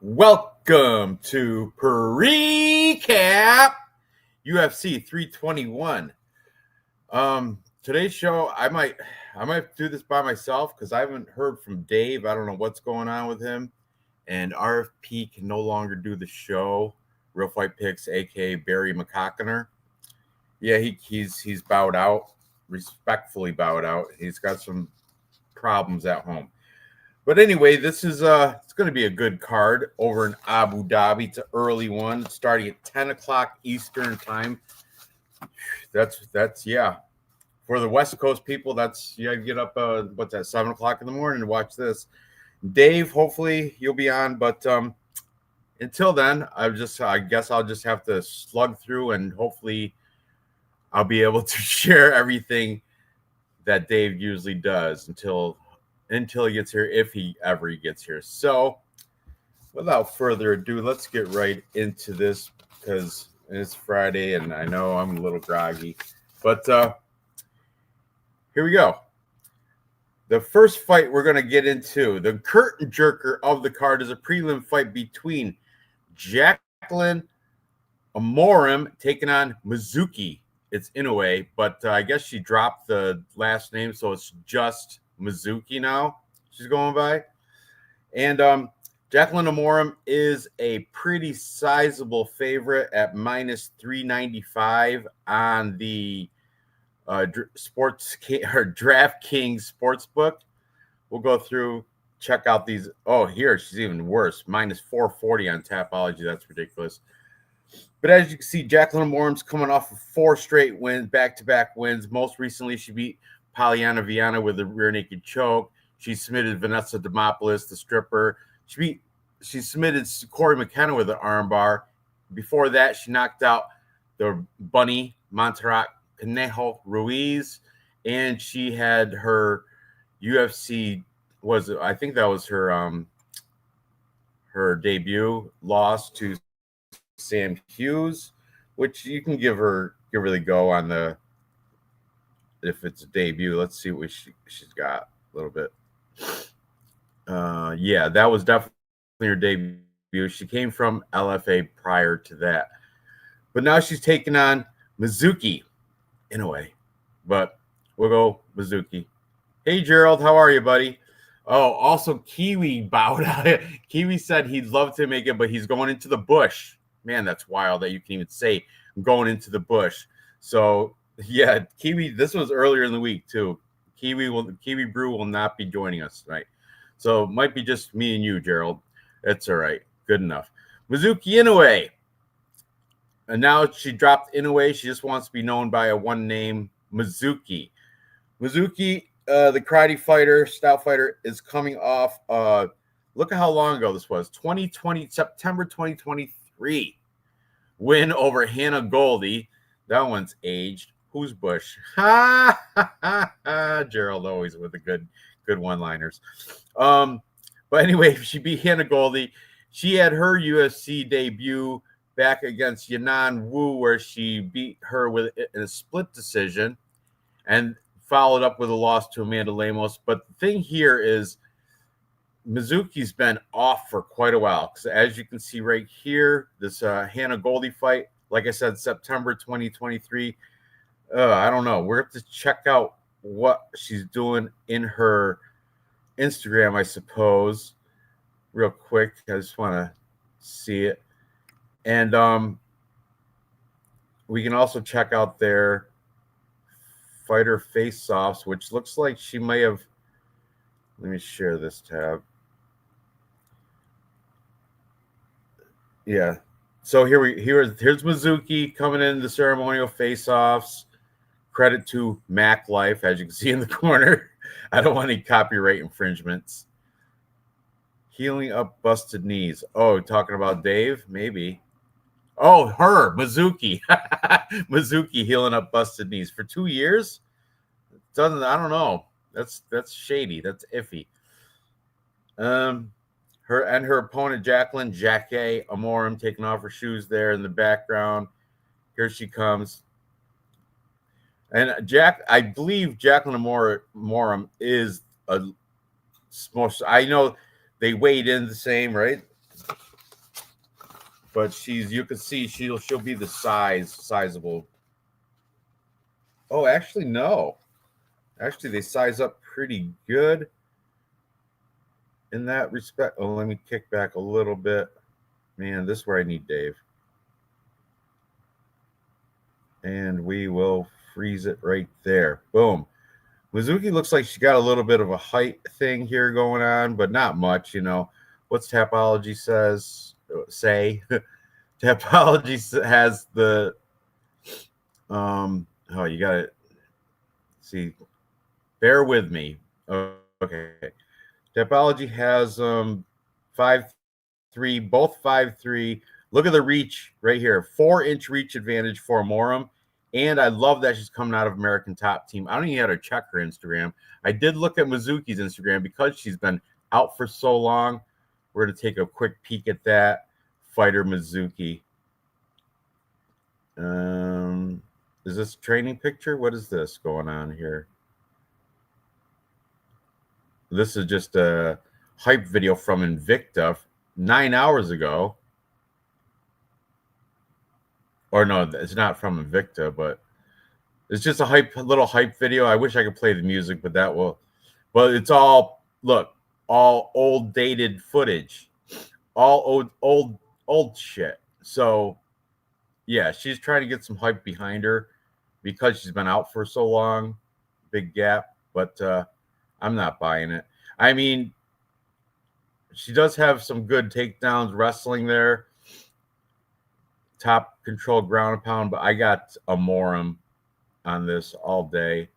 Welcome to Preecaaap UFC 321. Today's show, I might do this by myself because I haven't heard from Dave. I don't know what's going on with him, and RFP can no longer do the show. Real Fight Picks, aka Barry McCockiner. Yeah, he's bowed out, respectfully bowed out. He's got some problems at home. But anyway, this is it's going to be a good card over in Abu Dhabi. It's an early one, starting at 10 o'clock Eastern time. That's yeah. For the West Coast people, that's you get up 7 o'clock in the morning to watch this. Dave, hopefully you'll be on, but until then, I guess I'll just have to slug through, and hopefully I'll be able to share everything that Dave usually does until he gets here, if he ever gets here. So without further ado, let's get right into this because it's Friday and I know I'm a little groggy. But here we go. The first fight we're going to get into, the curtain jerker of the card, is a prelim fight between Jacqueline Amorim taking on Mizuki. It's Inoue, but I guess she dropped the last name, so it's just Mizuki now she's going by. And Jacqueline Amorim is a pretty sizable favorite at minus 395 on the DraftKings Sportsbook. We'll go through, check out these. Oh, here she's even worse, minus 440 on Tapology. That's ridiculous. But as you can see, Jacqueline Amorim's coming off of 4 straight wins, back-to-back wins. Most recently, she beat Polyana Viana with a rear naked choke. She submitted Vanessa Demopoulos, the stripper. She submitted Corey McKenna with an armbar. Before that, she knocked out the bunny Montserrat Conejo Ruiz, and she had her UFC I think that was her debut loss to Sam Hughes, which you can give her the go on the. If it's a debut, let's see what she's got a little bit. Yeah, that was definitely her debut. She came from LFA prior to that, but now she's taking on Mizuki in a way. But we'll go Mizuki. Hey Gerald, how are you, buddy? Oh, also Kiwi bowed out. Kiwi said he'd love to make it, but he's going into the bush. Man, that's wild that you can even say I'm going into the bush. So yeah, Kiwi. This was earlier in the week too. Kiwi Brew will not be joining us tonight, so it might be just me and you, Gerald. That's all right. Good enough. Mizuki Inoue, and now she dropped Inoue. She just wants to be known by a one name, Mizuki. Mizuki, the karate fighter, style fighter, is coming off. Look at how long ago this was. September 2023. Win over Hannah Goldie. That one's aged. Who's Bush? Ha ha ha ha. Gerald always with the good one-liners. But anyway, she beat Hannah Goldie. She had her UFC debut back against Yanan Wu, where she beat her in a split decision, and followed up with a loss to Amanda Lemos. But the thing here is Mizuki's been off for quite a while. Because as you can see right here, this Hannah Goldie fight, like I said, September 2023. I don't know. We're going to check out what she's doing in her Instagram, I suppose, real quick. I just want to see it. And we can also check out their fighter face-offs, which looks like she may have. Let me share this tab. Yeah. So here's Mizuki coming in the ceremonial face-offs. Credit to Mac Life, as you can see in the corner. I don't want any copyright infringements. Healing up busted knees. Oh, talking about Dave? Maybe. Oh, her, Mizuki. Mizuki healing up busted knees for 2 years? I don't know. That's shady. That's iffy. Her opponent, Jacqueline Amorim, taking off her shoes there in the background. Here she comes. And I believe Jacqueline Amorim is a small. I know they weighed in the same, right? but you can see she'll be the sizable. Oh, actually, no. Actually, they size up pretty good in that respect. Oh, let me kick back a little bit. Man, this is where I need Dave. And we will freeze it right there. Boom. Mizuki looks like she got a little bit of a height thing here going on, but not much, you know. What's Tapology say? Tapology has the oh, you got to see. Bear with me. Okay. Tapology has 5'3", both 5'3". Look at the reach right here. 4-inch reach advantage for Amorum. And I love that she's coming out of American Top Team. I don't even have to check her Instagram. I did look at Mizuki's Instagram because she's been out for so long. We're going to take a quick peek at that. Fighter Mizuki. Is this a training picture? What is this going on here? This is just a hype video from Invicta 9 hours ago. Or no, it's not from Invicta, but it's just a little hype video. I wish I could play the music, but but it's all, look, all old dated footage, all old shit. So yeah, she's trying to get some hype behind her because she's been out for so long, big gap, but I'm not buying it. I mean, she does have some good takedowns wrestling there. Top control ground and pound, but I got Amorum on this all day.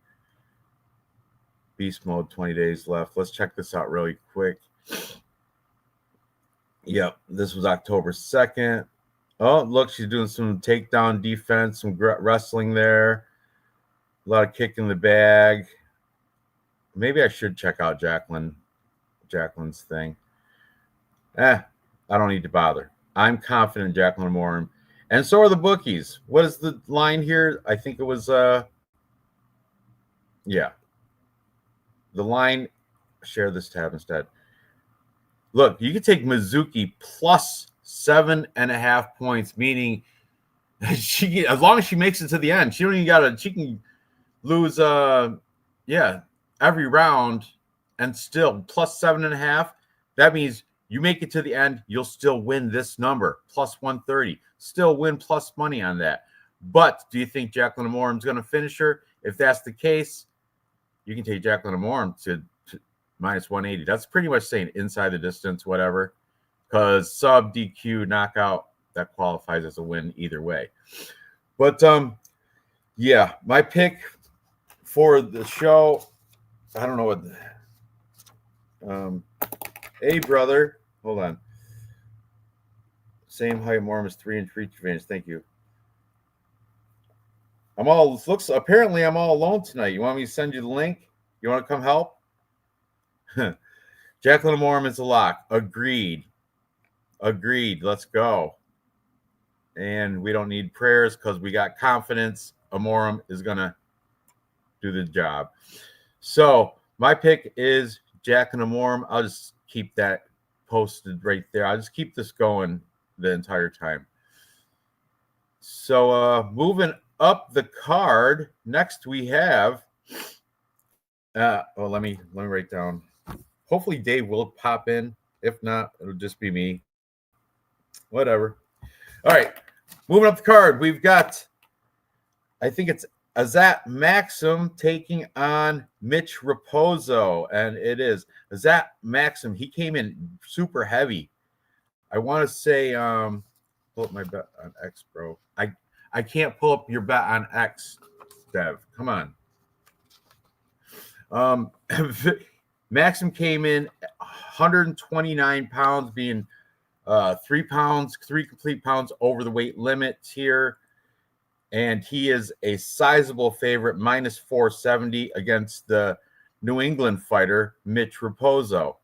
Beast mode, 20 days left. Let's check this out really quick. Yep, this was October 2nd. Oh, look, she's doing some takedown defense, some wrestling there. A lot of kick in the bag. Maybe I should check out Jacqueline's thing. I don't need to bother. I'm confident in Jacqueline Amorum. And so are the bookies. What is the line here? I think it was, yeah. The line, share this tab instead. Look, you can take Mizuki plus 7.5 points, meaning she, as long as she makes it to the end, she can lose, every round and still plus 7.5. That means you make it to the end, you'll still win this number, plus 130. Still win plus money on that. But do you think Jacqueline Amorum's going to finish her? If that's the case, you can take Jacqueline Amorum to minus 180. That's pretty much saying inside the distance, whatever. Because sub, DQ, knockout, that qualifies as a win either way. But, yeah, my pick for the show, I don't know what... hey, brother. Hold on. Same height, Amorum is 3-inch reach advantage. Thank you. Apparently I'm all alone tonight. You want me to send you the link? You want to come help? Jacqueline Amorum is a lock. Agreed. Let's go. And we don't need prayers because we got confidence. Amorum is going to do the job. So my pick is Jacqueline Amorum. I'll just keep that posted right there. I'll just keep this going the entire time. So moving up the card, next we have let me write down. Hopefully Dave will pop in. If not, it'll just be me. Whatever. All right. Moving up the card, we've got, I think it's Azat Maxim taking on Mitch Raposo. And it is Azat Maxim. He came in super heavy. I want to say, pull up my bet on X, bro. I can't pull up your bet on X, Dev. Come on. Maxim came in 129 pounds, being 3 complete pounds over the weight limit here. And he is a sizable favorite, minus 470 against the New England fighter, Mitch Raposo.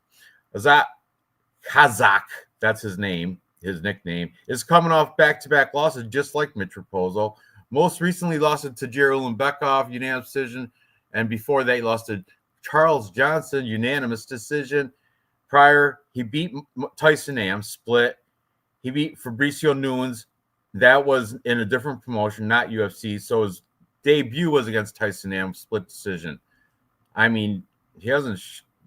Azat Kazak, that's his name, his nickname, is coming off back-to-back losses, just like Mitch Raposo. Most recently lost to Tajir Ulanbekov, unanimous decision. And before that, he lost to Charles Johnson, unanimous decision. Prior, he beat Tyson Am, split. He beat Fabricio Nunes. That was in a different promotion, not UFC. So his debut was against Tyson Am, split decision. I mean, he hasn't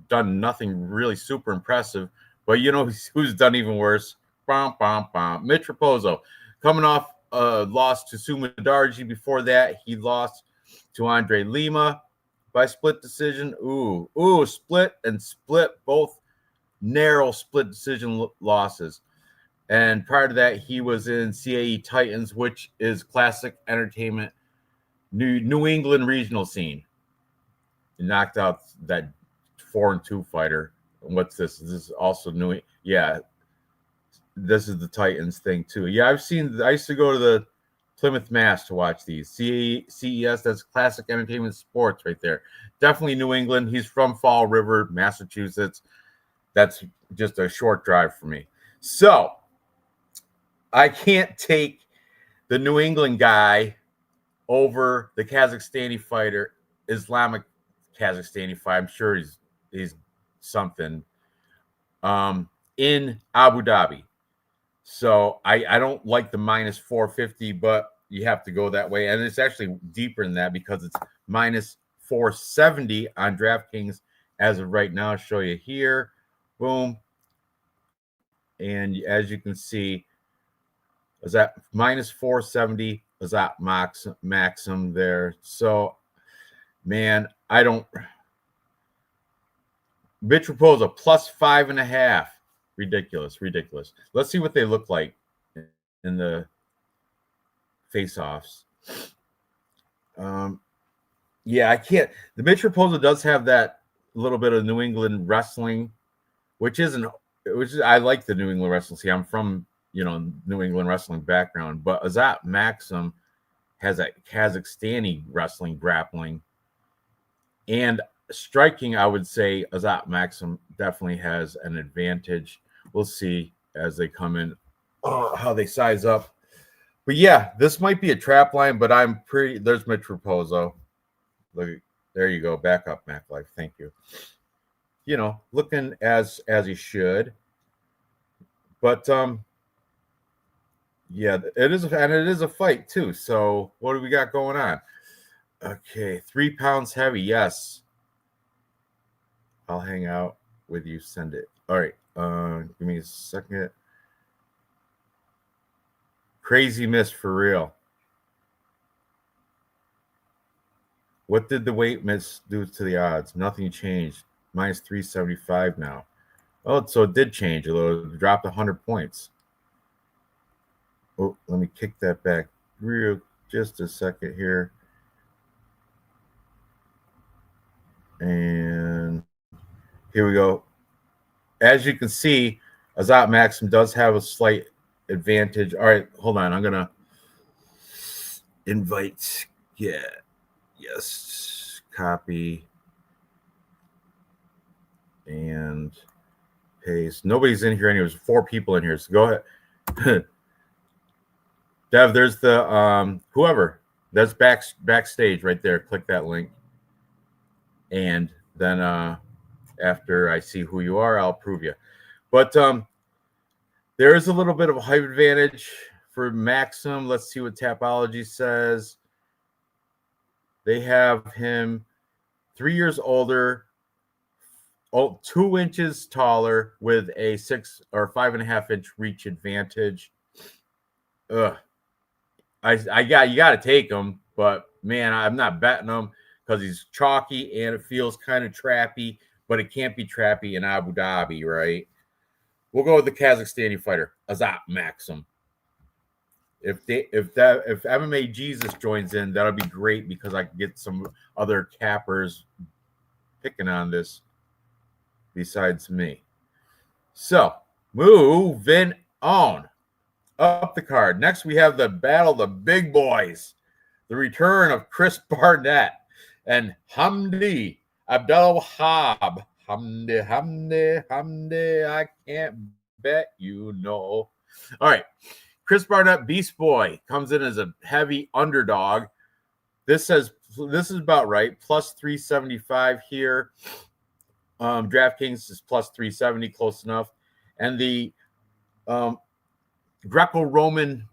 done nothing really super impressive, but you know who's done even worse? Mitch Raposo, coming off a loss to Sumadarji. Before that, he lost to Andre Lima by split decision. Split, both narrow split decision losses. And prior to that, he was in CAE Titans, which is classic entertainment, New England regional scene. He knocked out that 4-2 fighter. What's this? Is this also new? Yeah, this is the Titans thing too. Yeah, I used to go to the Plymouth, Mass to watch these. CES, that's classic entertainment sports right there. Definitely New England. He's from Fall River, Massachusetts. That's just a short drive for me. So I can't take the New England guy over the Kazakhstani fighter, Islamic Kazakhstani fight. I'm sure he's something in Abu Dhabi. So I don't like the minus 450, but you have to go that way. And it's actually deeper than that because it's minus 470 on DraftKings as of right now. I'll show you here. Boom. And as you can see, is that minus 470? Is that maximum there? So, man, I don't. Mitch Raposo plus 5.5. Ridiculous. Let's see what they look like in the face-offs. Yeah, I can't. The Mitch Raposo does have that little bit of New England wrestling, which I like the New England wrestling. See, I'm from New England wrestling background, but Azat Maxim has a Kazakhstani wrestling grappling and striking. I would say Azat Maxim definitely has an advantage. We'll see as they come in how they size up. But yeah, this might be a trap line, but there's Mitch Raposo. Look, there you go. Back up, Mac Life. Thank you. Looking as he should. But yeah, it is a fight too. So what do we got going on? Okay, 3 pounds heavy. Yes, I'll hang out with you. Send it. All right. Give me a second. Crazy miss for real. What did the weight miss do to the odds? Nothing changed. Minus 375 now. Oh, so it did change a little. It dropped 100 points. Oh, let me kick that back just a second here. And here we go. As you can see, Azat Maxim does have a slight advantage. All right, hold on. I'm going to invite. Yeah. Yes. Copy. And paste. Nobody's in here anyways. 4 people in here. So go ahead. Dev, there's the whoever. That's backstage right there. Click that link. And then after I see who you are, I'll prove you. But there is a little bit of a height advantage for Maxim. Let's see what Tapology says. They have him 3 years older, 2 inches taller with a 6 or 5.5 inch reach advantage. You got to take him, but man, I'm not betting him because he's chalky and it feels kind of trappy, but it can't be trappy in Abu Dhabi, right? We'll go with the Kazakhstani fighter, Azat Maxim. If MMA Jesus joins in, that'll be great because I can get some other cappers picking on this besides me. So, moving on up the card. Next, we have the battle of the big boys. The return of Chris Barnett and Hamdi Abdelwahab. Hamdi, I can't bet you know. All right. Chris Barnett, Beast Boy, comes in as a heavy underdog. This is about right. Plus 375 here. DraftKings is plus 370, close enough. And the Greco-Roman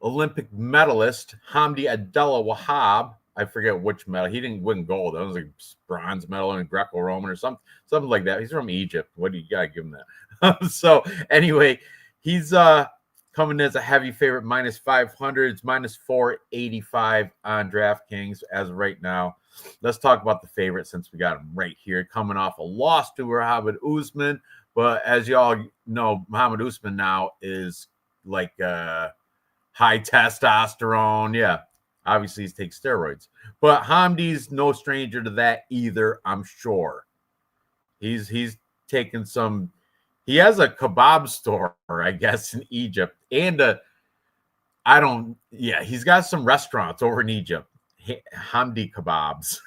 Olympic medalist Hamdi Abdullah Wahab. I forget which medal. He didn't win gold. That was like bronze medal in Greco-Roman or something like that. He's from Egypt. What do you gotta give him that? So anyway, he's coming in as a heavy favorite, minus 500. It's minus 485 on DraftKings as of right now. Let's talk about the favorite since we got him right here, coming off a loss to Muhammad Usman. But as y'all know, Muhammad Usman now is like high testosterone. Yeah, obviously he's taking steroids. But Hamdi's no stranger to that either, I'm sure. He's taken some. He has a kebab store, I guess, in Egypt, and he's got some restaurants over in Egypt. Hamdi kebabs.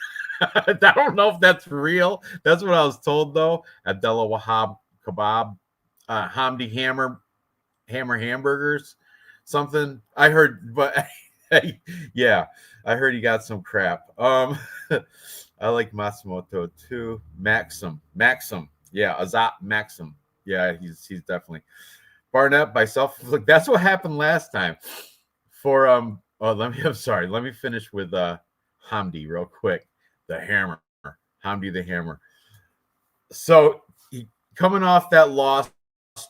I don't know if that's real. That's what I was told though. Abdullah Wahab kebab, Hamdi hammer hamburgers, something I heard, but yeah, I heard he got some crap. I like Matsumoto too. Maxim, yeah, Azat Maxim, yeah, he's definitely Barnett by self. Look, that's what happened last time. For let me finish with Hamdi real quick. The hammer, Hamdi the hammer. So coming off that loss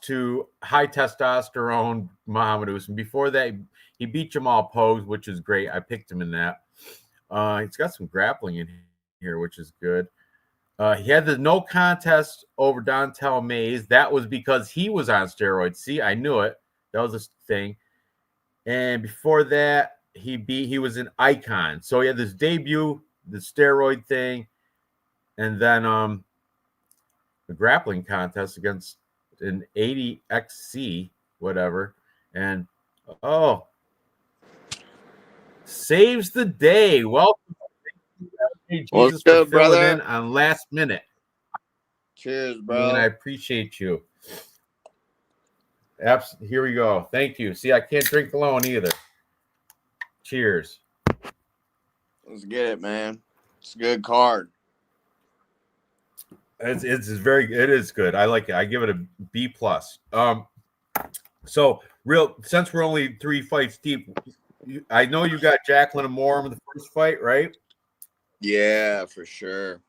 to high testosterone Muhammad Usman. Before that, he beat Jamal Pose, which is great. I picked him in that. He's got some grappling in here, which is good. He had the no contest over Dontel Mays. That was because he was on steroids. See, I knew it. That was a thing. And before that, he was an Icon. So he had this debut, the steroid thing, and then the grappling contest against an 80XC, whatever. And saves the day. Welcome. Jesus, what's good, brother? In on last minute. Cheers, bro. And I appreciate you. Here we go. Thank you. See, I can't drink alone either. Cheers. Let's get it, man. It's a good card. It is good. I like it. I give it a B plus. So since we're only 3 fights deep, I know you got Jacqueline Moore in the first fight, right? Yeah, for sure.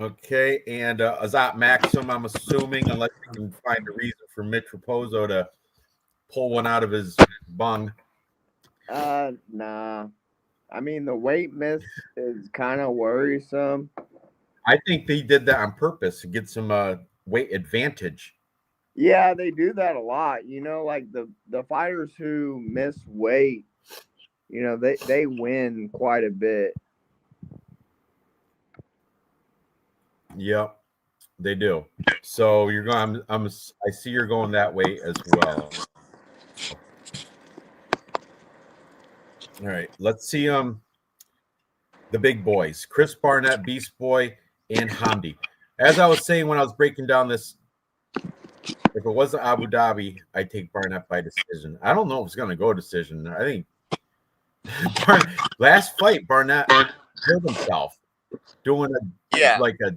Okay, and Azat Maxim, I'm assuming, unless you can find a reason for Mitch Raposo to pull one out of his bung. Nah. I mean, the weight miss is kind of worrisome. I think they did that on purpose to get some weight advantage. Yeah, they do that a lot. You know, like the fighters who miss weight, you know, they win quite a bit. Yep, they do. So you're going. I see you're going that way as well. All right, let's see the big boys, Chris Barnett, Beast Boy, and Hamdi. As I was saying when I was breaking down this, if it wasn't Abu Dhabi, I'd take Barnett by decision. I don't know if it's going to go decision. I think last fight Barnett killed himself doing like a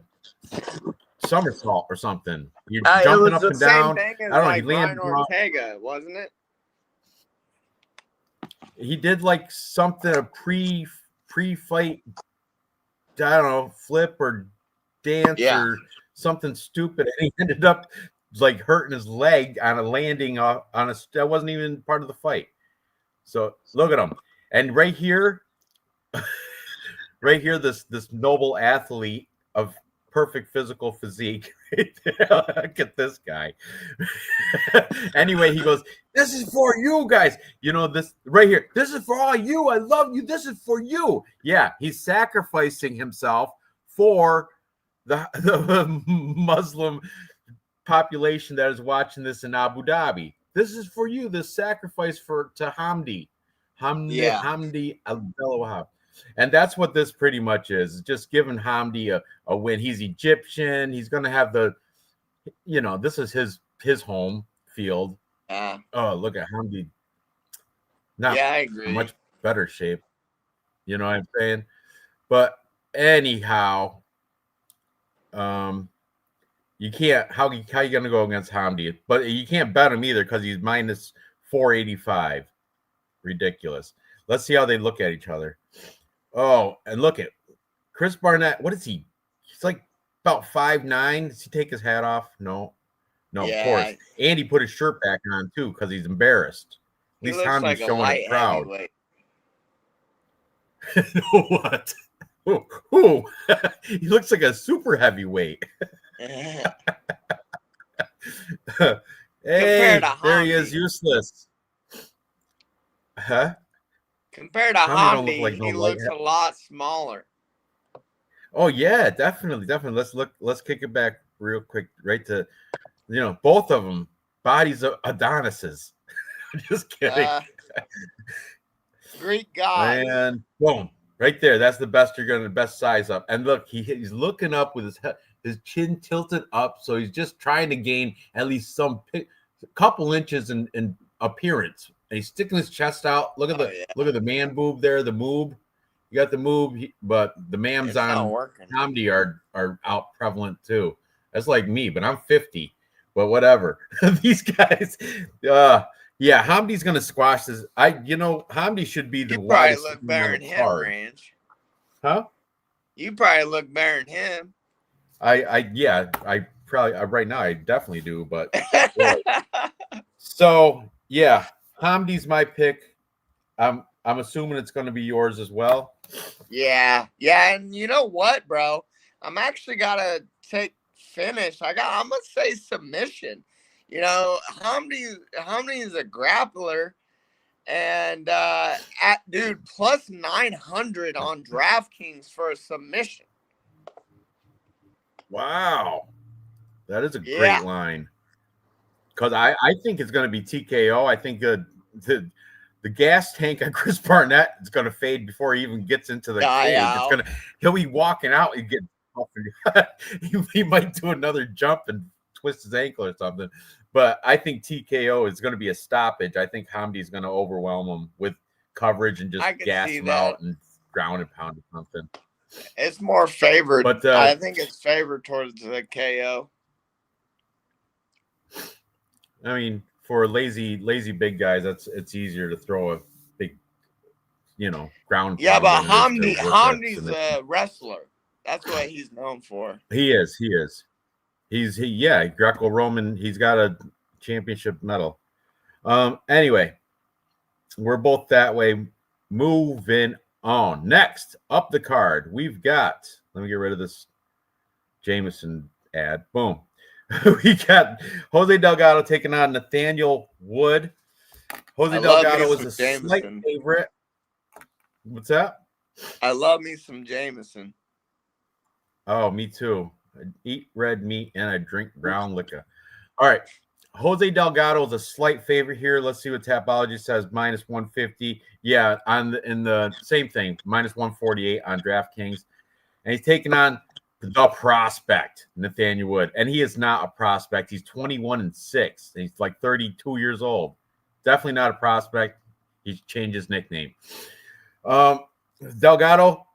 somersault or something. You're jumping up and down. I don't know. He landed Ortega, wasn't it? He did like something a pre-fight, I don't know, flip or dance or something stupid, and he ended up like hurting his leg on a landing on a that wasn't even part of the fight. So look at him, and right here, this noble athlete of perfect physical physique. Look at this guy. Anyway, he goes, "This is for you guys." You know, this right here. This is for all you. I love you. This is for you. Yeah, he's sacrificing himself for the Muslim population that is watching this in Abu Dhabi. This is for you. This sacrifice to Hamdi Abdullah Wahab. And that's what this pretty much is. Just giving Hamdi a win. He's Egyptian. He's going to have this is his home field. Oh, look at Hamdi. I agree. Much better shape. You know what I'm saying? But anyhow, You can't. How you gonna go against Hamdi? But you can't bet him either because he's minus 485. Ridiculous. Let's see how they look at each other. Oh, and look at Chris Barnett. What is he? He's like about 5'9". Does he take his hat off? No, of course. And he put his shirt back on too because he's embarrassed. At least Hamdi's like showing it proud. What? Who? He looks like a super heavyweight. Hey, there he is, useless. Huh? Compared to Hamdi, he looks a lot smaller. Oh yeah, definitely. Let's kick it back real quick, right to, both of them bodies of Adonises. Just kidding. Greek god. And boom, right there. That's the best best size up. And look, he's looking up with his chin tilted up, so he's just trying to gain at least some couple inches in appearance. And he's sticking his chest out. Look at the man boob there, the moob. You got the moob, but the mams on comedy are out prevalent too. That's like me, but I'm 50. But whatever. These guys, Hamdi's gonna squash this. Hamdi should be the widest. Probably look better than him, Ranch. Huh? You probably look better than him. I probably right now I definitely do, but so yeah, Hamdi's my pick. I'm assuming it's going to be yours as well. Yeah, and you know what, bro? I'm actually gotta take finish. I'm gonna say submission. Hamdi is a grappler, and dude, plus 900 on DraftKings for a submission. Wow, that is a great line. Because I think it's going to be TKO. I think the gas tank on Chris Barnett is going to fade before he even gets into the cage. He'll be walking out and get off. He might do another jump and twist his ankle or something. But I think TKO is going to be a stoppage. I think Hamdi is going to overwhelm him with coverage and just gas him out and ground and pound or something. It's more favored, but I think it's favored towards the KO. I mean, for lazy big guys, it's easier to throw a big, ground. Yeah, but Hamdi's a wrestler. That's what he's known for. He is. He's Greco-Roman. He's got a championship medal. Anyway, we're both that way. Moving on. Next, up the card, we've got. Let me get rid of this Jameson ad. Boom. We got Jose Delgado taking on Nathaniel Wood. Jose Delgado was a slight favorite. What's that? I love me some Jameson. Oh, me too. I eat red meat and I drink brown liquor. All right. Jose Delgado is a slight favorite here. Let's see what Tapology says. Minus 150. Yeah, in the same thing. Minus 148 on DraftKings. And he's taking on the prospect, Nathaniel Wood. And he is not a prospect. He's 21-6. He's like 32 years old. Definitely not a prospect. He's changed his nickname. Delgado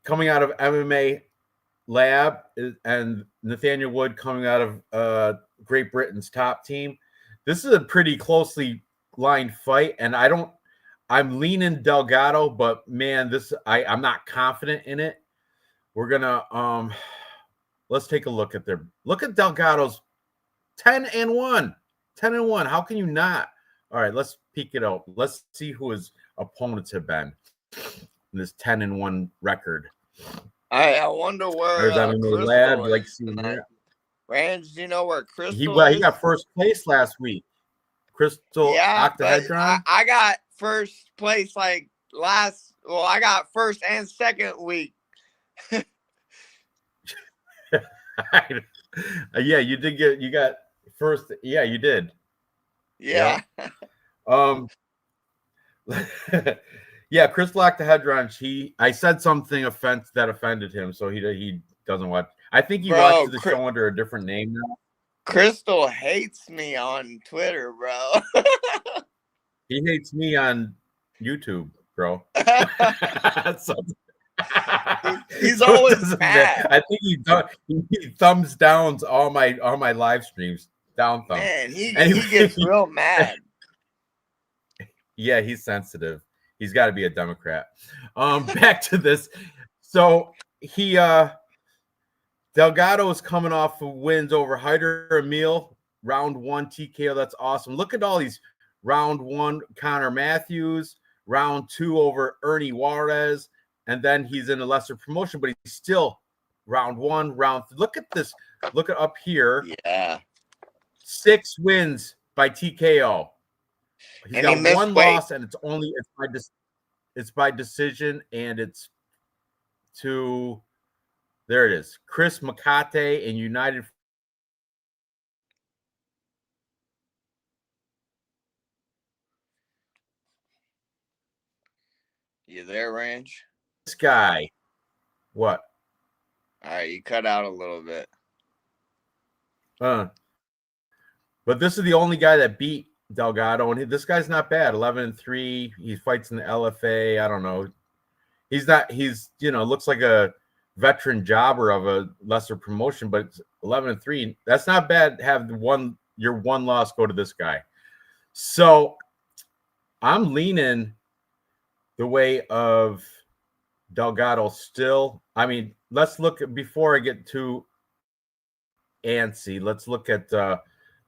coming out of MMA Lab and Nathaniel Wood coming out of Great Britain's top team. This is a pretty closely lined fight, and I'm leaning Delgado, but man, I'm not confident in it. We're gonna let's take a look at Delgado's 10-1. 10-1. How can you not? All right, let's peek it out. Let's see who his opponents have been in this 10-1 record. I wonder where Lad, like seeing that. Ranj, do you know where Crystal he got first place last week. Crystal octahedron. I got first place I got first and second week. Yeah, you got first. Yeah, you did. Yeah. Yeah, Chris octahedron. I said something that offended him, so he doesn't watch. I think he watches the show under a different name now. Crystal hates me on Twitter, bro. He hates me on YouTube, bro. He's So it always doesn't mad. matter. I think he thumbs downs all my live streams. Down thumb. Man, he Anyway. gets real mad. Yeah, he's sensitive. He's got to be a Democrat. Back to this. So he Delgado is coming off of wins over Hyder Emil, round 1 TKO. That's awesome. Look at all these round 1 Connor Matthews, round 2 over Ernie Juarez, and then he's in a lesser promotion, but he's still round 1, round. Look at this. Look at up here. Yeah. 6 wins by TKO. He's And he got missed 1 weight. loss, and it's by decision, and it's to there it is. Chris Makate in United. You there, Ranj? This guy. What? All right, you cut out a little bit. But this is the only guy that beat Delgado, and this guy's not bad. 11-3. He fights in the LFA. I don't know. He's not. He's looks like a veteran jobber of a lesser promotion, but it's 11-3. That's not bad. Have your one loss go to this guy. So I'm leaning the way of Delgado still. I mean, let's look at, before I get too antsy, let's look at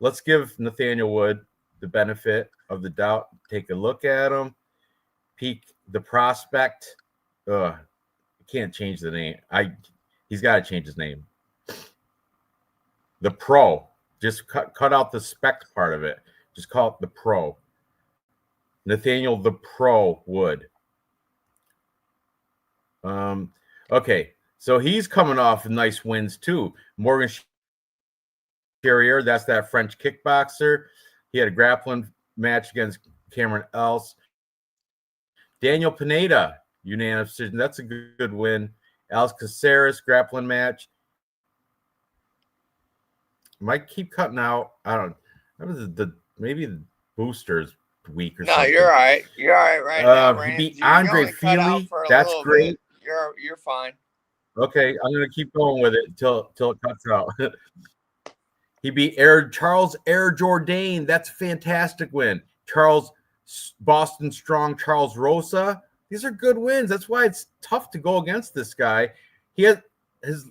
let's give Nathaniel Wood the benefit of the doubt. Take a look at him. Peek the prospect. Can't change the name. He's got to change his name. The pro. Just cut out the spec part of it. Just call it the pro. Nathaniel the Pro Wood. Okay, so he's coming off nice wins too. Morgan Charrier, that's that French kickboxer. He had a grappling match against Cameron Else. Daniel Pineda, unanimous decision. That's a good win. Alex Caceres, grappling match. Might keep cutting out. I don't. That was maybe the boosters week or something. No, you're all right. You're all right right now, He Ranj. beat You Andre only cut out Feely. for a That's little great. bit. You're fine. Okay, I'm gonna keep going with it until it cuts out. He beat Charles Air Jourdain. That's a fantastic win. Charles Boston Strong, Charles Rosa. These are good wins. That's why it's tough to go against this guy. He had his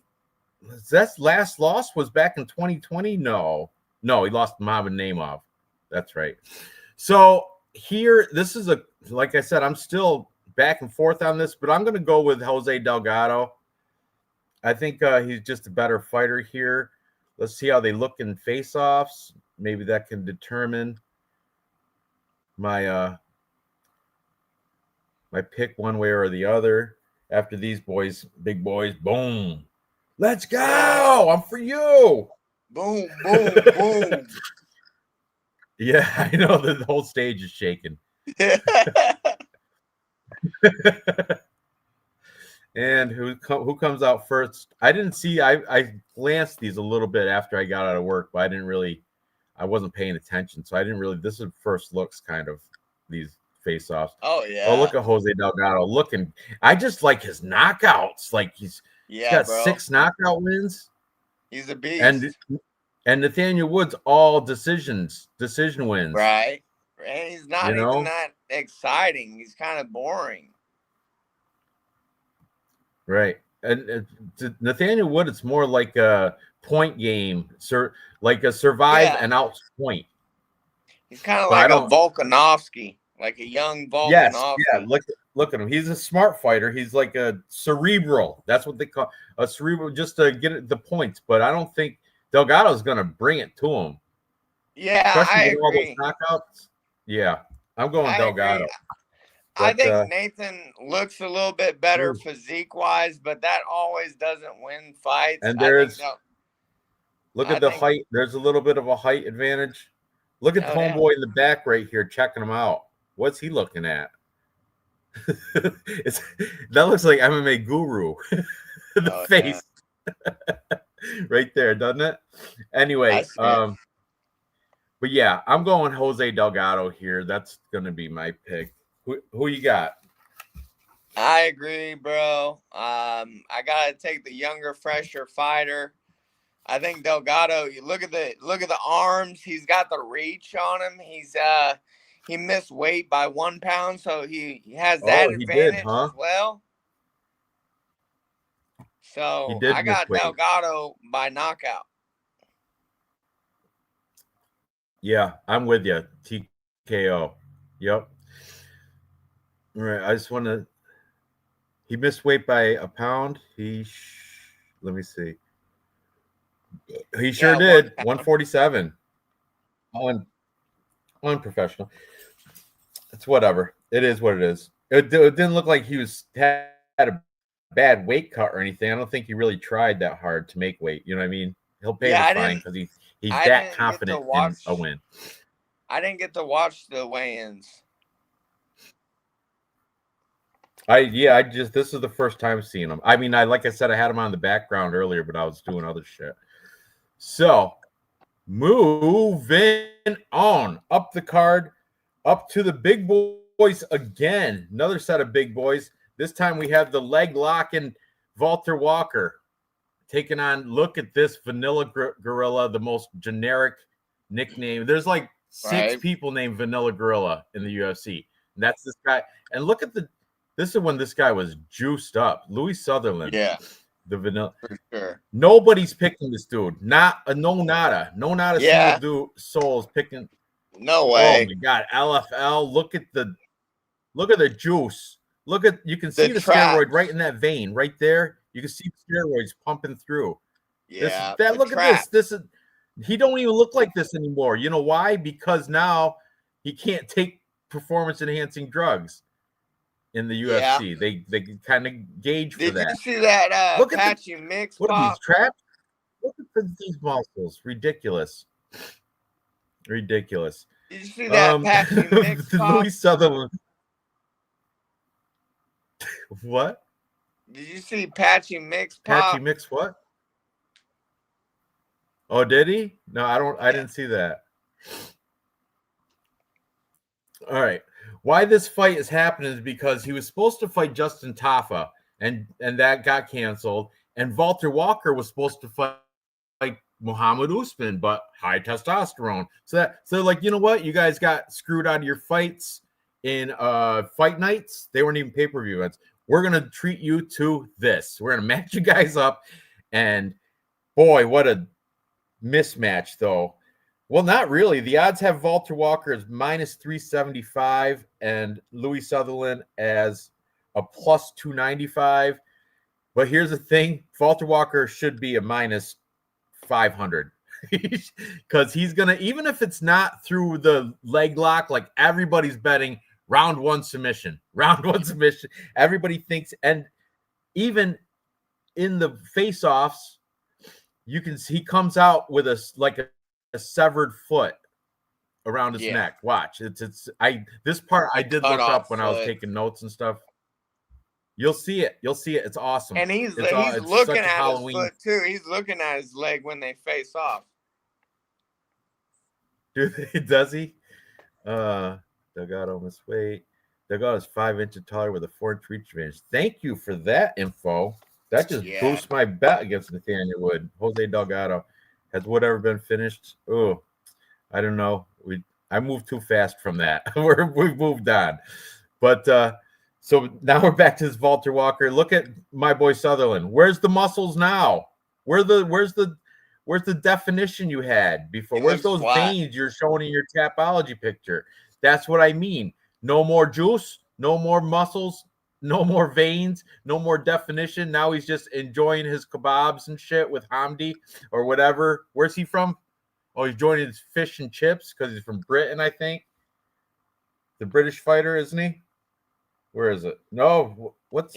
last loss was back in 2020. No, he lost Mohamed Naimov. That's right. So here, this is like I said, I'm still back and forth on this, but I'm going to go with Jose Delgado. I think he's just a better fighter here. Let's see how they look in face-offs. Maybe that can determine my my pick one way or the other. After these boys, big boys, boom. Let's go. I'm for you. Boom, boom, boom. Yeah, I know the whole stage is shaking. And who comes out first? I didn't see. I glanced these a little bit after I got out of work, but I wasn't paying attention, so I didn't really. This is first looks kind of these face-offs. Oh yeah. Oh, look at Jose Delgado looking. I just like his knockouts. Like he's got bro. 6 knockout wins. He's a beast. And Nathaniel Woods all decision wins. Right. And he's not even that exciting. He's kind of boring. Right. And Nathaniel Wood, it's more like a point game, like a survive and out point. He's kind of like a Volkanovski, like a young Volkanovski. Yes, yeah. Look at him. He's a smart fighter. He's like a cerebral. That's what they call a cerebral, just to get the points. But I don't think Delgado's going to bring it to him. Yeah, especially I with all agree. those knockouts. Yeah, I'm going Delgado. But, I think Nathan looks a little bit better physique-wise, but that always doesn't win fights. And look at the height. There's a little bit of a height advantage. Look at the homeboy in the back right here checking him out. What's he looking at? That looks like MMA Guru. The face right there, doesn't it? Anyway, but yeah, I'm going Jose Delgado here. That's going to be my pick. Who you got? I agree, bro. I gotta take the younger, fresher fighter. I think Delgado. You look at the arms. He's got the reach on him. He missed weight by 1 pound, so he has that Oh, he did, advantage huh? as well. He So I did miss got weight. Delgado by knockout. Yeah, I'm with you. TKO. Yep. All right. I just want to. He missed weight by a pound. Let me see. He sure Yeah, 1 did. pound. 147. Unprofessional. It's whatever. It is what it is. It didn't look like he had a bad weight cut or anything. I don't think he really tried that hard to make weight. You know what I mean? He'll pay Yeah, the fine because he's I that didn't get to confident in watch. a win. I didn't get to watch the weigh-ins. This is the first time seeing him. I mean, like I said, I had him on the background earlier, but I was doing other shit. So moving on up the card, up to the big boys again. Another set of big boys. This time we have the leg locking Walter Walker taking on. Look at this Vanilla Gorilla, the most generic nickname. There's like 6 people named Vanilla Gorilla in the UFC, and that's this guy. And look at this is when this guy was juiced up. Louis Sutherland. Yeah. The vanilla. For sure. Nobody's picking this dude. Not a no nada Yeah. single soul is picking. No way. Oh my god. LFL. Look at the juice. You can see the steroid right in that vein right there. You can see the steroids pumping through. Yeah. Look at this. This is he don't even look like this anymore. You know why? Because now he can't take performance enhancing drugs in the UFC. Yeah. They kind of gauge for that. Did you see that look patchy mix what pop? Are these traps? Look at these muscles. Ridiculous. Did you see that patchy mix pop? Louis Sutherland. What? Did you see patchy mix pop? Patchy mix what? Oh, did he? No, I didn't see that. All right. Why this fight is happening is because he was supposed to fight Justin Tafa, and that got canceled. And Walter Walker was supposed to fight Muhammad Usman, but high testosterone. So like, you know what? You guys got screwed out of your fights in fight nights. They weren't even pay-per-view events. We're gonna treat you to this. We're gonna match you guys up. And boy, what a mismatch, though. Well, not really. The odds have Walter Walker as minus 375 and Louis Sutherland as a plus 295. But here's the thing. Walter Walker should be a minus 500 because he's going to, even if it's not through the leg lock, like everybody's betting round one submission. Everybody thinks, and even in the face-offs, you can see he comes out with a severed foot around his neck. Watch. This part I did look up when I was taking notes and stuff. You'll see it. It's awesome. And he's looking at his foot too. He's looking at his leg when they face off. Does he? Delgado must wait. Delgado is 5 inches taller with a 4-inch reach advantage. Thank you for that info. That just boosts my bet against Nathaniel Wood. Jose Delgado. Has Wood ever been finished? Oh, I don't know. I moved too fast from that. We've moved on. But so now we're back to this Walter Walker. Look at my boy Sutherland. Where's the muscles now? Where's the definition you had before? Where's those veins you're showing in your Tapology picture? That's what I mean. No more juice, no more muscles, no more veins, no more definition. Now he's just enjoying his kebabs and shit with Hamdi or whatever. Where's he from? Oh, he's joining his fish and chips because he's from Britain, I think. The British fighter, isn't he? Where is it? No, what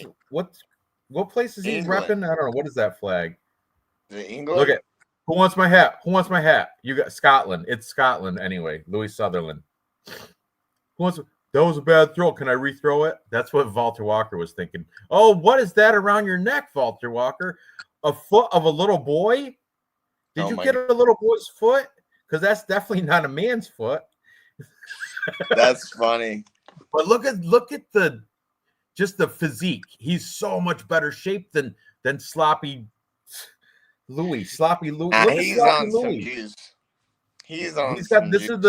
place is he repping? I don't know. What is that flag? England. Look at who wants my hat? Who wants my hat? You got Scotland. It's Scotland anyway. Louis Sutherland. Who wants? That was a bad throw. Can I rethrow it? That's what Walter Walker was thinking. Oh, what is that around your neck, Walter Walker? A foot of a little boy? Did you get a little boy's foot? Because that's definitely not a man's foot. That's funny. But look at just the physique. He's so much better shape than sloppy Louis. Sloppy Louis. Look at He's sloppy on some Louis. juice. He's on He's got some this juice. is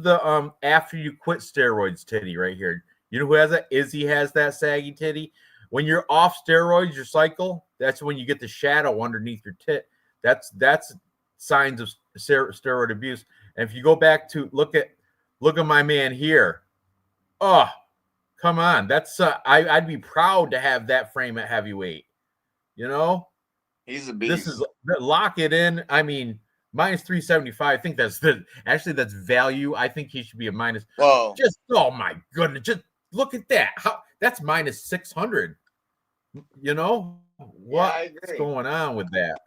the after you quit steroids titty right here. You know who has that? Izzy has that saggy titty. When you're off steroids, your cycle, that's when you get the shadow underneath your tit. That's signs of steroid abuse. And if you go back to look at my man here. Oh, come on. That's I'd be proud to have that frame at heavyweight. You know? He's a beast. This is lock it in. I mean, minus 375. I think that's that's value. I think he should be a minus. Whoa. Just oh my goodness. Just look at that. How that's minus 600. You know? What's going on with that?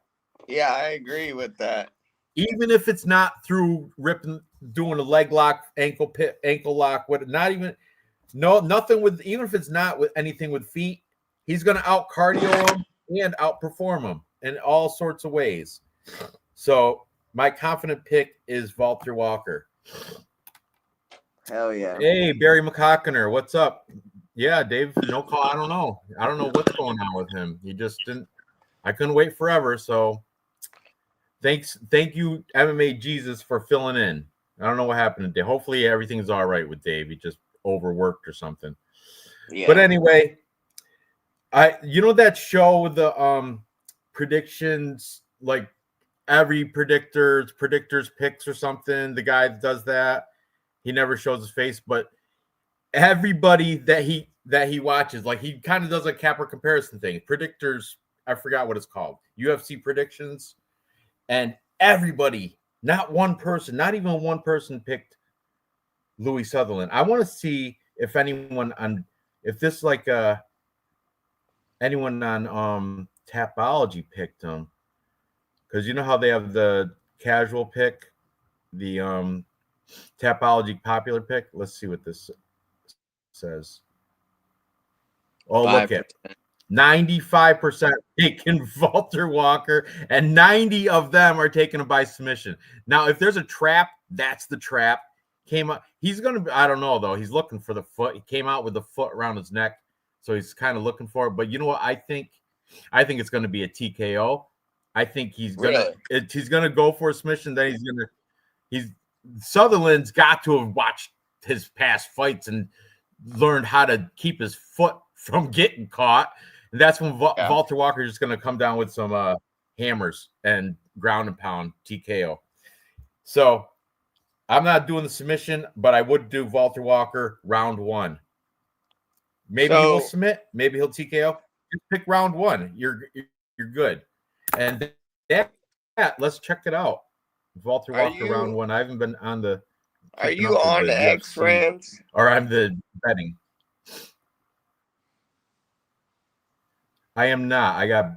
Yeah, I agree with that. Even if it's not through doing a leg lock, ankle lock, not even nothing with, even if it's not with anything with feet, he's going to out cardio him and outperform him in all sorts of ways. So my confident pick is Walter Walker. Hell yeah. Hey, Barry McCockiner, what's up? Yeah, Dave, no call. I don't know what's going on with him. He just didn't. I couldn't wait forever. So thank you, MMA Jesus, for filling in. I don't know what happened to Dave. Hopefully everything's all right with Dave. He just overworked or something. Yeah. But anyway, that show with the predictions, like every predictor's picks or something. The guy that does that, he never shows his face, but everybody that he watches, like he kind of does a capper comparison thing. Predictors, I forgot what it's called. UFC predictions, and everybody, not even one person picked Louis Sutherland. I want to see if anyone on Tapology picked him, because you know how they have the casual pick, the Tapology popular pick. Let's see what this says. Oh, 5%. Look at 95% taking Walter Walker, and 90 of them are taken him by submission. Now, if there's a trap, that's the trap. Came up. He's gonna. I don't know though. He's looking for the foot. He came out with the foot around his neck, so he's kind of looking for it. But you know what? I think it's going to be a TKO. I think he's gonna go for a submission. Then Sutherland's got to have watched his past fights and learned how to keep his foot from getting caught. And that's when Walter Walker is just going to come down with some hammers and ground and pound TKO. So I'm not doing the submission, but I would do Walter Walker round 1. Maybe he will submit. Maybe he'll TKO. Just pick round 1. You're good. And let's check it out. Walter Walker round 1. I haven't been on the. Are you on the X Friends? Or I'm the betting. I am not. I got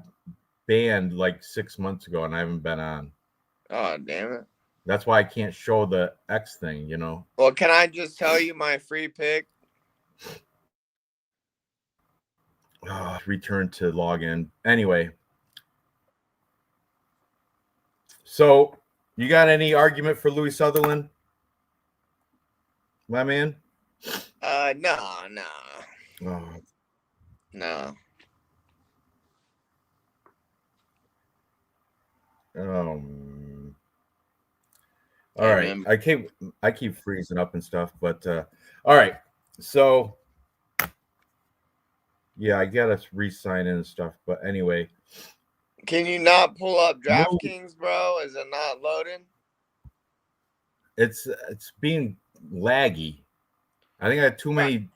banned like 6 months ago, and I haven't been on. Oh, damn it. That's why I can't show the X thing, you know. Well, can I just tell you my free pick? Return to login. Anyway. So, you got any argument for Louis Sutherland? My man? No. Oh. No. All right. I keep freezing up and stuff, but all right. So yeah, I gotta re-sign in and stuff. But anyway. Can you not pull up DraftKings, bro? Is it not loading? It's being laggy. I think I had too many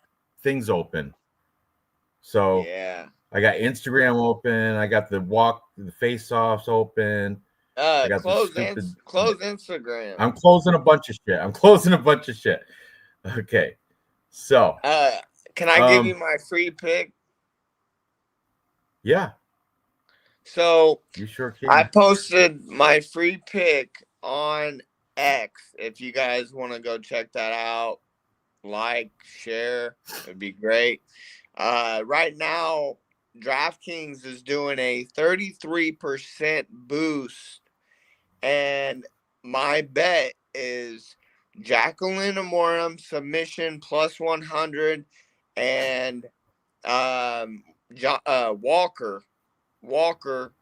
things open. So yeah. I got Instagram open. I got the face-offs open. I got close Instagram. I'm closing a bunch of shit. Okay. So can I give you my free pick? Yeah. So you sure can. I posted my free pick on X. If you guys want to go check that out, like, share, it'd be great. Right now, DraftKings is doing a 33% boost, and my bet is Jacqueline Amorim submission plus 100 and Walker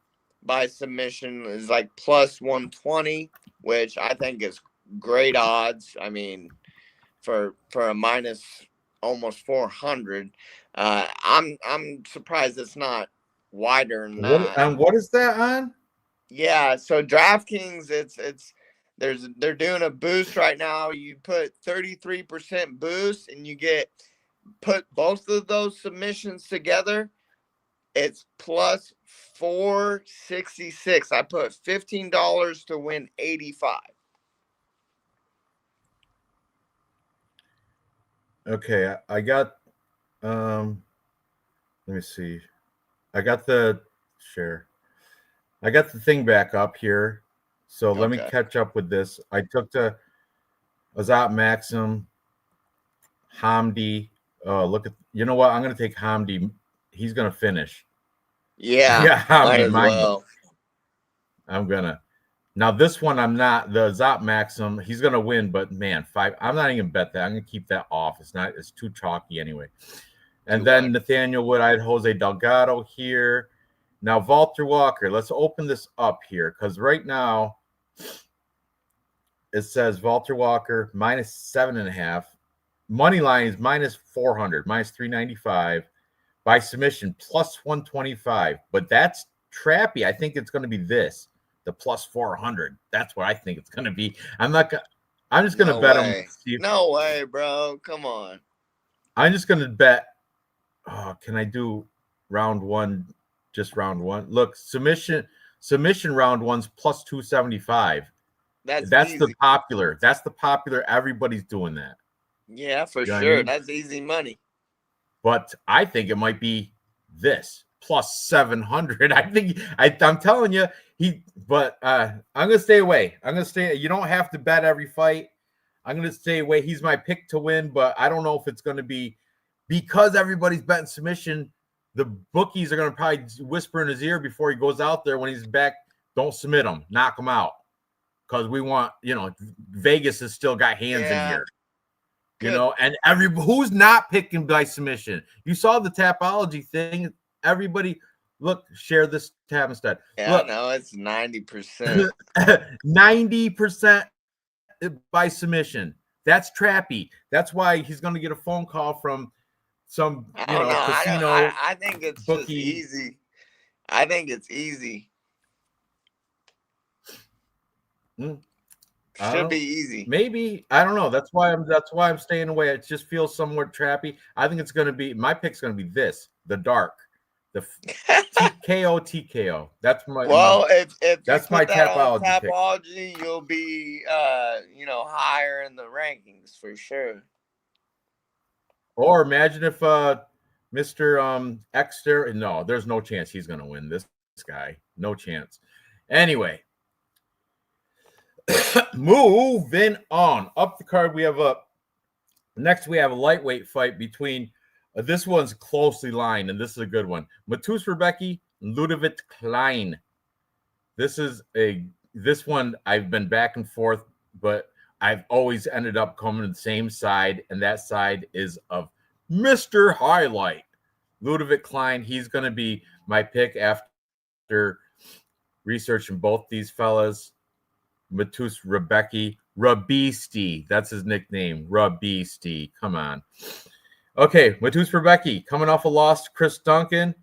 by submission is like plus 120, which I think is great odds. I mean, for a minus almost 400, I'm surprised it's not wider than that. What is that on? Yeah, so DraftKings, they're doing a boost right now. You put 33% boost, and you put both of those submissions together. It's plus 466. I put $15 to win 85. Okay, I got let me see. I got the thing back up here. So let me catch up with this. I took the Azat Maxim, Hamdi. Look at, you know what? I'm gonna take Hamdi. He's gonna finish. Yeah, Hamdi, as well. I'm gonna. Now this one, I'm not. The Azat Maxim, he's gonna win, but man, 5. I'm not even gonna bet that. I'm gonna keep that off. It's too chalky anyway. And then Nathaniel Wood, I had Jose Delgado here. Now Walter Walker. Let's open this up here, because right now it says Walter Walker minus 7.5. Money line is minus 400, minus 395. By submission, plus 125. But that's trappy. I think it's going to be this, the plus 400. That's what I think it's going to be. I'm just going to bet him. No way, bro. Come on. I'm just going to bet. Oh, can I do round one? Just round one. Look, submission round one's plus 275. That's the popular. That's the popular. Everybody's doing that. Yeah, for sure. I mean? That's easy money. But I think it might be this plus 700. I'm telling you, but I'm gonna stay away. You don't have to bet every fight. I'm gonna stay away. He's my pick to win, but I don't know if it's gonna be, because everybody's betting submission. The bookies are gonna probably whisper in his ear before he goes out there when he's back. Don't submit him, knock him out, because we want, Vegas has still got hands in here. Good. And who's not picking by submission? You saw the Tapology thing. Everybody, look, share this tab instead. Yeah, look, no, it's 90%. 90% by submission. That's trappy. That's why he's going to get a phone call from some, casino. I think it's bookie. Just easy. I think it's easy. Should be easy. Maybe. I don't know. That's why I'm staying away. It just feels somewhat trappy. I think it's going to be, my pick's going to be this, the dark, the TKO. That's my, if that's my Tapology, you'll be higher in the rankings for sure. Or imagine if Mr. Exter, no, there's no chance he's going to win this guy. No chance. Anyway, moving on up the card, we have next we have a lightweight fight between this one's closely lined, and this is a good one. Matus Rebecki and Ludovic Klein. This one I've been back and forth, but I've always ended up coming to the same side, and that side is of Mr. Highlight, Ludovic Klein. He's going to be my pick after researching both these fellas. Matus Rebecki, Rabisti, that's his nickname, Rabisti. Come on. Okay, Matus Rebecki coming off a loss to Chris Duncan.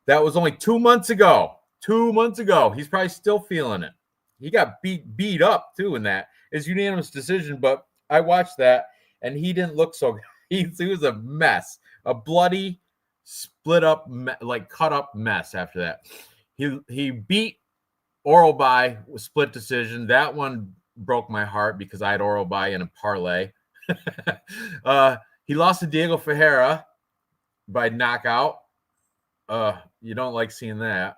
That was only 2 months ago. 2 months ago. He's probably still feeling it. He got beat up too in that. It's unanimous decision, but I watched that and he didn't look so good. He was a mess, a bloody, split up, cut up mess after that. He beat Oralby with split decision. That one broke my heart because I had Oralby in a parlay. He lost to Diego Ferreira by knockout. You don't like seeing that.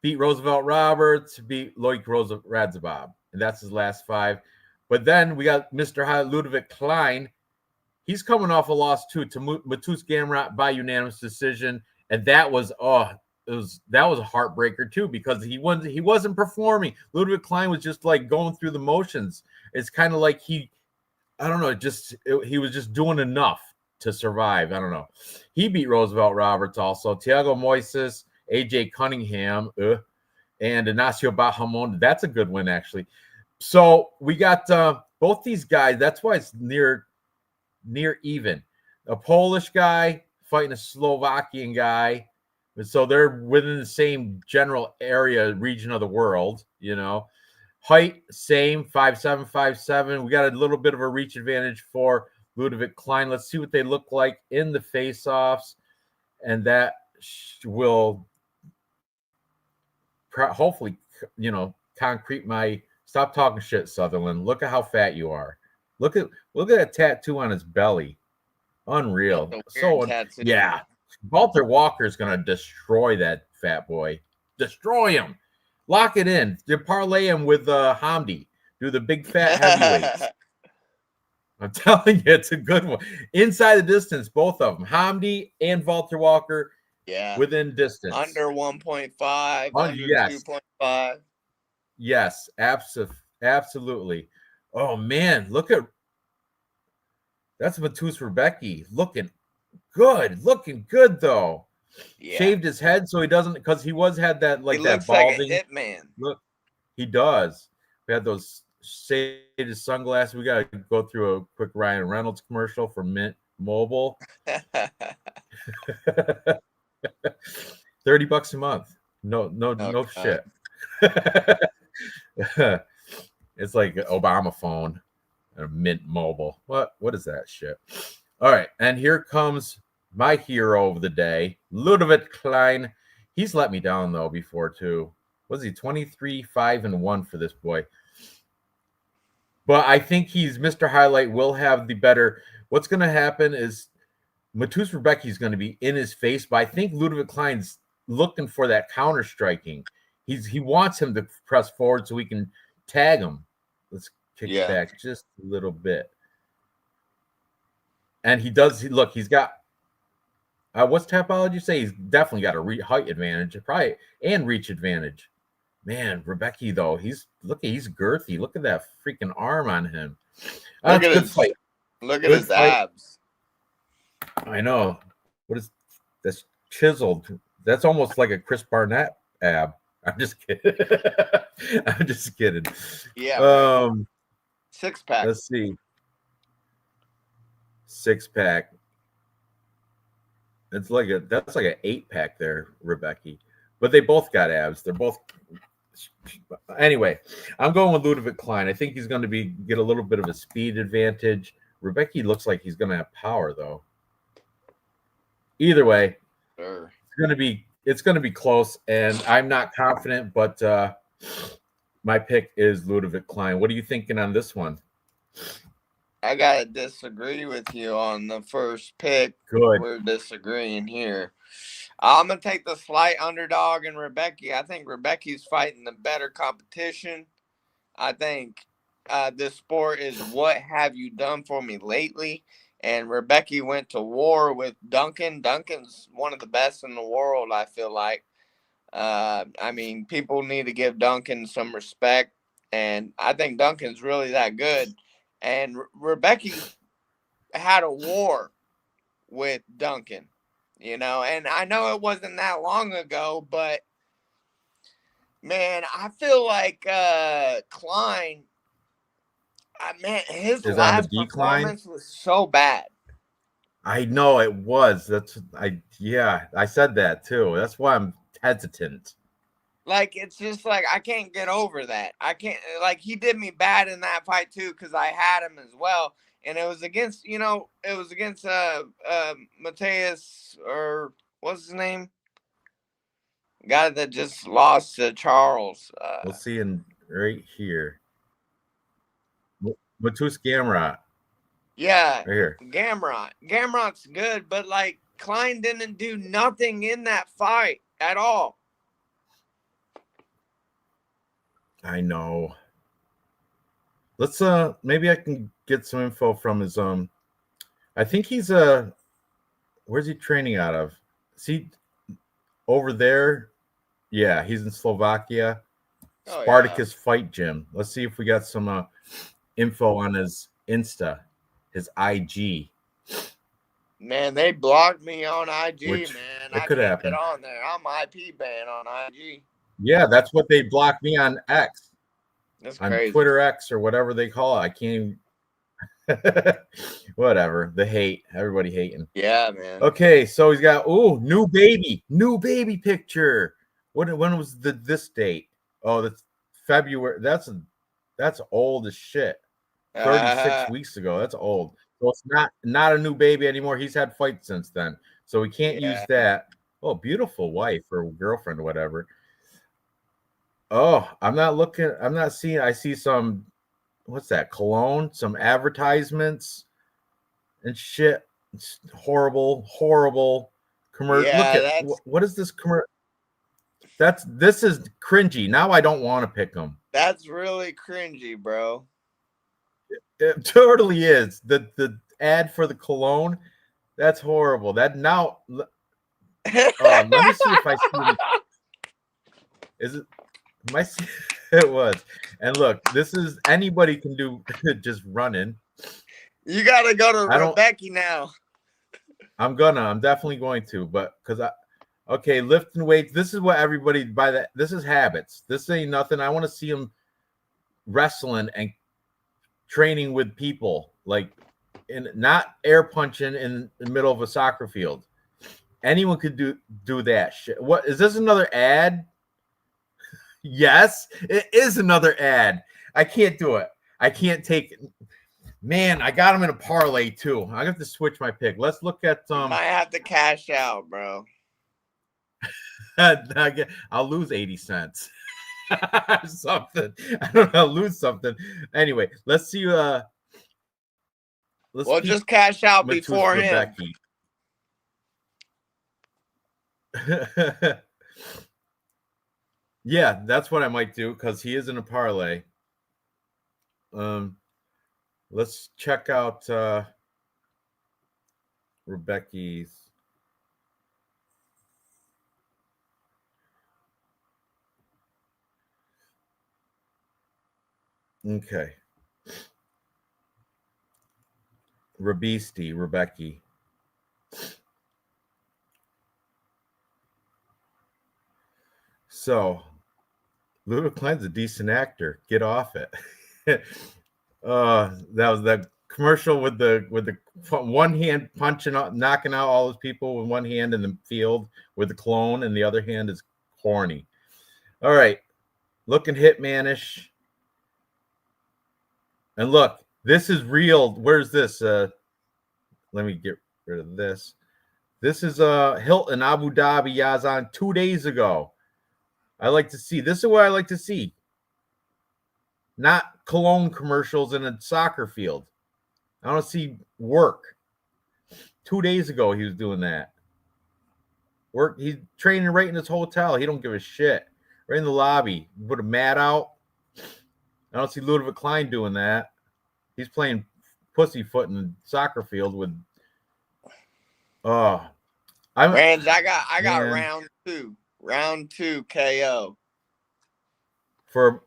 Beat Roosevelt Roberts, beat Loic Radzabab, and that's his last 5. But then we got Mr. Ludovic Klein. He's coming off a loss too to Matus Gamrot by unanimous decision, and that was a heartbreaker too, because he wasn't performing. Ludovic Klein was just like going through the motions. It's kind of like he was just doing enough to survive. I don't know. He beat Roosevelt Roberts also. Thiago Moises, AJ Cunningham, and Ignacio Bahamon. That's a good win, actually. So we got both these guys. That's why it's near even. A Polish guy fighting a Slovakian guy. So they're within the same general area, region of the world, you know. Height, same, 5'7", 5'7". We got a little bit of a reach advantage for Ludovic Klein. Let's see what they look like in the face-offs. And that will hopefully, you know, concrete my... Stop talking shit, Sutherland. Look at how fat you are. Look at that tattoo on his belly. Unreal. So, tattoo. yeah. Walter Walker is going to destroy that fat boy. Destroy him. Lock it in. You parlay him with Hamdi. Do the big fat heavyweights. I'm telling you, it's a good one. Inside the distance, both of them. Hamdi and Walter Walker. Yeah. Within distance. Under 1.5. Under yes. 2.5. Yes, absolutely. Oh, man. Look at... That's Matus Rebecki. Looking good, though. Yeah. Shaved his head so he doesn't, because he had that like that balding. Like a hitman. Look, he does. We had those shaded sunglasses. We got to go through a quick Ryan Reynolds commercial for Mint Mobile. $30 a month. No shit. It's like an Obama phone, a Mint Mobile. What is that shit? All right, and here comes my hero of the day, Ludovic Klein. He's let me down, though, before, too. Was he 23, 5-1 for this boy? But I think he's Mr. Highlight, will have the better. What's going to happen is Matus Rebecki is going to be in his face, but I think Ludovic Klein's looking for that counter striking. He wants him to press forward so he can tag him. Let's kick back just a little bit. And he does. Look, he's got... what's Tapology say? He's definitely got a height advantage, probably, and reach advantage. Man, Rebecki, though, he's girthy. Look at that freaking arm on him. Look at his abs. I know. What is that's chiseled? That's almost like a Chris Barnett ab. I'm just kidding. I'm just kidding. Yeah. Six-pack. Let's see. Six-pack. That's like an 8-pack there, Rebecki. But they both got abs. They're both... Anyway, I'm going with Ludovic Klein. I think he's going to get a little bit of a speed advantage. Rebecki looks like he's going to have power, though. Either way, sure. It's going to be close, and I'm not confident, but my pick is Ludovic Klein. What are you thinking on this one? I gotta disagree with you on the first pick. Good. We're disagreeing here. I'm gonna take the slight underdog in Rebecki. I think Rebecki's fighting the better competition. I think this sport is what have you done for me lately? And Rebecki went to war with Duncan. Duncan's one of the best in the world, I feel like. I mean, people need to give Duncan some respect, and I think Duncan's really that good. And Rebecki had a war with Duncan, you know, and I know it wasn't that long ago, but man, I feel like Klein, his last performance was so bad. I know it was. I said that too. That's why I'm hesitant. Like, it's just like, I can't get over that. I can't, like, he did me bad in that fight too, because I had him as well. And it was against, Mateus, or what's his name? Guy that just lost to Charles. We'll see him right here. Matus Gamrot. Yeah. Right here. Gamrot's good, but, like, Klein didn't do nothing in that fight at all. I know. Let's maybe I can get some info from his I think he's where's he training out of? Is he over there? Yeah, he's in Slovakia. Spartacus Fight Gym. Let's see if we got some info on his Insta, his IG. Man, they blocked me on IG, Which man. it I could can't get happen. on there. I'm IP banned on IG. Yeah, that's what they blocked me on X, That's on crazy. Twitter X or whatever they call it. I can't even whatever. The hate. Everybody hating. Yeah, man. Okay, so he's got new baby picture. When was this date? Oh, that's February. That's old as shit. 36 weeks ago. That's old. So it's not a new baby anymore. He's had fights since then. So we can't use Yeah. that. Oh, beautiful wife or girlfriend or whatever. Oh, I'm not seeing. I see some, what's that? Cologne, some advertisements and shit. It's horrible commercial. Look Yeah, at what is this commercial? This is cringy. Now I don't want to pick them. that's really cringy, bro. It totally is. The ad for the cologne, that's horrible. That now let me see if I see. Is it my? It was. And look, this is anybody can do. Just running. You gotta go to I don't. Rebecca now. I'm definitely going to, but okay, lifting weights. This is what everybody by that. This is habits. This ain't nothing. I want to see them wrestling and training with people, like not air punching in the middle of a soccer field. Anyone could do that shit. What is this? Another ad? Yes, it is another ad. I can't do it. I can't take it. Man, I got him in a parlay too. I have to switch my pick. Let's look at You might have to cash out, bro. I'll lose 80 cents. Something. I don't know. I'll lose something. Anyway, let's see. Let's just cash out Matus before him. Yeah, that's what I might do because he is in a parlay. Let's check out Rebecca's. Okay. Rebecca. So, Ludwig Klein's a decent actor. Get off it. That was that commercial with the one hand punching out, knocking out all those people with one hand in the field with the clone, and the other hand is corny. All right, looking hitmanish. And look, this is real. Where's this? Let me get rid of this. This is Hilton Abu Dhabi Yazan 2 days ago. I like to see. This is what I like to see. Not cologne commercials in a soccer field. I want to see work. 2 days ago, he was doing that. Work. He's training right in his hotel. He don't give a shit. Right in the lobby. Put a mat out. I don't see Ludwig Klein doing that. He's playing pussyfoot in the soccer field with. Ranj, I got round two KO for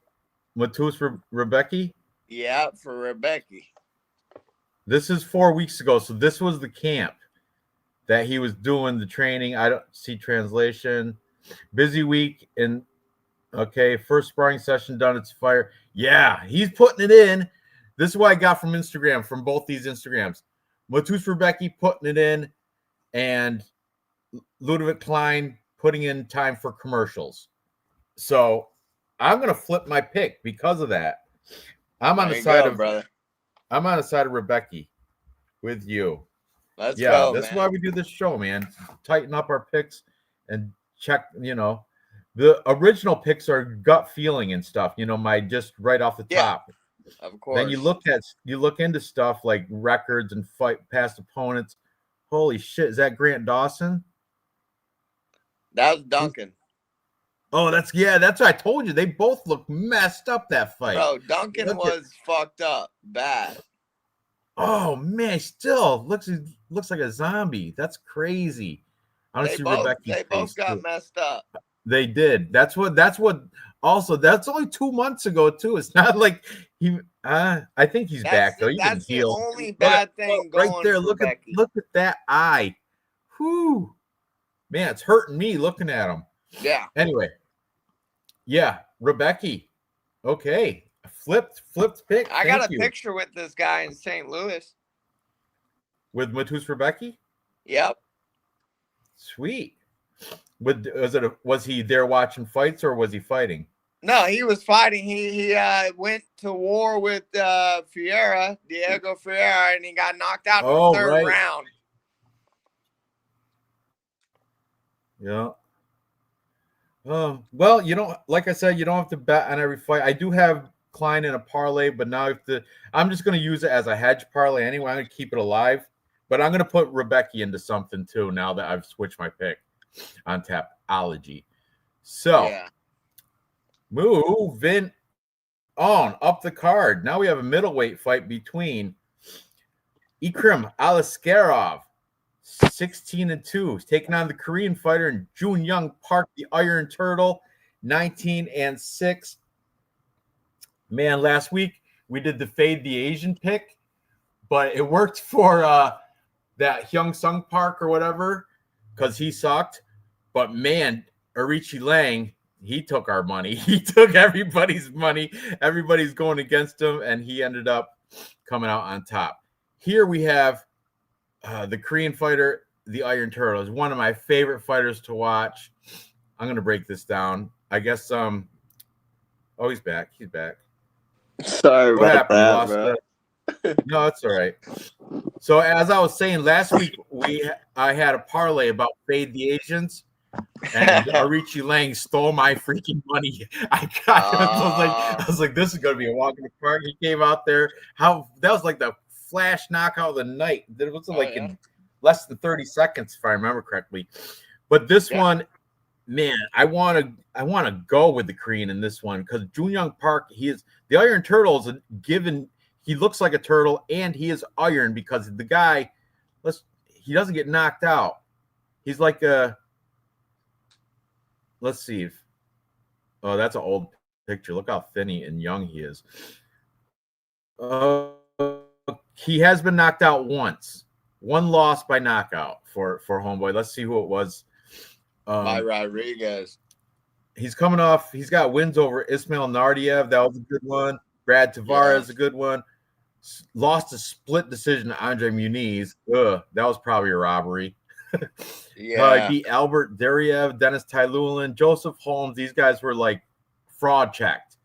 Matus Rebecca. Yeah, for Rebecca. This is 4 weeks ago, so this was the camp that he was doing the training. I don't see translation. Busy week and okay, first sparring session done. It's fire. Yeah, he's putting it in. This is what I got from Instagram, from both these Instagrams. Matus Rebecca putting it in, and Ludwig Klein putting in time for commercials. So I'm gonna flip my pick because of that. I'm on the side of Rebecca with you. Let's go. That's man. why we do this show, man. Tighten up our picks and check, the original picks are gut feeling and stuff, my just right off the top. Of course. Then you look into stuff like records and fight past opponents. Holy shit, is that Grant Dawson? That was Duncan. Oh, that's what I told you. They both look messed up that fight. Bro, Duncan was fucked up bad. Oh man, still looks like a zombie. That's crazy. I want to see Rebecca's face. They both got messed up. They did. That's what. Also, that's only 2 months ago too. It's not like he. I think he's back though. You can That's the heal. only bad thing Right going there. for Becky. Look at that eye. Whew. Man, it's hurting me looking at him. Yeah. Anyway, yeah, Rebecca. Okay, flipped pick. I got Thank a you. picture with this guy in St. Louis. With Matus Rebecca. Yep. Sweet. Was he there watching fights or was he fighting? No, he was fighting. He went to war with Diego Ferreira, and he got knocked out in the third round. Yeah. Well, you don't, like I said, you don't have to bet on every fight. I do have Klein in a parlay, but now I'm just going to use it as a hedge parlay anyway. I'm going to keep it alive, but I'm going to put Rebecca into something too now that I've switched my pick on Tapology. So, yeah. Moving on up the card. Now we have a middleweight fight between Ikram Aliskerov, 16-2. He's taking on the Korean fighter and Jun Young Park, the Iron Turtle, 19-6. Man, last week we did the fade the Asian pick, but it worked for that Hyung Sung Park or whatever because he sucked. But man, Arichi Lang, he took our money. He took everybody's money. Everybody's going against him, and he ended up coming out on top. Here we have the Korean fighter, the Iron Turtle, is one of my favorite fighters to watch. I'm going to break this down. I guess, oh, he's back. He's back. Sorry What about happened? that, bro. No, it's all right. So as I was saying, last week I had a parlay about fade the Asians. And Arichi Lang stole my freaking money. I was like, this is gonna be a walk in the park. He came out there. That was like the flash knockout of the night. It was in less than 30 seconds, if I remember correctly. But this one, man, I wanna go with the Korean in this one because Jun Young Park, the Iron Turtle is he looks like a turtle and he is iron because the guy he doesn't get knocked out. He's like let's see that's an old picture. Look how thin and young he is. He has been knocked out once. One loss by knockout for homeboy. Let's see who it was. By Rodriguez. He's coming off. He's got wins over Ismail Nardiev. That was a good one. Brad Tavares, a good one. Lost a split decision to Andre Muniz. That was probably a robbery. Yeah. Beat Albert Dariev, Dennis Tylulin, Joseph Holmes. These guys were like fraud checked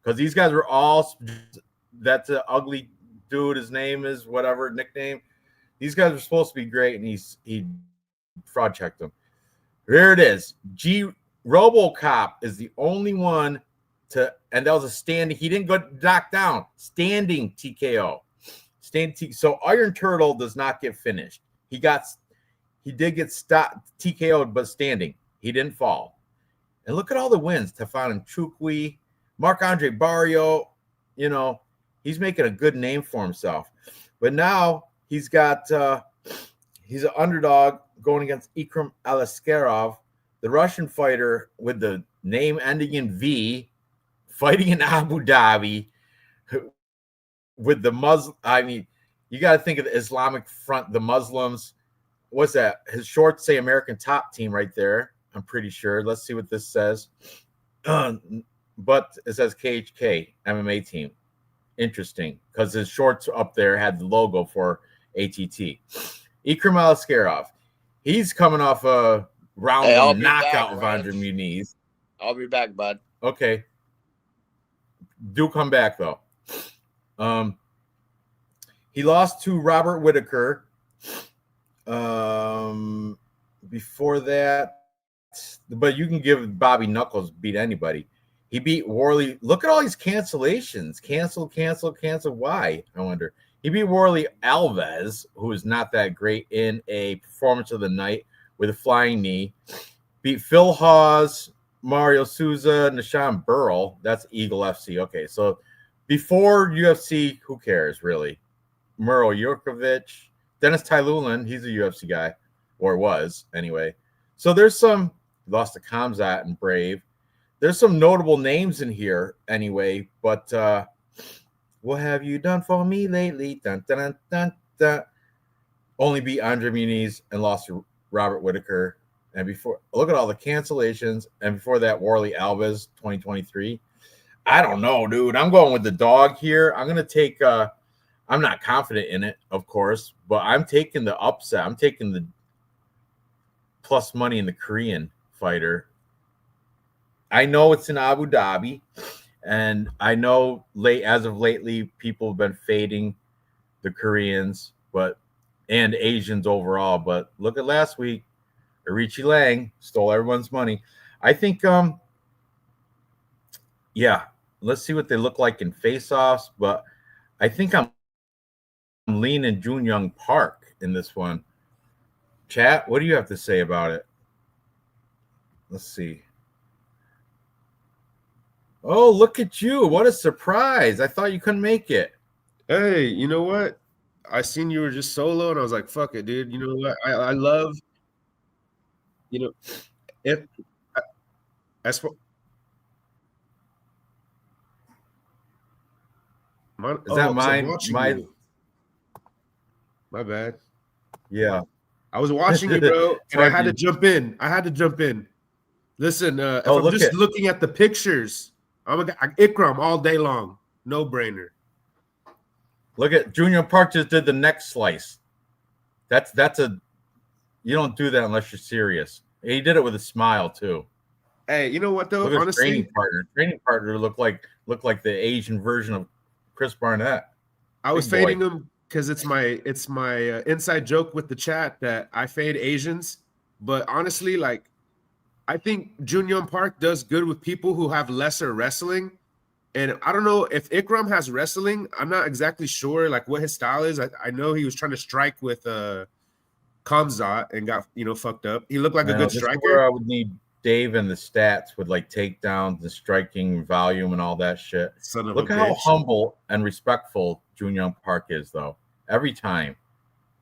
because these guys were all. That's an ugly dude. His name is whatever nickname. These guys were supposed to be great, and he fraud checked them. Here it is. RoboCop is the only one and that was a standing. He didn't go knocked down. Standing TKO. So Iron Turtle does not get finished. He did get stopped TKO'd, but standing. He didn't fall. And look at all the wins. Tefan Chukwi, Marc-Andre Barrio. He's making a good name for himself. But now he's an underdog going against Ikram Aliskerov, the Russian fighter with the name ending in V, fighting in Abu Dhabi with the Muslim. I mean, you got to think of the Islamic Front, the Muslims. What's that? His shorts say American Top Team right there. I'm pretty sure. Let's see what this says. But it says KHK MMA team. Interesting, because his shorts up there had the logo for ATT. Ikram Aliskerov. He's coming off a round one knockout of Andre Muniz. I'll be back, bud. Okay. Do come back, though. He lost to Robert Whitaker. Before that, but you can give Bobby Knuckles beat anybody. He beat Warley. Look at all these cancellations. Cancel. Why? I wonder. He beat Warley Alves, who is not that great, in a performance of the night with a flying knee. Beat Phil Hawes, Mario Souza, Nishan Burrell. That's Eagle FC. Okay, so before UFC, who cares, really? Muro Jurkovic, Dennis Tylulin, he's a UFC guy, or was, anyway. So there's some lost to Kamzat and Brave. There's some notable names in here anyway, but what have you done for me lately? Dun, dun, dun, dun, dun. Only beat Andre Muniz and lost to Robert Whitaker. And before, look at all the cancellations. And before that, Warley Alves, 2023. I don't know, dude. I'm going with the dog here. I'm going to take I'm not confident in it, of course, but I'm taking the upset. I'm taking the plus money in the Korean fighter. I know it's in Abu Dhabi, and I know as of lately, people have been fading the Koreans, and Asians overall. But look at last week, Arichi Lang stole everyone's money. I think, let's see what they look like in face-offs, but I think I'm leaning Jun Young Park in this one. Chat, what do you have to say about it? Let's see. Oh, look at you. What a surprise. I thought you couldn't make it. Hey, you know what? I seen you were just solo, and I was like, fuck it, dude. You know what? I love, if as for Is that mine? My bad. Yeah. I was watching you, bro, and I had to jump in. Listen, if I'm just looking at the pictures, I'm Ikram all day long. No brainer. Look at Junior Park just did the neck slice. That's you don't do that unless you're serious. He did it with a smile too. Hey, you know what though? Look at honestly, training partner looked like the Asian version of Chris Barnett. I was fading him because it's my inside joke with the chat that I fade Asians. But honestly, like, I think Jun Park does good with people who have lesser wrestling. And I don't know if Ikram has wrestling. I'm not exactly sure like what his style is. I know he was trying to strike with Kamzat and got fucked up. He looked like a good striker. Where I would need Dave and the stats with like takedowns, the striking volume, and all that shit. Look how humble and respectful Jun Young Park is, though. Every time.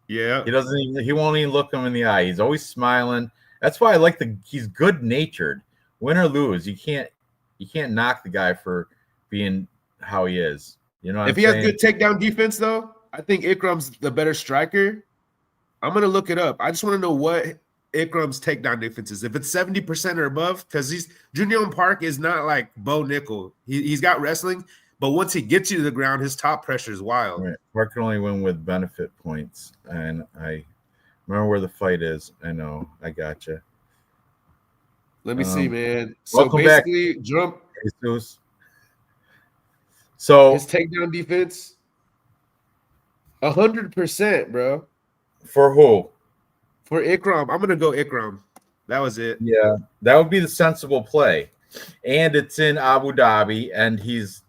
Yeah. He won't even look him in the eye. He's always smiling. That's why I like he's good natured. Win or lose, you can't knock the guy for being how he is. You know what if he has good takedown defense, though, I think Ikram's the better striker. I'm gonna look it up. I just want to know what Ikram's takedown defense is. If it's 70% or above, because Jun Young Park is not like Bo Nickel. He's got wrestling, but once he gets you to the ground, his top pressure is wild. Right. Park can only win with benefit points, and I remember where the fight is. I know. I gotcha. Let me see, man. So welcome basically, back, jump. Jesus. So his takedown defense, 100%, bro. For who? For Ikram. I'm gonna go Ikram. That was it. Yeah, that would be the sensible play. And it's in Abu Dhabi, and he's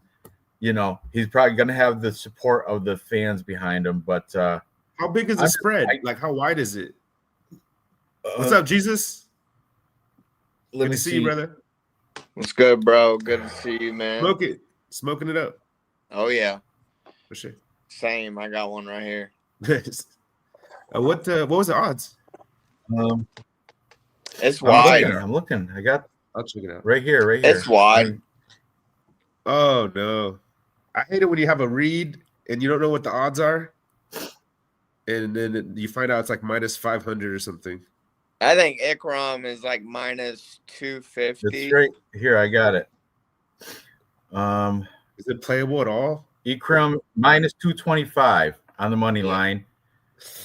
probably gonna have the support of the fans behind him. But how big is the spread? Like, how wide is it? What's up, Jesus? Let me see you, brother. What's good, bro? Good to see you, man. Smoking it up. Oh yeah, for sure. Same. I got one right here. What was the odds? It's wide. I'm looking. I'll check it out. Right here. It's wide. Oh no. I hate it when you have a read and you don't know what the odds are. And then you find out it's like minus 500 or something. I think Ikram is like minus 250. It's right here. I got it. Is it playable at all? Ikram minus 225 on the money line.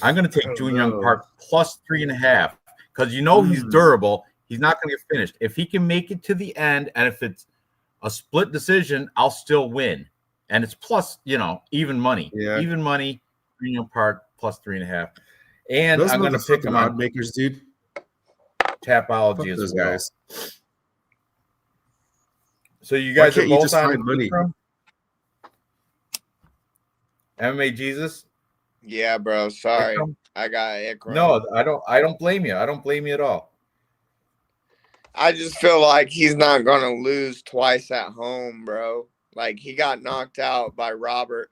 I'm going to take Jun Young Park plus 3.5 because he's durable. He's not going to get finished. If he can make it to the end, and if it's a split decision, I'll still win. And it's plus, even money. Yeah. Even money, Jun Young Park plus 3.5. And those I'm going to pick him on makers, dude. Tapology as well. Guys. So you guys are both on money. MMA Jesus? Yeah, bro. Sorry. I got Ikram. No, I don't blame you. I don't blame you at all. I just feel like he's not gonna lose twice at home, bro. Like, he got knocked out by Robert,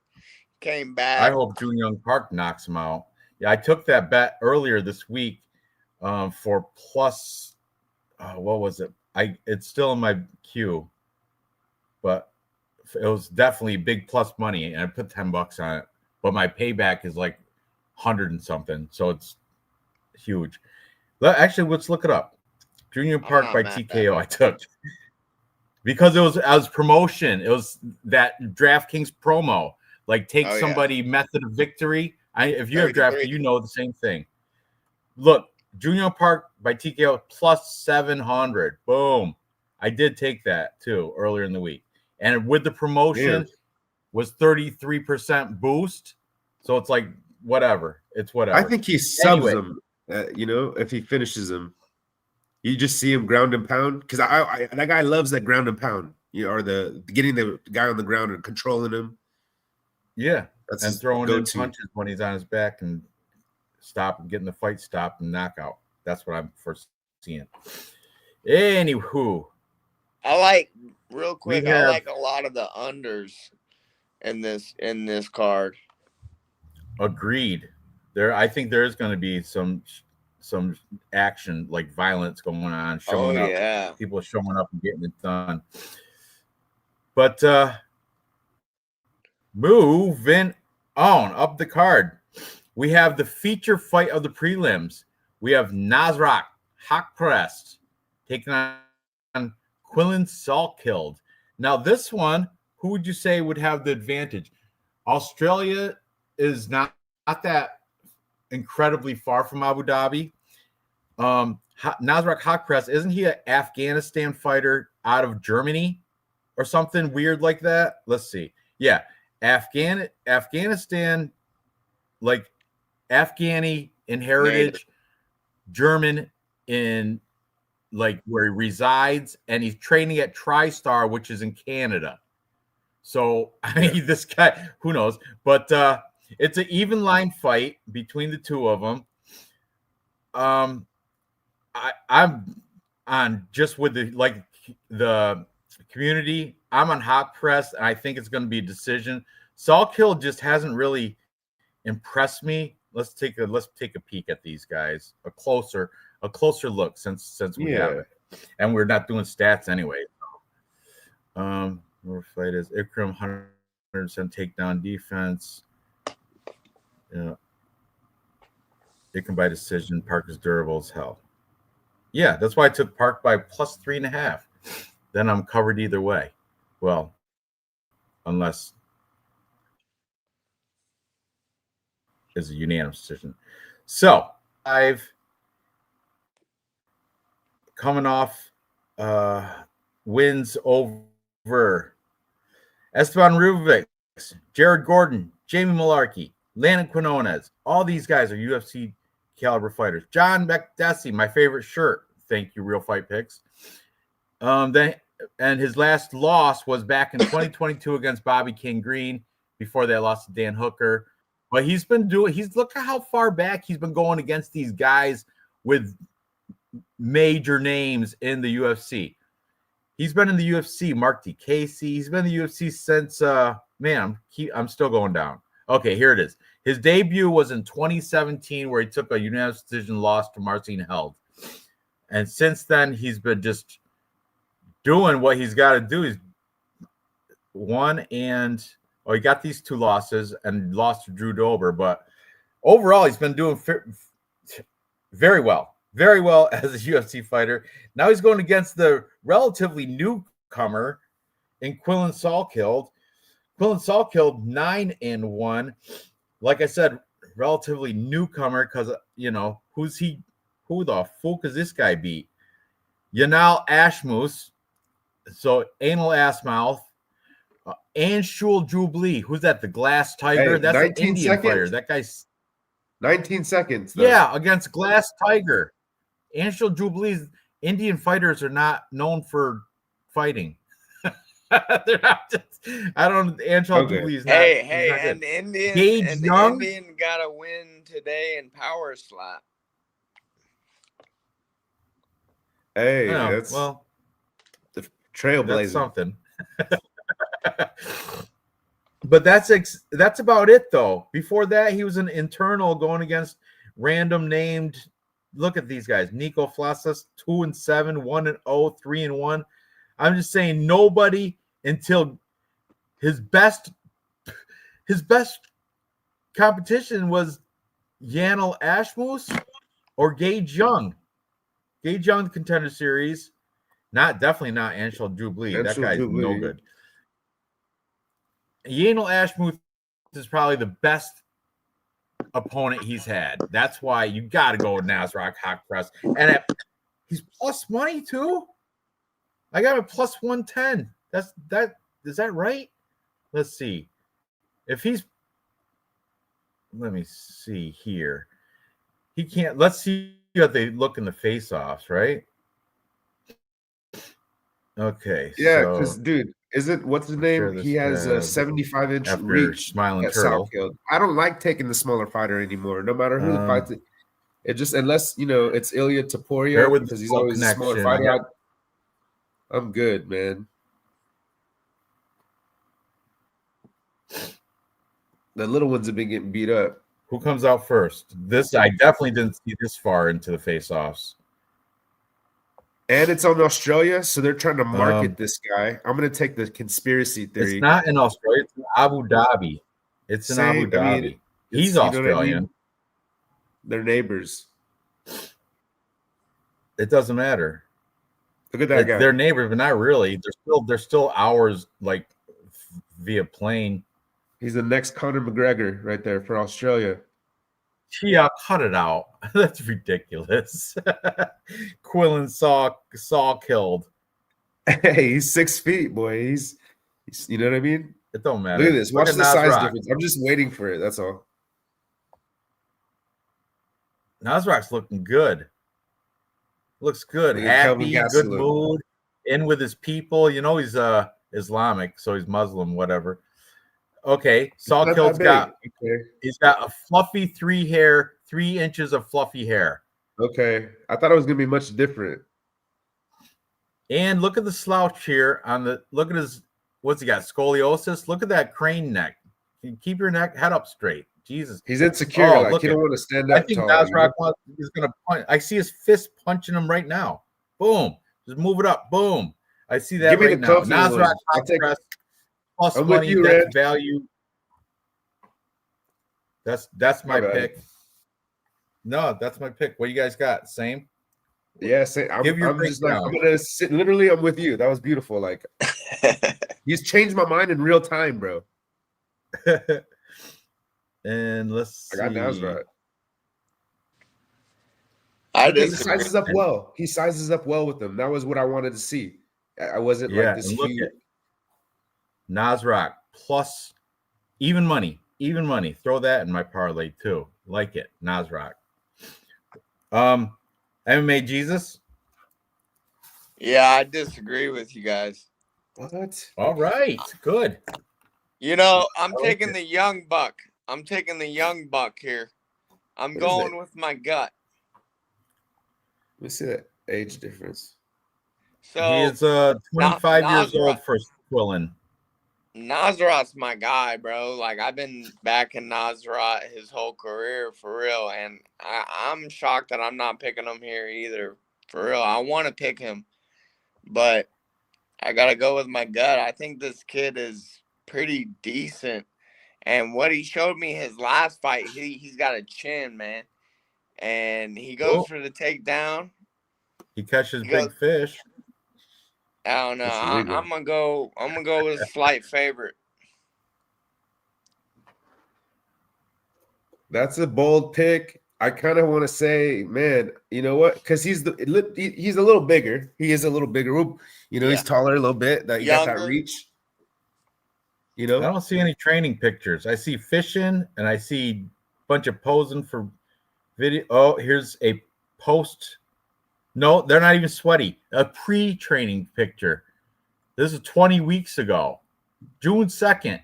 came back. I hope Jun Young Park knocks him out. Yeah, I took that bet earlier this week for plus what was it? It's still in my queue, but it was definitely big plus money, and I put $10 on it. But my payback is like 100 and something, so it's huge. Actually, let's look it up. Junior I'm Park not by mad at TKO. it. I took because it was as promotion. It was that DraftKings promo. Like take Oh, yeah. somebody method of victory. If you have 33. DraftKings, you know the same thing. Look, Junior Park by TKO plus 700. Boom. I did take that too earlier in the week. And with the promotion was 33% boost. So it's like whatever. It's whatever. I think he subs them, if he finishes them. You just see him ground and pound. Because that guy loves that ground and pound. Or the getting the guy on the ground and controlling him. Yeah. That's and throwing go-to. in punches when he's on his back and getting the fight stopped and knockout. That's what I'm foreseeing. Anywho. I like real quick. I have- like a lot of the unders in this card. Agreed. I think there's going to be some action, like violence going on, showing up. Yeah. People showing up and getting it done. But moving on up the card, we have the feature fight of the prelims. We have Nasrat Haqparast taking on Quillen Salkeld. Now, this one, who would you say would have the advantage? Australia is not that incredibly far from Abu Dhabi. Nasrat Haqparast, isn't he an Afghanistan fighter out of Germany or something weird like that? Let's see. Yeah, Afghanistan, like Afghani in heritage, German in like where he resides, and he's training at TriStar, which is in Canada. So I mean, this guy, who knows? But it's an even line fight between the two of them. I'm on just with the community. I'm on Haqparast, and I think it's going to be a decision. Salkeld just hasn't really impressed me. Let's take a peek at these guys, a closer look since we have it, and we're not doing stats anyway. Where fight is Ikram 100% takedown defense. Yeah, Ikram by decision. Park is durable as hell. Yeah, that's why I took Park by plus 3.5. Then I'm covered either way. Well, unless it's a unanimous decision. So I've coming off wins over Esteban Rubic, Jared Gordon, Jamie Malarkey, Landon Quinones. All these guys are UFC caliber fighters. John McDessie, my favorite shirt. Thank you, Real Fight Picks. And his last loss was back in 2022 against Bobby King Green. Before that, lost to Dan Hooker. But look at how far back he's been going against these guys with major names in the UFC. He's been in the UFC, Mark D. Casey. He's been in the UFC since, I'm still going down. Okay, here it is. His debut was in 2017 where he took a unanimous decision loss to Marcin Held. And since then, he's been just doing what he's got to do. He's he got these 2 losses and lost to Drew Dober. But overall, he's been doing very well as a UFC fighter. Now he's going against the relatively newcomer in Quillen Salkeld. Quillen Salkeld 9-1. Like I said, relatively newcomer because who the fuck is this guy beat? Yanal Ashmus, so anal ass mouth. Anshul Jubilee, who's that? The Glass Tiger. That's an Indian fighter. That guy's 19 seconds. Though. Yeah, against Glass Tiger. Anshul Jubilee's Indian fighters are not known for fighting. They're not just, I don't. Anshul Jubilee's not. Hey, an Indian got a win today in power slap. Hey, that's the trailblazer. That's something. But that's about it, though. Before that, he was an internal going against random named look at these guys. Nico Flasas, 2-7, 1-0, 3-1. I'm just saying nobody until his best competition was Yanel Ashmus or Gage Young. Gage Young Contender Series. Definitely not Angel Dublee. That guy's no good. Yanel Ashmuth is probably the best opponent he's had. That's why you got to go with Nasrock Hawk Press. And he's plus money too. I got him plus 110. Is that right? Let's see. Let me see here. He can't. Let's see what they look in the face-offs, right? Okay. Yeah, because dude, what's his name? He has a 75-inch reach Smiling at Turtle. Southfield. I don't like taking the smaller fighter anymore, no matter who fights it. It just, unless it's Ilya Taporia, because he's always a smaller fighter. I'm good, man. The little ones have been getting beat up. Who comes out first? I definitely didn't see this far into the face-offs. And it's on Australia, so they're trying to market this guy. I'm going to take the conspiracy theory. It's not in Australia. It's in Abu Dhabi. Abu Dhabi. He's Australian. You know what I mean? They're neighbors. It doesn't matter. Look at that guy. They're neighbors, but not really. They're still hours like via plane. He's the next Conor McGregor right there for Australia. Yeah, cut it out. That's ridiculous. Quillen saw killed. Hey, he's 6 feet, boy. He's you know what I mean? It don't matter. Look at this. Watch the size difference. I'm just waiting for it. That's all. Nasrock's looking good. Looks good. Happy, good mood. In with his people. He's Islamic, so he's Muslim, whatever. Okay, Sawkill's he's got a fluffy 3 inches of fluffy hair. Okay, I thought it was gonna be much different. And look at the slouch here look at his, what's he got? Scoliosis. Look at that crane neck. Keep your head up straight. Jesus, he's insecure. He don't want to stand up. I think Nasrock is gonna punch. I see his fist punching him right now. Boom, just move it up. Boom, I see that right now. Nasrock press. Plus I'm money, you, that's value. That's my pick. No, that's my pick. What do you guys got? Same? Yeah, same. I'm just like, I'm gonna sit. Literally, I'm with you. That was beautiful. Like, he's changed my mind in real time, bro. And let's see. I got Nasrat. He sizes up well. He sizes up well with them. That was what I wanted to see. I wasn't like this. Nasrock plus even money. Throw that in my parlay too. Like it, Nasrock. MMA Jesus. Yeah, I disagree with you guys. What? All right, good. I'm taking the young buck. I'm taking the young buck here. I'm going with my gut. Let me see that age difference. So he is 25 years old for Quillen. Nasrat's my guy, bro. Like, I've been backing Nasrat his whole career, for real. And I'm shocked that I'm not picking him here either. For real. I want to pick him. But I got to go with my gut. I think this kid is pretty decent. And what he showed me his last fight, he's got a chin, man. And he goes for the takedown. He catches big fish. I don't know. I'm gonna go with a slight favorite. That's a bold pick. I kind of want to say, man, you know what? Because he's a little bigger. He is a little bigger. He's taller a little bit. That you got that reach. I don't see any training pictures. I see fishing and I see a bunch of posing for video. Oh, here's a post. No, they're not even sweaty. A pre-training picture. This is 20 weeks ago. June 2nd.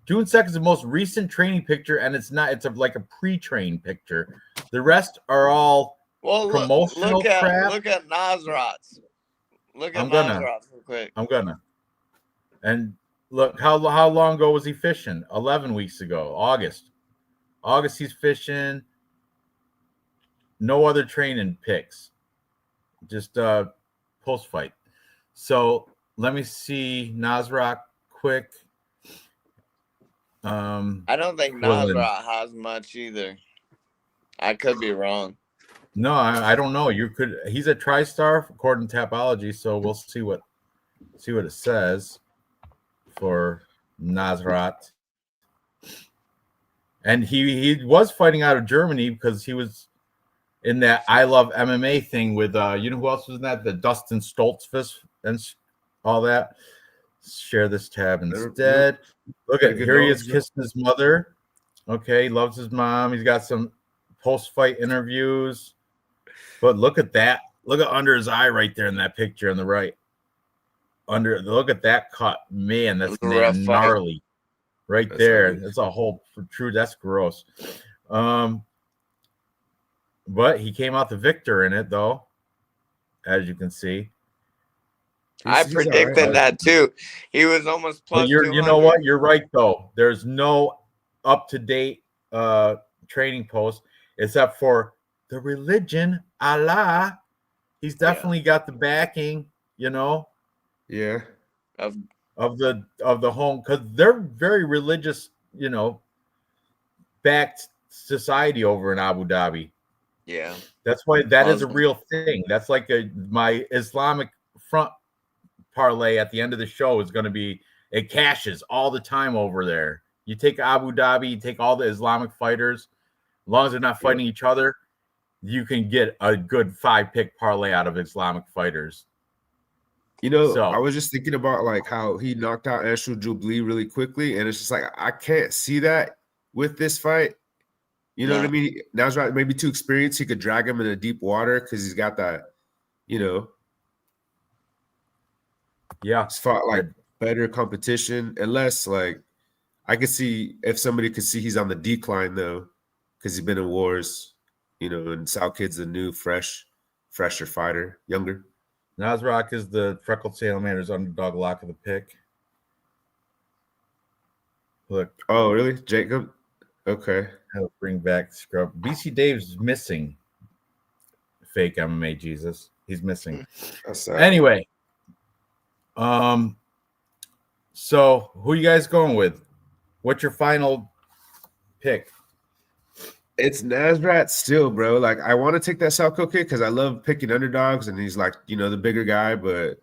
June 2nd is the most recent training picture, and it's like a pre-train picture. The rest are all promotional crap. Look at Nasrat's. Look at Nasrat's real quick. I'm gonna. And look, how long ago was he fishing? 11 weeks ago. August he's fishing. no other training pics, just post fight. So let me see Nasrat quick. I don't think Quillen. Nasrat has much either. I could be wrong. No, I don't know. You could. He's a TriStar according to Tapology, so we'll see what it says for Nasrat. And he was fighting out of Germany because he was in that I Love MMA thing with you know who else was in that? The Dustin Stoltzfus and all that. Share this tab instead. Look at here he is kissing his mother. Okay, loves his mom. He's got some post-fight interviews. But look at that. Look at under his eye right there in that picture on the right. Look at that cut. Man, that's gnarly. Right there. Ugly. That's a whole protrude. That's gross. But he came out the victor in it, though, as you can see. I predicted that too. He was almost plus 200. You know what? You're right, though. There's no up-to-date training post except for the religion, Allah. He's definitely got the backing, you know. Yeah. Of the home, because they're very religious, you know, backed society over in Abu Dhabi. Yeah. That's why that is a real thing. That's like my Islamic front parlay at the end of the show is going to be, it cashes all the time over there. You take Abu Dhabi, you take all the Islamic fighters, as long as they're not fighting each other, you can get a good 5-pick parlay out of Islamic fighters. You know, I was just thinking about like how he knocked out Ashul Jubli really quickly, and it's just like I can't see that with this fight. You know what I mean? Nasrat maybe too experienced. He could drag him into deep water because he's got that, you know. Yeah, he's fought like better competition, unless like I could see if somebody could see he's on the decline though, because he's been in wars, you know, and Sal Kid's a new, fresher fighter, younger. Nasrat is the freckled salamander's underdog lock of the pick. Look. Oh, really? Jacob? Okay. I'll bring back Scrub. BC Dave's is missing. Fake MMA Jesus. He's missing. Anyway. So who are you guys going with? What's your final pick? It's Nasrat still, bro. Like, I want to take that Salco kick because I love picking underdogs, and he's like, you know, the bigger guy, but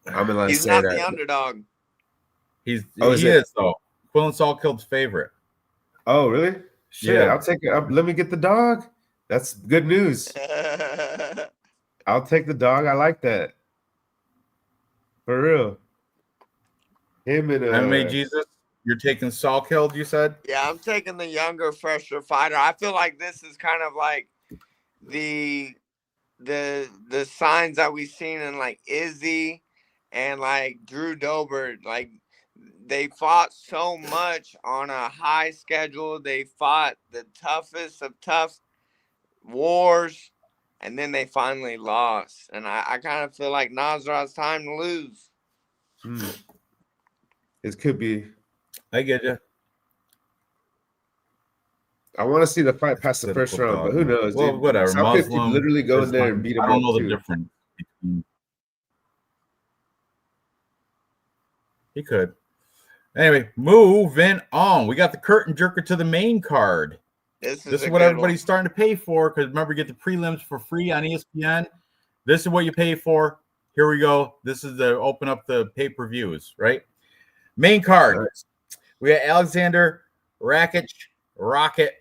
I'm gonna he's say not that the underdog. He is though. Quillen Salkild's favorite. Oh, really? Shit, yeah. I'll take it. Let me get the dog. That's good news. I'll take the dog. I like that. For real. Him and MMA Jesus. You're taking Salkild, you said? Yeah, I'm taking the younger, fresher fighter. I feel like this is kind of like the signs that we've seen in like Izzy and like Drew Dober. Like they fought so much on a high schedule. They fought the toughest of tough wars, and then they finally lost. And I kind of feel like Nasrat's time to lose. It could be. I get you. I want to see the fight past the first round, but who knows? Well, dude. whatever. Muslim could literally go in there and beat him up. I don't know the difference. He could. Anyway, moving on. We got the curtain jerker to the main card. This is what everybody's starting to pay for, because remember, you get the prelims for free on ESPN. This is what you pay for. Here we go. This is the open up the pay-per-views, right? Main card. Nice. We got Alexander Rakic Rocket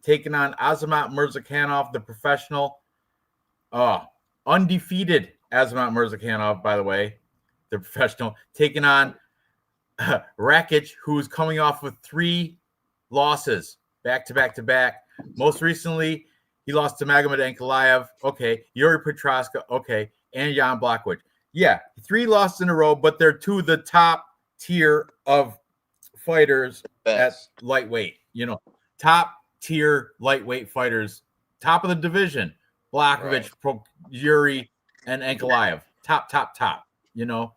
taking on Azamat Murzakanov, the professional. Undefeated Azamat Murzakanov, by the way, the professional, taking on Rakic, who's coming off with 3 losses back to back to back. Most recently, he lost to Magomed Ankalaev. Okay. Yuri Petroska. Okay. And Jan Blachowicz. Yeah. 3 losses in a row, but they're 2 of the top tier of fighters at lightweight. You know, top tier lightweight fighters, top of the division. Blachowicz, right. Yuri, and Ankalaev. Top, you know.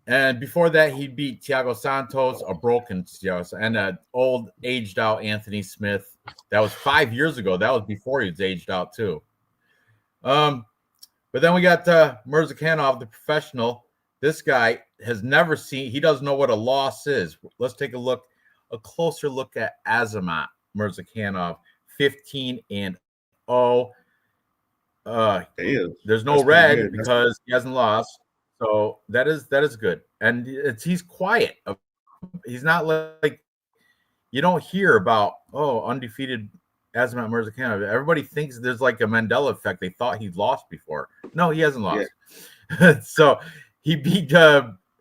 And before that, he beat Thiago Santos, a broken Thiago, and an old aged out Anthony Smith. That was 5 years ago. That was before he was aged out too. But then we got Mirzakhanov, the professional. This guy has never seen. He doesn't know what a loss is. Let's take a closer look at Azamat Mirzakhanov, 15-0. There's no red because he hasn't lost. So that is good, and he's quiet. He's not like you don't hear about undefeated Azamat Mirzakhanov. Everybody thinks there's like a Mandela effect. They thought he'd lost before. No, he hasn't lost. Yeah. So he beat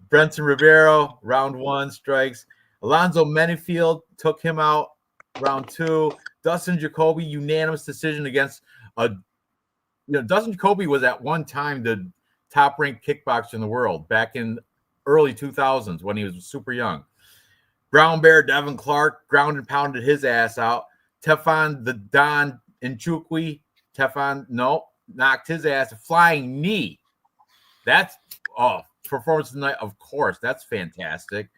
Brenton Rivero round 1 strikes. Alonzo Menifield took him out round 2. Dustin Jacoby unanimous decision against Dustin Jacoby was at one time the top-ranked kickboxer in the world back in early 2000s when he was super young. Brown Bear Devin Clark ground and pounded his ass out. Tefan the Don Nchukwi, knocked his ass. A flying knee. That's performance tonight, of course. That's fantastic.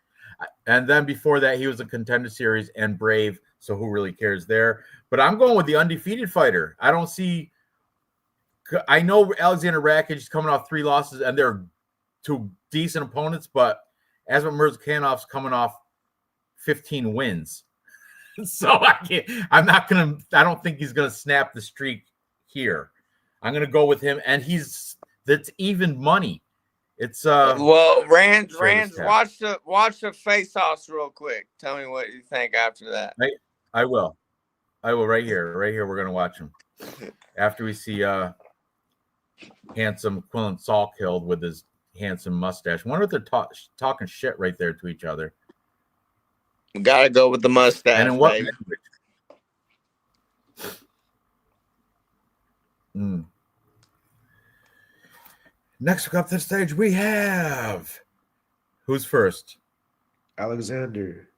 And then before that, he was a Contender Series and Brave, so who really cares there? But I'm going with the undefeated fighter. I know Alexander Rakic is coming off 3 losses, and they're 2 decent opponents, but Azamat Mirzakhanov's coming off 15 wins. So I don't think he's gonna snap the streak here. I'm gonna go with him, and that's even money. It's Ranj, watch the face-offs real quick. Tell me what you think after that. I will right here. We're gonna watch him after we see handsome Quillen Salkhill with his handsome mustache. I wonder if they're talking shit right there to each other. Gotta go with the mustache. And in what language? Next up to the stage, we have who's first? Alexander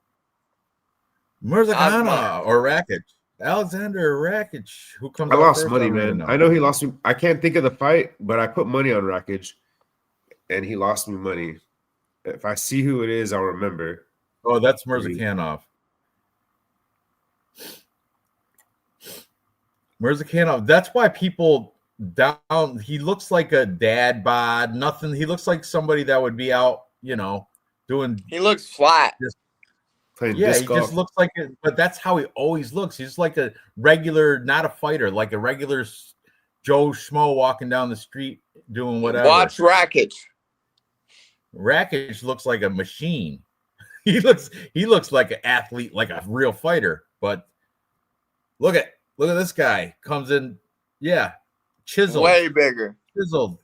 Mirzakhanov or Rakic. Alexander Rakic, who comes. I lost money, I man. I know he lost me. I can't think of the fight, but I put money on Rakic, and he lost me money. If I see who it is, I'll remember. Oh, that's Mirzakhanov. Mirzakhanov. That's why people down. He looks like a dad bod. Nothing. He looks like somebody that would be out, doing. He looks flat. Playing Yeah, disc he golf. just looks like it, but that's how he always looks. He's like a regular, not a fighter, like a regular Joe Schmo walking down the street doing whatever. Watch Rakic. Rakic looks like a machine. He looks like an athlete, like a real fighter. But look at this guy. Comes in, chiseled. Way bigger. Chiseled.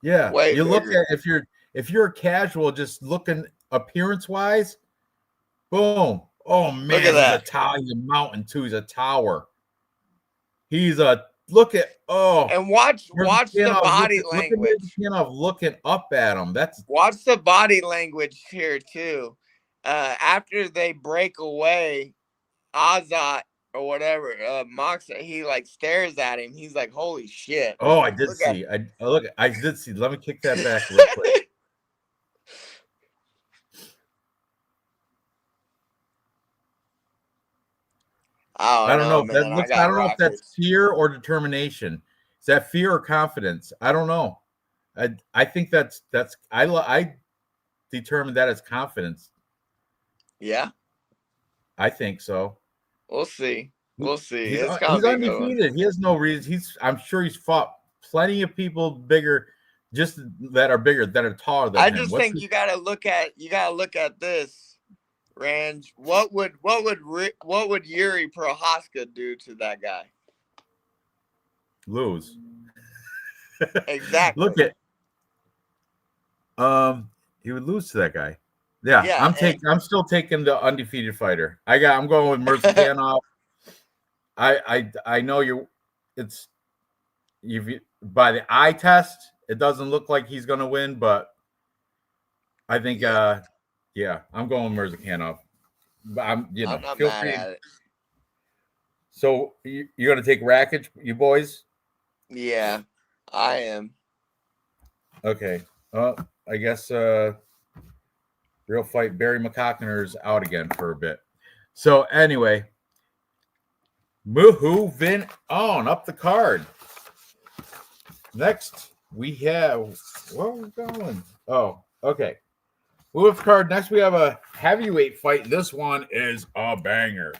Yeah. Way you bigger. Look at if you're casual, just looking appearance wise, boom. Oh man, look at that. He's a Italian mountain too. He's a tower. And watch the body language. Looking up at him. Watch the body language here too. After they break away, Azat or whatever, Mox, he like stares at him. He's like, "Holy shit!" Oh, I did see. I did see. Let me kick that back real quick. I don't know. Man. I don't know if that's fear or determination. Is that fear or confidence? I don't know. I think that's I determined that as confidence. Yeah, I think so. We'll see. He's undefeated. He has no reason. I'm sure he's fought plenty of people bigger, just that are bigger, that are taller than him. I just think you gotta look at this, Ranj. What would Yuri Prohaska do to that guy? Lose. Exactly. Look at he would lose to that guy. Yeah, I'm still taking the undefeated fighter. I'm going with Mirzakhanov. I know by the eye test, it doesn't look like he's gonna win, but I think I'm going with Mirzakhanov. But I'm not feel mad free. at it. So you're gonna take Rakic, you boys? Yeah, I am. Okay. I guess real fight Barry McCockner's out again for a bit. So anyway, moving on up the card. Next we have where are we going? Oh, okay. Move up the card. Next we have a heavyweight fight. This one is a banger.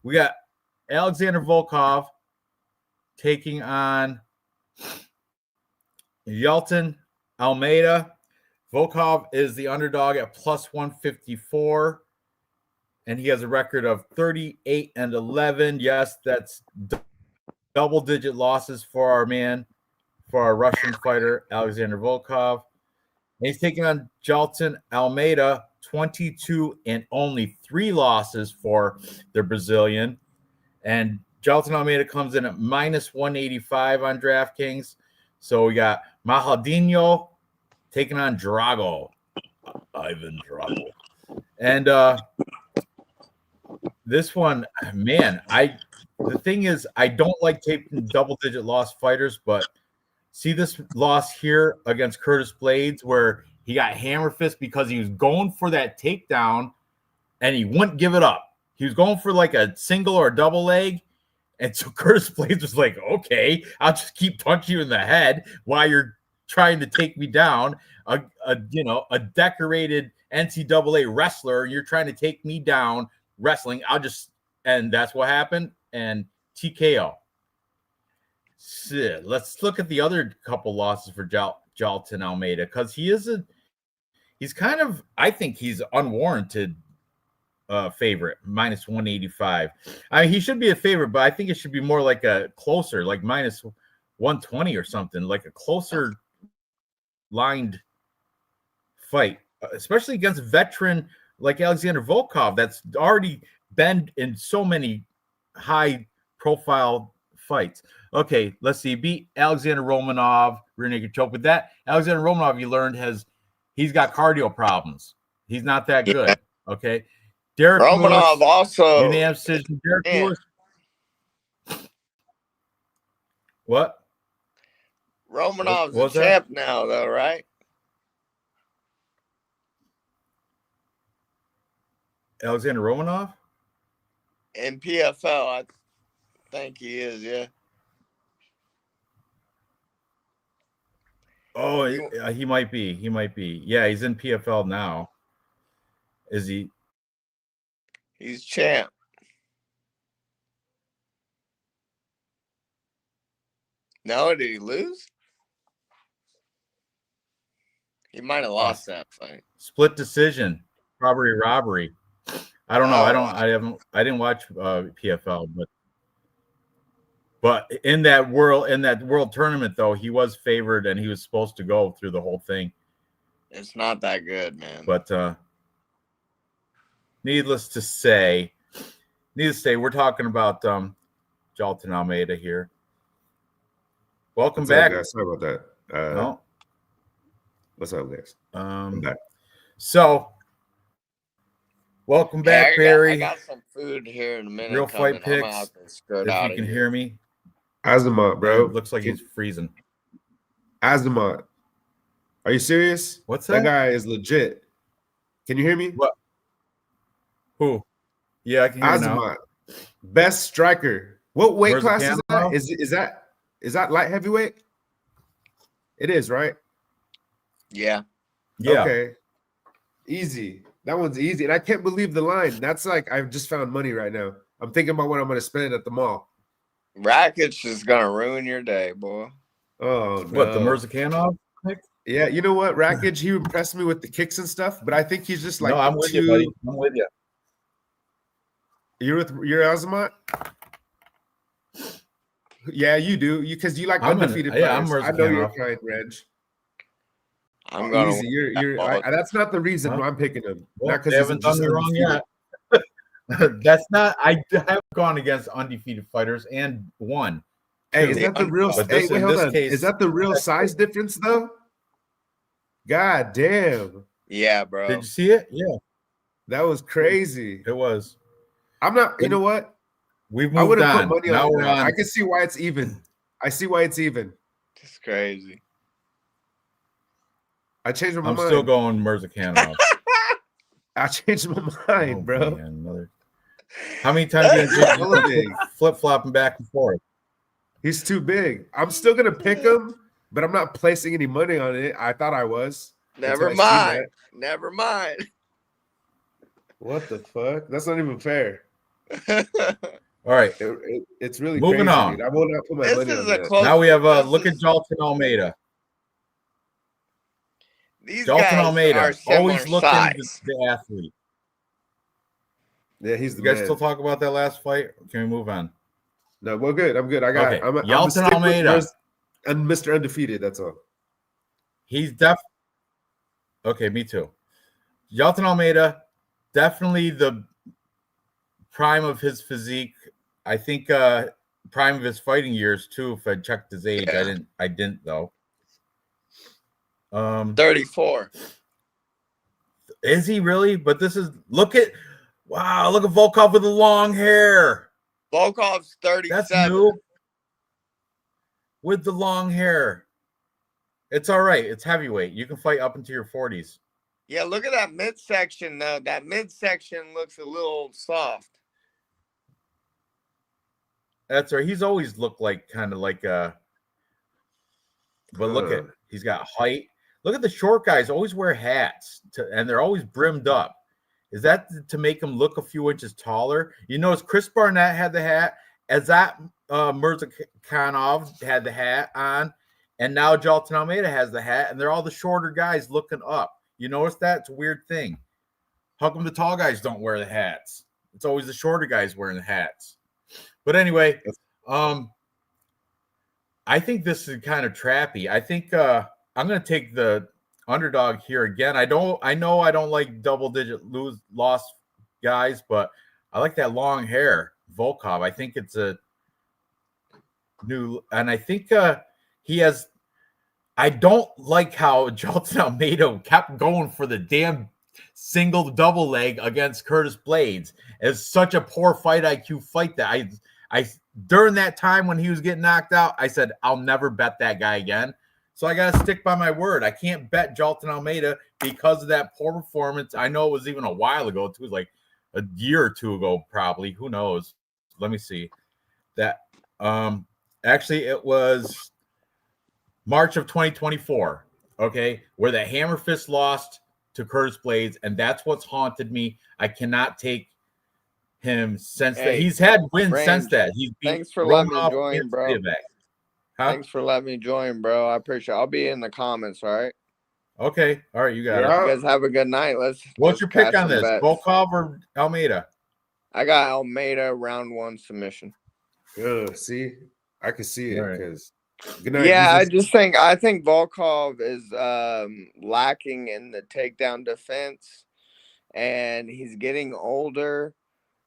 We got Alexander Volkov taking on Yelton Almeida. Volkov is the underdog at plus 154, and he has a record of 38-11. Yes, that's double-digit losses for our man, for our Russian fighter, Alexander Volkov. And he's taking on Yelton Almeida, 22 and only 3 losses for the Brazilian. And Yelton Almeida comes in at minus 185 on DraftKings. So we got Mahaldinho taking on Drago, Ivan Drago. And this one, man, the thing is, I don't like taking double-digit loss fighters, but see this loss here against Curtis Blades where he got hammer fist because he was going for that takedown and he wouldn't give it up. He was going for like a single or a double leg. And so Curtis Blades was like, okay, I'll just keep punching you in the head while you're trying to take me down. A decorated NCAA wrestler, you're trying to take me down wrestling. And that's what happened. And TKO. So let's look at the other couple losses for Yelton Almeida because he's kind of, I think he's unwarranted favorite, minus 185. I mean, he should be a favorite, but I think it should be more like a closer, like minus 120 or something, like a closer lined fight, especially against a veteran like Alexander Volkov that's already been in so many high profile fights. Okay, let's see. Beat Alexander Romanov, rear naked choke. With that, Alexander Romanov, you learned he's got cardio problems. He's not that good. Okay. Derek Romanov Lewis, also unanimous decision. Derek Lewis. What? Romanov's a champ now, though, right? Alexander Romanov? In PFL, I think he is, yeah. Oh, he might be. He might be. Yeah, he's in PFL now. Is he? He's champ. No, did he lose? He might have lost that fight. Split decision, robbery. I don't know. I didn't watch PFL, but in that world tournament though, he was favored and he was supposed to go through the whole thing. It's not that good, man. But needless to say, we're talking about Yelton Almeida here. Welcome back. Guys? Sorry about that. No. What's up, guys? I'm back. So, welcome back, Barry. I got some food here in a minute. Real fight picks. If you can hear me. Azamat, bro. It looks like he's freezing. Azamat. Are you serious? What's that? That guy is legit. Can you hear me? What? Who? Yeah, I can hear you now. Best striker. What weight class is that? Is that light heavyweight? It is, right? Yeah. Okay. Easy. That one's easy. And I can't believe the line. That's like I've just found money right now. I'm thinking about what I'm going to spend at the mall. Rakic is going to ruin your day, boy. Oh, no. What, the Mirzakhanov pick? Yeah, you know what? Rakic, he impressed me with the kicks and stuff, but I think he's just like. No, I'm with you, buddy. I'm with you. You're Azamat? Yeah, you do. Because you like undefeated players. I'm I know you're kind, Ranj. I'm going easy. That's not the reason I'm picking him. Well, not because they haven't done me wrong yet. That's not. I have gone against undefeated fighters and won. Hey, is that the real? Hey, wait, hold on. Is that the real size difference though? God damn. Yeah, bro. Did you see it? Yeah, that was crazy. It was. I'm not. You know what? We've moved on. Put money now on we're on. I can see why it's even. I see why it's even. It's crazy. I changed my I'm mind. still going Mirzakhanov. I changed my mind, bro. Man, how many times are you flip flopping back and forth? He's too big. I'm still gonna pick him, but I'm not placing any money on it. I thought I was. Never mind. Never mind. What the fuck? That's not even fair. All right. It's really moving crazy, on. Dude. I will not put my money on that. Now we have look at Jalton Almeida. These Jalton guys Almeida, are similar always looking size. the athlete. Yeah, he's the You guys man. still talk about that last fight? Or can we move on? No, we're good. I'm good. I got. Okay. I'm Jalton Almeida and Mr. Undefeated. That's all. He's okay. Me too. Jalton Almeida, definitely the prime of his physique. I think prime of his fighting years too. If I checked his age, Yeah. I didn't though. 34. Is he really? But this is look at Volkov with the long hair. Volkov's 37. That's new. With the long hair. It's all right. It's heavyweight. You can fight up into your 40s. Yeah, look at that midsection though. That midsection looks a little soft. That's right. He's always looked like kind of like but look at he's got height. Look at the short guys always wear hats and they're always brimmed up. Is that to make them look a few inches taller? You notice Chris Barnett had the hat, as that Mirzakhanov had the hat on, and now Jalton Almeida has the hat, and they're all the shorter guys looking up. You notice that? It's a weird thing. How come the tall guys don't wear the hats? It's always the shorter guys wearing the hats. But anyway, I think this is kind of trappy. I think I'm going to take the underdog here again. I know I don't like double-digit loss guys, but I like that long hair, Volkov. I think it's a new, and I think he has. I don't like how Jalton Almeida kept going for the damn single double leg against Curtis Blades. It's such a poor fight IQ fight that I during that time when he was getting knocked out, I said I'll never bet that guy again. So I got to stick by my word. I can't bet Jalton Almeida because of that poor performance. I know it was even a while ago. It was like a year or two ago, probably. Who knows? Let me see. That actually it was March of 2024. Okay, where the Hammer Fist lost to Curtis Blades, and that's what's haunted me. I cannot take him since that. He's had wins Ranj, since that. He's beat thanks for letting me join, bro. Huh? Thanks for letting me join, bro. I appreciate it. I'll be in the comments, all right? Okay. All right, you got it. You guys have a good night. What's your pick on this? Volkov or Almeida? I got Almeida round 1 submission. See, I can see it because I think Volkov is lacking in the takedown defense, and he's getting older.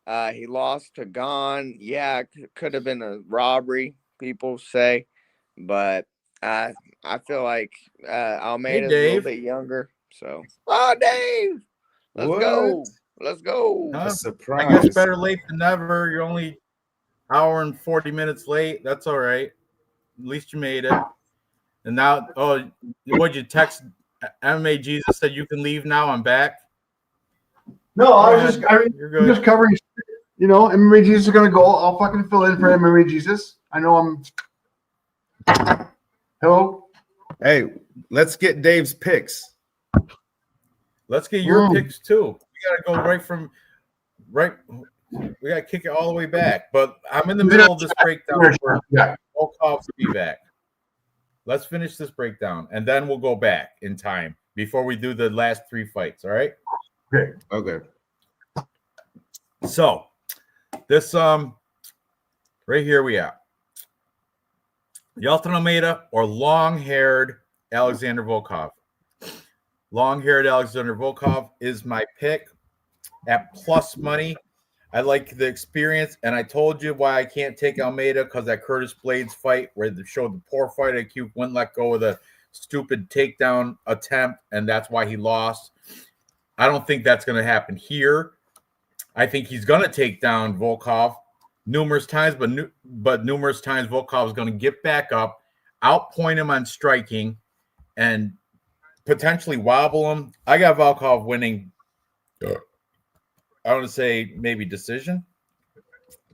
He lost to Gane. Yeah, it could have been a robbery, people say, but I feel like Almeida's a little bit younger. So, Dave, let's go. Huh? Surprise! I guess better late than never. You're only hour and 40 minutes late. That's all right. At least you made it. And now, what'd you text? MMA Jesus said you can leave now. I'm back. No, you're good. Just covering. You know, MMA Jesus is gonna go. I'll fucking fill in for MMA Jesus. I know I'm. Hello. Hey, let's get Dave's picks. Let's get your picks too. We gotta go We gotta kick it all the way back. But I'm in the middle of this breakdown. Volkov's be back. Let's finish this breakdown, and then we'll go back in time before we do the last 3 fights. All right. Okay. So this right here we are. Jalton Almeida or long-haired Alexander Volkov. Long-haired Alexander Volkov is my pick at plus money. I like the experience, and I told you why I can't take Almeida because that Curtis Blades fight where they showed the poor fight IQ, wouldn't let go of the stupid takedown attempt, and that's why he lost. I don't think that's going to happen here. I think he's going to take down Volkov numerous times, but numerous times Volkov is going to get back up, outpoint him on striking, and potentially wobble him. I got Volkov winning. I want to say maybe decision.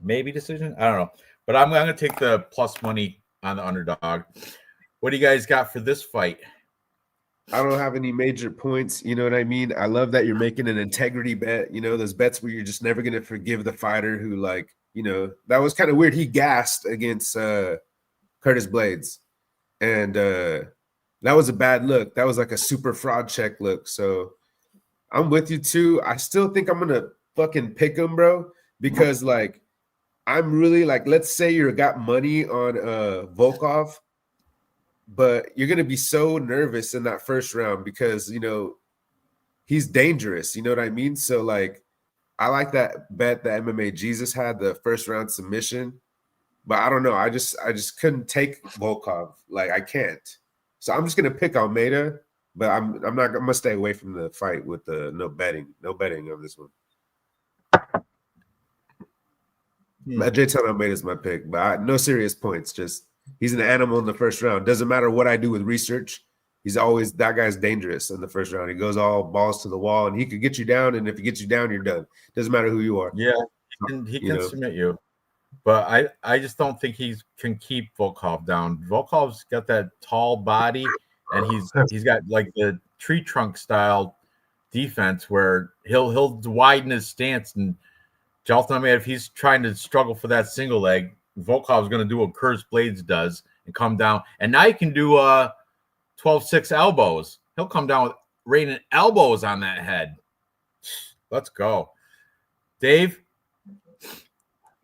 I don't know. But I'm going to take the plus money on the underdog. What do you guys got for this fight? I don't have any major points. You know what I mean? I love that you're making an integrity bet. You know, those bets where you're just never going to forgive the fighter who, like, you know, that was kind of weird. He gassed against Curtis Blades. And that was a bad look. That was like a super fraud check look. So I'm with you too. I still think I'm going to fucking pick him, bro, because like I'm really like, let's say you got money on Volkov, but you're going to be so nervous in that first round because, you know, he's dangerous. You know what I mean? So like, I like that bet that MMA Jesus had, the first round submission, but I don't know. I just couldn't take Volkov. Like I can't. So I'm just going to pick Almeida, but I'm going to stay away from the fight with the no betting on this one. J-Town Almeida is my pick, but no serious points. Just he's an animal in the first round. Doesn't matter what I do with research. He's always, that guy's dangerous in the first round. He goes all balls to the wall, and he could get you down. And if he gets you down, you're done. Doesn't matter who you are. Yeah, he can submit you. But I just don't think he can keep Volkov down. Volkov's got that tall body, and he's got like the tree trunk style defense where he'll widen his stance. And Jalton, I mean, if he's trying to struggle for that single leg, Volkov's going to do what Curtis Blades does and come down. And now he can do 12-6 elbows. He'll come down with raining elbows on that head. Let's go. Dave?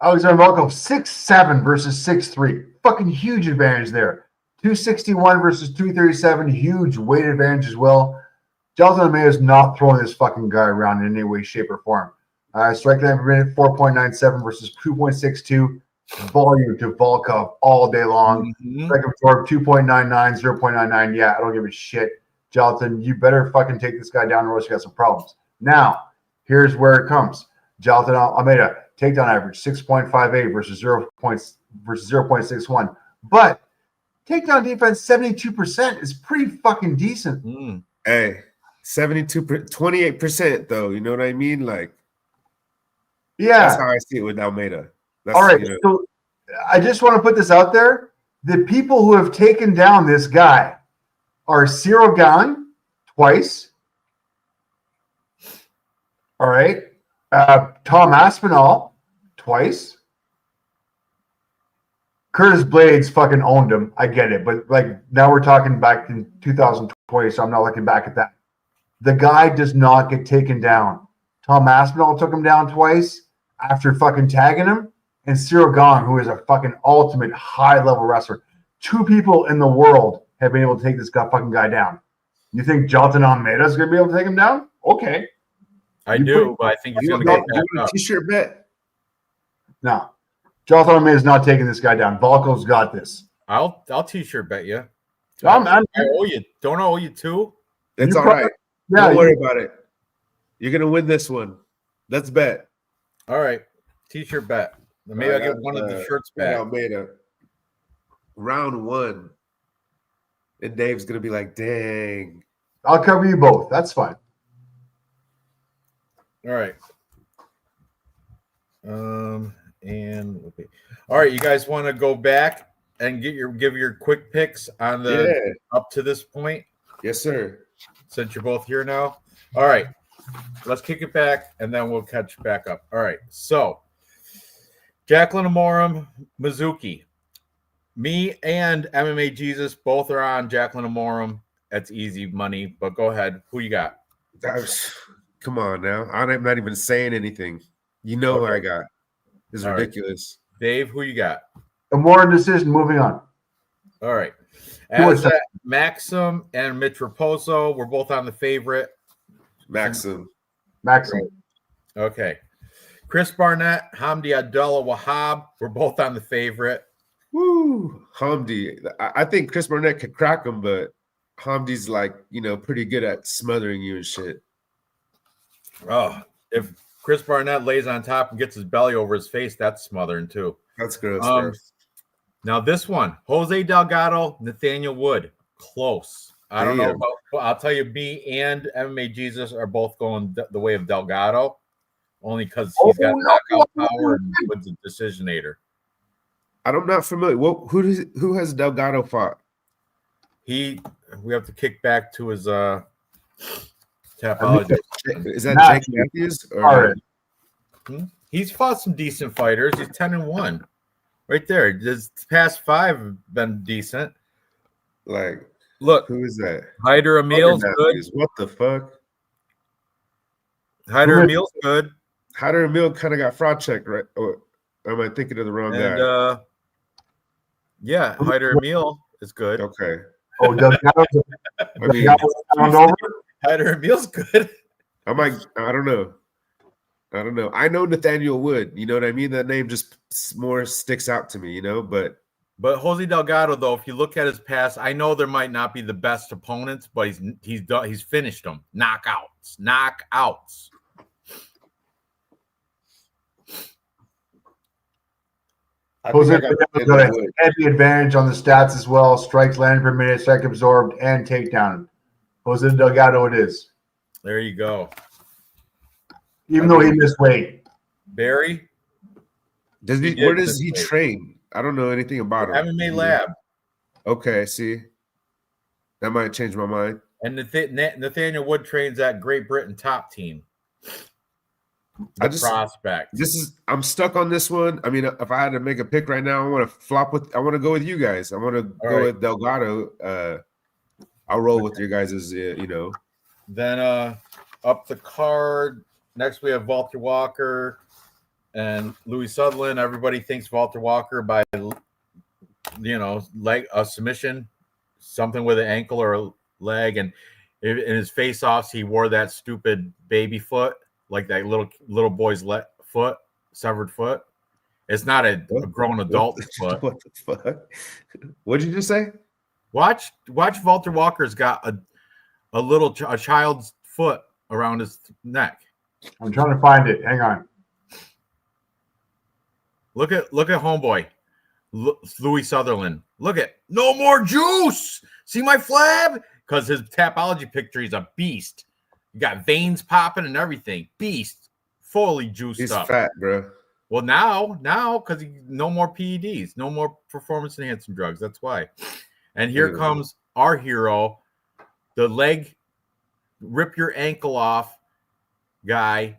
Alexander Volkov, 6'7" versus 6'3". Fucking huge advantage there. 261 versus 237. Huge weight advantage as well. Jalton Almeida is not throwing this fucking guy around in any way, shape, or form. Strike time per minute, 4.97 versus 2.62. Volume to Volkov all day long. Strike absorb 2.99, 0.99. Yeah, I don't give a shit. Jalton, you better fucking take this guy down or else you got some problems. Now, here's where it comes. Jalton Almeida, takedown average 6.58 versus 0.61. But takedown defense 72% is pretty fucking decent. Hey, 28% though. You know what I mean? Like, yeah, that's how I see it with Almeida. All right, so I just want to put this out there. The people who have taken down this guy are Cyril Gane twice. All right. Tom Aspinal twice. Curtis Blades fucking owned him. I get it. But like now we're talking back in 2020, so I'm not looking back at that. The guy does not get taken down. Tom Aspinall took him down twice after fucking tagging him. And Cyril Gane, who is a fucking ultimate high-level wrestler. 2 people in the world have been able to take this fucking guy down. You think Jalton Almeida is going to be able to take him down? Okay. I do, but I think he's going to get back up. T-shirt bet. No. Jalton Almeida is not taking this guy down. Volkov's got this. I'll T-shirt bet you. I owe you. Don't I owe you 2? It's all right. Don't worry about it. You're going to win this one. Let's bet. All right. T-shirt bet. Maybe I get one of the shirts back. Almeida. Round 1. And Dave's going to be like, dang. I'll cover you both. That's fine. All right. And okay. All right, you guys want to go back and give your quick picks on the up to this point? Yes, sir. Since you're both here now. All right. Let's kick it back and then we'll catch back up. All right. So Jacqueline Amorum, Mizuki. Me and MMA Jesus both are on Jacqueline Amorum. That's easy money, but go ahead. Who you got? Come on now. I'm not even saying anything. You know who I got. This is ridiculous. Right. Dave, who you got? Amorum decision. Moving on. All right. As Maxim and Mitch Raposo, we're both on the favorite. Maxim. Okay. Chris Barnett, Hamdi Abdullah Wahab, we're both on the favorite. Woo. Hamdi. I think Chris Barnett could crack him, but Hamdi's like, pretty good at smothering you and shit. Oh, if Chris Barnett lays on top and gets his belly over his face, that's smothering too. That's gross. Now this one, Jose Delgado, Nathaniel Wood, close. I don't know about. I'll tell you, me and MMA Jesus are both going the way of Delgado, only because he's got knockout power and Wood's a decisionator. I'm not familiar. Who has Delgado fought? We have to kick back to his tapology. Is that Jake Matthews? Or He's fought some decent fighters. He's 10-1. Right there. His past 5 have been decent. Like, look, who is that? Hyder Emil's good. What the fuck? Hyder Emil's good. Hyder Emil kind of got fraud checked, right? Or am I thinking of the wrong guy? Yeah, Hyder Emil is good. Okay. Oh, Delgado's Hyder Emil's good. I don't know. I know Nathaniel Wood. You know what I mean? That name just more sticks out to me, you know, But Jose Delgado, though, if you look at his past, I know there might not be the best opponents, but he's finished them. Knockouts. Jose Delgado's got a heavy advantage on the stats as well. Strikes landed per minute, strike absorbed, and takedown. Jose Delgado it is. There you go. Even though he missed weight. Barry? Where does he train? I don't know anything about him. MMA Lab. Okay, see. That might change my mind. And Nathaniel Wood trains at Great Britain top team. Prospect. I'm stuck on this one. I mean, if I had to make a pick right now, I want to go with you guys. I want to go with Delgado. I'll roll with your guys' Then up the card, next we have Walter Walker and Louis Sutherland. Everybody thinks Walter Walker by leg a submission, something with an ankle or a leg, and in his face-offs he wore that stupid baby foot, like that little boy's foot, severed foot. It's not a grown adult foot. What the fuck? What'd you just say? Watch Walter Walker's got a child's foot around his neck. I'm trying to find it. Hang on. Look at homeboy, Louis Sutherland. Look at no more juice. See my flab? Because his Tapology picture, he's a beast. You got veins popping and everything. Beast, fully juiced He's up. He's fat, bro. Well, now, because no more PEDs, no more performance enhancing drugs. That's why. And here comes our hero, the leg, rip your ankle off guy.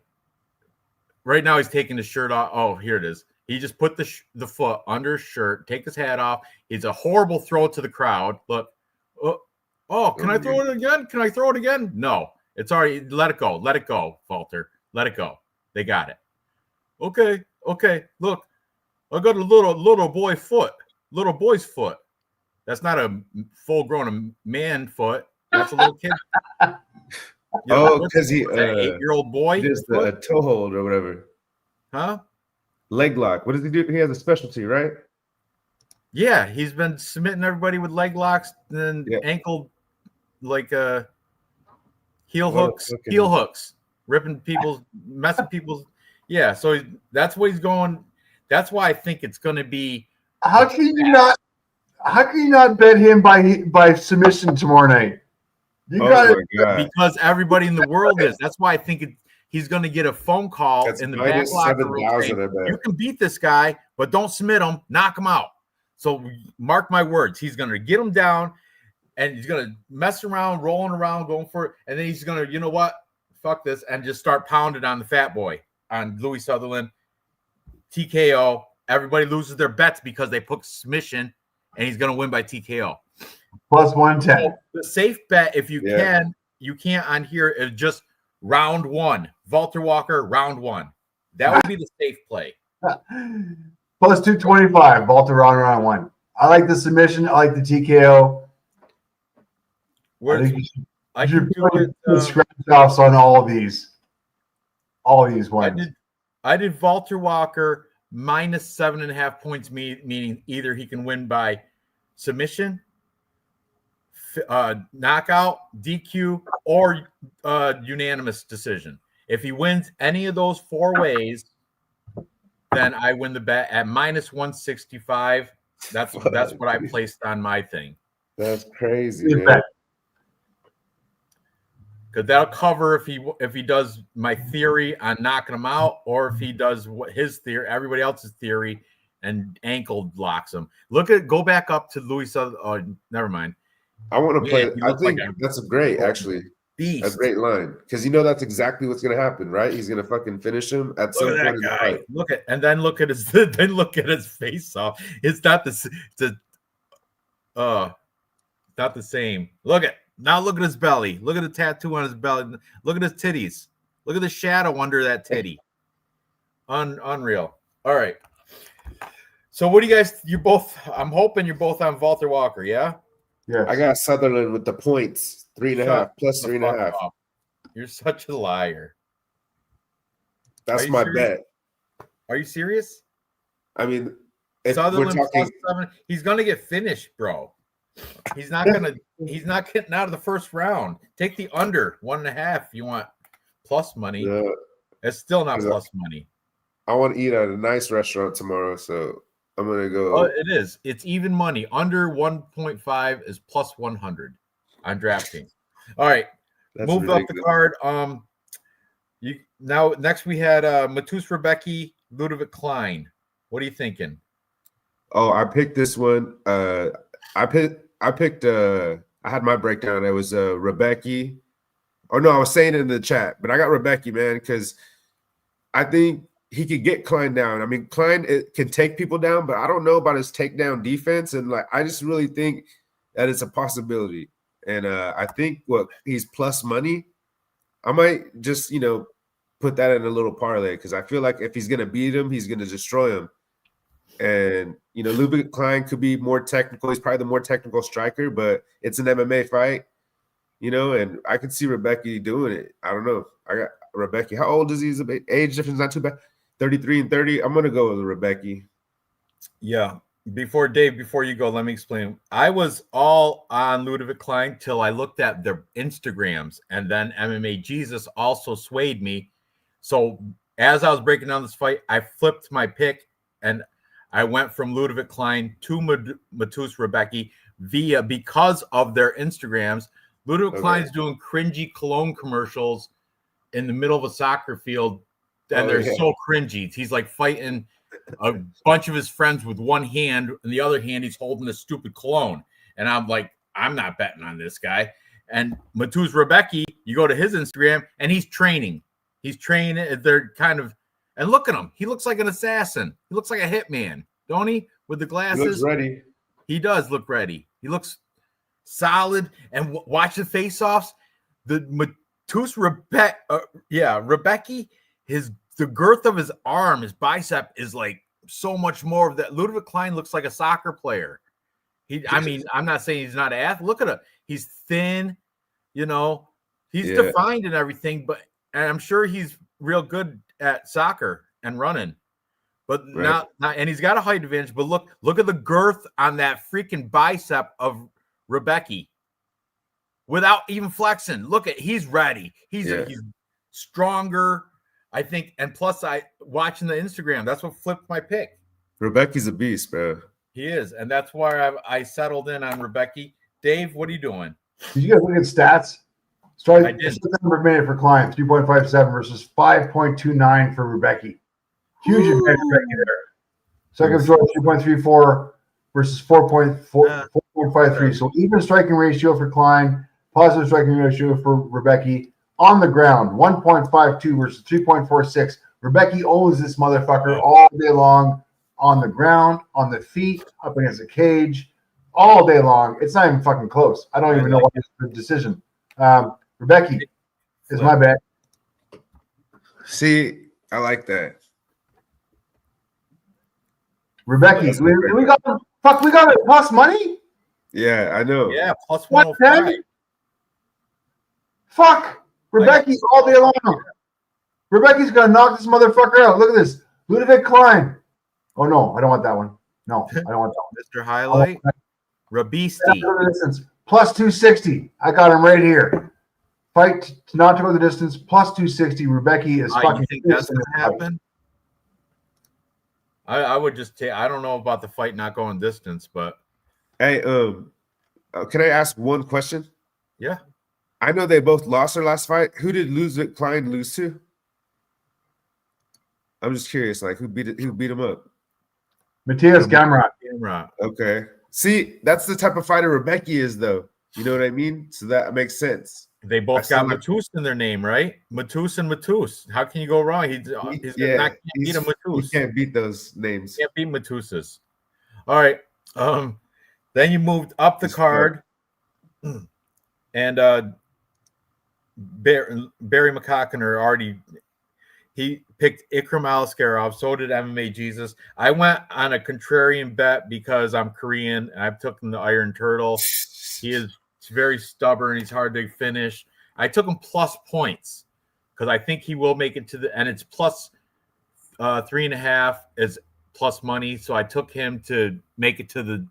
Right now, he's taking his shirt off. Oh, here it is. He just put the foot under his shirt, take his hat off. It's a horrible throw to the crowd. Look. Can I throw it again? Can I throw it again? No. It's already. Let it go. Let it go, Walter. Let it go. They got it. Okay. Look, I got a little boy's foot. That's not a full-grown man foot. That's a little kid. Because he 8-year-old boy. Just a toe hold or whatever. Huh? Leg lock. What does he do? He has a specialty, right? Yeah, he's been submitting everybody with leg locks and ankle, like heel hooks, ripping people's, messing people's. Yeah, so that's what he's going. That's why I think it's going to be. How can you not bet him by submission tomorrow night? You got it because everybody in the world is. That's why I think he's going to get a phone call in the back locker room saying, you can beat this guy, but don't submit him, knock him out. So mark my words, he's going to get him down, and he's going to mess around, rolling around, going for it, and then he's going to, you know what, fuck this, and just start pounding on the fat boy, on Louis Sutherland, TKO. Everybody loses their bets because they put submission, and he's going to win by TKO. Plus 110. So the safe bet, if you can't on here, is just round one. Walter Walker, round one. That would be the safe play. Plus 225, Walter round one. I like the submission. I like the TKO. I should put scratch offs on all these ones. I did Walter Walker minus 7.5 points, meaning either he can win by submission, knockout, DQ, or unanimous decision. If he wins any of those 4 ways, then I win the bet at minus 165. That's what I placed on my thing. That's crazy, man. because that'll cover if he does my theory on knocking him out, or if he does what his theory, everybody else's theory, and ankle locks him. Go back up to Louis. Oh, never mind. I want to play. I think like that's a great, actually, beast. a great line, because that's exactly what's going to happen, right? He's going to fucking finish him at some point in the fight. Look at his face off. It's not not the same. Look at his belly. Look at the tattoo on his belly. Look at his titties. Look at the shadow under that titty. Unreal. All right. So what do you guys? I'm hoping you're both on Walter Walker, yeah? Yeah. I got Sutherland with the points, 3.5 plus 3.5. You're such a liar. That's my bet. Are you serious? I mean, if Sutherland we're talking, +7, he's gonna get finished, bro. He's not getting out of the first round. Take the under 1.5 if you want plus money. It's still not plus money. I want to eat at a nice restaurant tomorrow, so I'm gonna go. Oh, it is. It's even money. Under 1.5 is plus 100 on DraftKings. All right, moved up the card. Next we had Matus Rebecki, Ludovic Klein. What are you thinking? Oh, I picked this one. I picked I had my breakdown. It was Rebecki. Oh no, I was saying it in the chat, but I got Rebecki, man, because I think he could get Klein down. I mean, Klein can take people down, but I don't know about his takedown defense. And I just really think that it's a possibility. And I think he's plus money. I might just, put that in a little parlay, because I feel like if he's going to beat him, he's going to destroy him. And, Ludovic Klein could be more technical. He's probably the more technical striker, but it's an MMA fight, and I could see Rebecki doing it. I don't know. I got Rebecki. How old is he? His age difference not too bad. 33 and 30. I'm gonna go with Rebecki. Yeah. Before you go, let me explain. I was all on Ludovic Klein till I looked at their Instagrams, and then MMA Jesus also swayed me. So as I was breaking down this fight, I flipped my pick, and I went from Ludovic Klein to Matus Rebecki because of their Instagrams. Ludovic Klein's doing cringy cologne commercials in the middle of a soccer field, and they're so cringy. He's like fighting a bunch of his friends with one hand, and the other hand he's holding a stupid cologne. And I'm like, I'm not betting on this guy. And Matus Rebecki, you go to his Instagram, and he's training. He's training. They're kind of, and look at him. He looks like an assassin. He looks like a hitman, don't he? With the glasses. He looks ready. He does look ready. He looks solid. And watch the face-offs. The Matus Rebecki, the girth of his arm, his bicep is like so much more of that. Ludovic Klein looks like a soccer player. I'm not saying he's not an athlete. Look at him. He's thin, he's defined and everything, and I'm sure he's real good at soccer and running, but not, and he's got a height advantage, but look at the girth on that freaking bicep of Rebecki without even flexing. He's ready. He's stronger, I think. And plus watching the Instagram, that's what flipped my pick. Rebecki's a beast, bro. He is. And that's why I settled in on Rebecki. Dave, what are you doing? Did you guys look at stats? Strike per minute for Klein, 3.57 versus 5.29 for Rebecki. Huge advantage there. Second choice, 3.34 versus 4.53. So even striking ratio for Klein, positive striking ratio for Rebecki. On the ground, 1.52 versus 3.46. Rebecki owns this motherfucker all day long, on the ground, on the feet, up against the cage, all day long. It's not even fucking close. I don't even know why it's a decision. Rebecki is my bet. See, I like that. Rebecki, we got it plus money? Yeah, I know. Yeah, plus 105. Fuck. Rebecki all day long. Rebecki's gonna knock this motherfucker out. Look at this. Ludovic Klein. Oh no, I don't want that one. No, I don't want that one. Mr. Highlight. Rabisti. Plus 260. I got him right here. Fight to not to go the distance. Plus 260. Rebecki is fucking. You think that's gonna happen? I would just take. I don't know about the fight not going distance, but hey, can I ask one question? Yeah. I know they both lost their last fight. Who did Klein lose to? I'm just curious, like who beat him up? Matthias Gamrot. Okay. See, that's the type of fighter Rebecca is, though. You know what I mean? So that makes sense. They both got Matus in their name, right? Matus and Matus. How can you go wrong? He's not beat a Matus. He can't beat those names. Can't beat Matus's. All right. Then you moved up the card, and Barry McCockiner already. He picked Ikram Aliskerov. So did MMA Jesus. I went on a contrarian bet because I'm Korean and I've taken the Iron Turtle. He is very stubborn. He's hard to finish. I took him plus points because I think he will make it to the, and it's plus 3.5 is plus money. So I took him to make it to the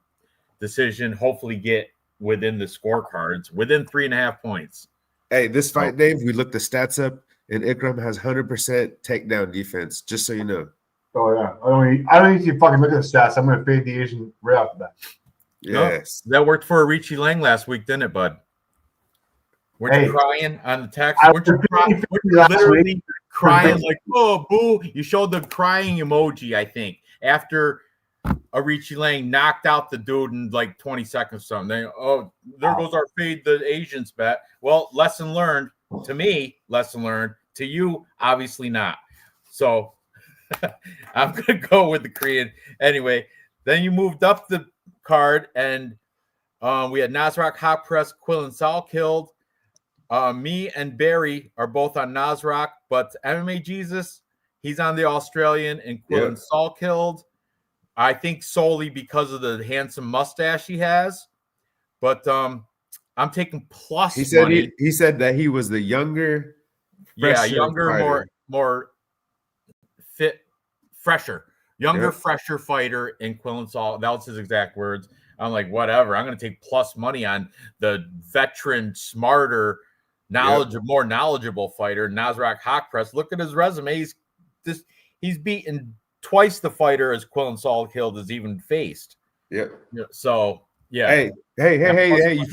decision, hopefully get within the scorecards, within 3.5 points. Hey, this fight, Dave, we looked the stats up, and Ikram has 100% takedown defense, just so you know. Oh, yeah. I don't need to fucking look at the stats. I'm going to fade the Asian right off the bat. Yes. No, that worked for Arichi Lang last week, didn't it, bud? Weren't you crying on the text? Weren't you literally crying like, oh, boo? You showed the crying emoji, I think, after Arichi Lang knocked out the dude in like 20 seconds or something. There goes our fade the Asians bet. Well, lesson learned. To me, lesson learned. To you, obviously not. So I'm going to go with the Korean. Anyway, then you moved up the card, and we had Nasrat Hot Press, Quill and Sal killed. Me and Barry are both on Nasrat, but MMA Jesus, he's on the Australian, and Quill and Sal killed. I think solely because of the handsome mustache he has. But I'm taking plus money. He said that he was the younger, younger, more fit, fresher, fresher fighter in Quill and Sal. That was his exact words. I'm like, whatever. I'm going to take plus money on the veteran, smarter, more knowledgeable fighter, Nasrat Haqpress. Look at his resume. He's beaten twice the fighter as Quill and Sal killed has even faced. Yep. So Hey! You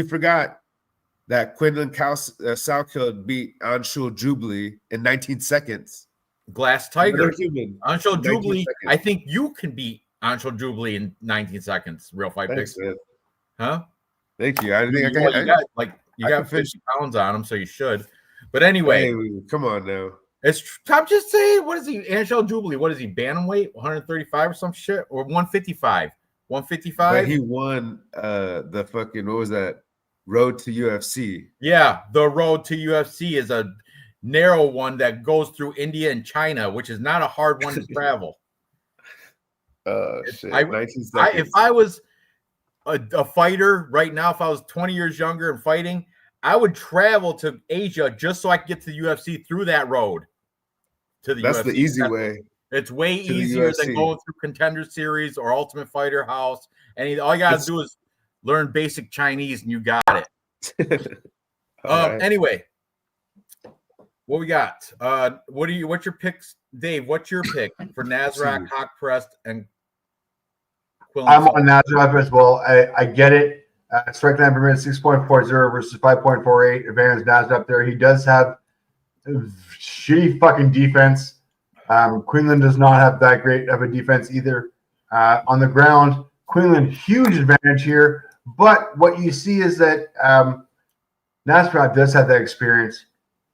forgot that Quinlan Salkill beat Anshul Jubilee in 19 seconds. Glass Tiger. Anshul Jubilee. I think you can beat Anshul Jubilee in 19 seconds. Real fight picks. Huh? Thank you. I think you got 50 pounds on him, so you should. But anyway, come on now. I'm just saying. What is he? Anshul Jubilee. What is he? Bantamweight, 135 or some shit, or 155. 155. But he won the fucking, what was that? Road to UFC. Yeah, the road to UFC is a narrow one that goes through India and China, which is not a hard one to travel. Shit. If I was a fighter right now, if I was 20 years younger and fighting, I would travel to Asia just so I could get to the UFC through that road. That's the easy way. It's way easier than going through Contender Series or Ultimate Fighter House. And all you got to do is learn basic Chinese and you got it. Right. Anyway, what we got? What's your picks, Dave? What's your pick for Nasrat, Haqpress, and Quill? I'm on Nasrat as well. I get it. Strike line per minute 6.40 versus 5.48. Advantage Nasrat up there. He does have shitty fucking defense. Quinlan does not have that great of a defense either. On the ground, Quinlan, huge advantage here. But what you see is that Nasrat does have that experience.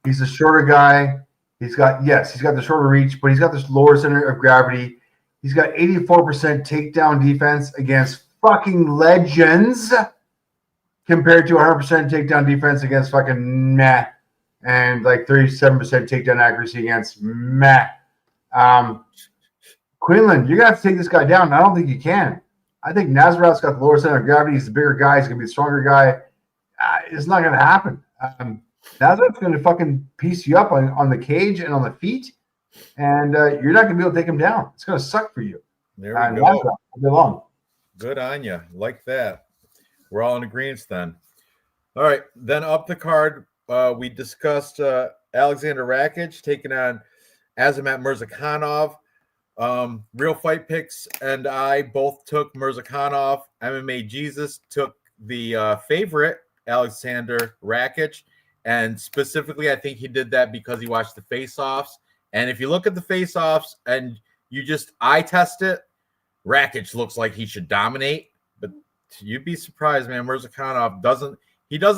He's a shorter guy. He's got the shorter reach, but he's got this lower center of gravity. He's got 84% takedown defense against fucking legends compared to 100% takedown defense against fucking meh, and like 37% takedown accuracy against meh. Quinlan, you're gonna have to take this guy down. I don't think you can. I think Nasrat's got the lower center of gravity. He's the bigger guy. He's gonna be the stronger guy. It's not gonna happen. Nasrat's gonna fucking piece you up on the cage and on the feet, and you're not gonna be able to take him down. It's gonna suck for you. There we go. Nasrat, all day long. Good on you. Like that. We're all in agreement then. All right. Then up the card, we discussed Alexander Rakic taking on Azamat Mirzakhanov. Real Fight Picks and I both took Mirzakhanov. MMA Jesus took the favorite, Alexander Rakic. And specifically, I think he did that because he watched the face-offs. And if you look at the face-offs and you just eye test it, Rakic looks like he should dominate. But you'd be surprised, man. Mirzakhanov doesn't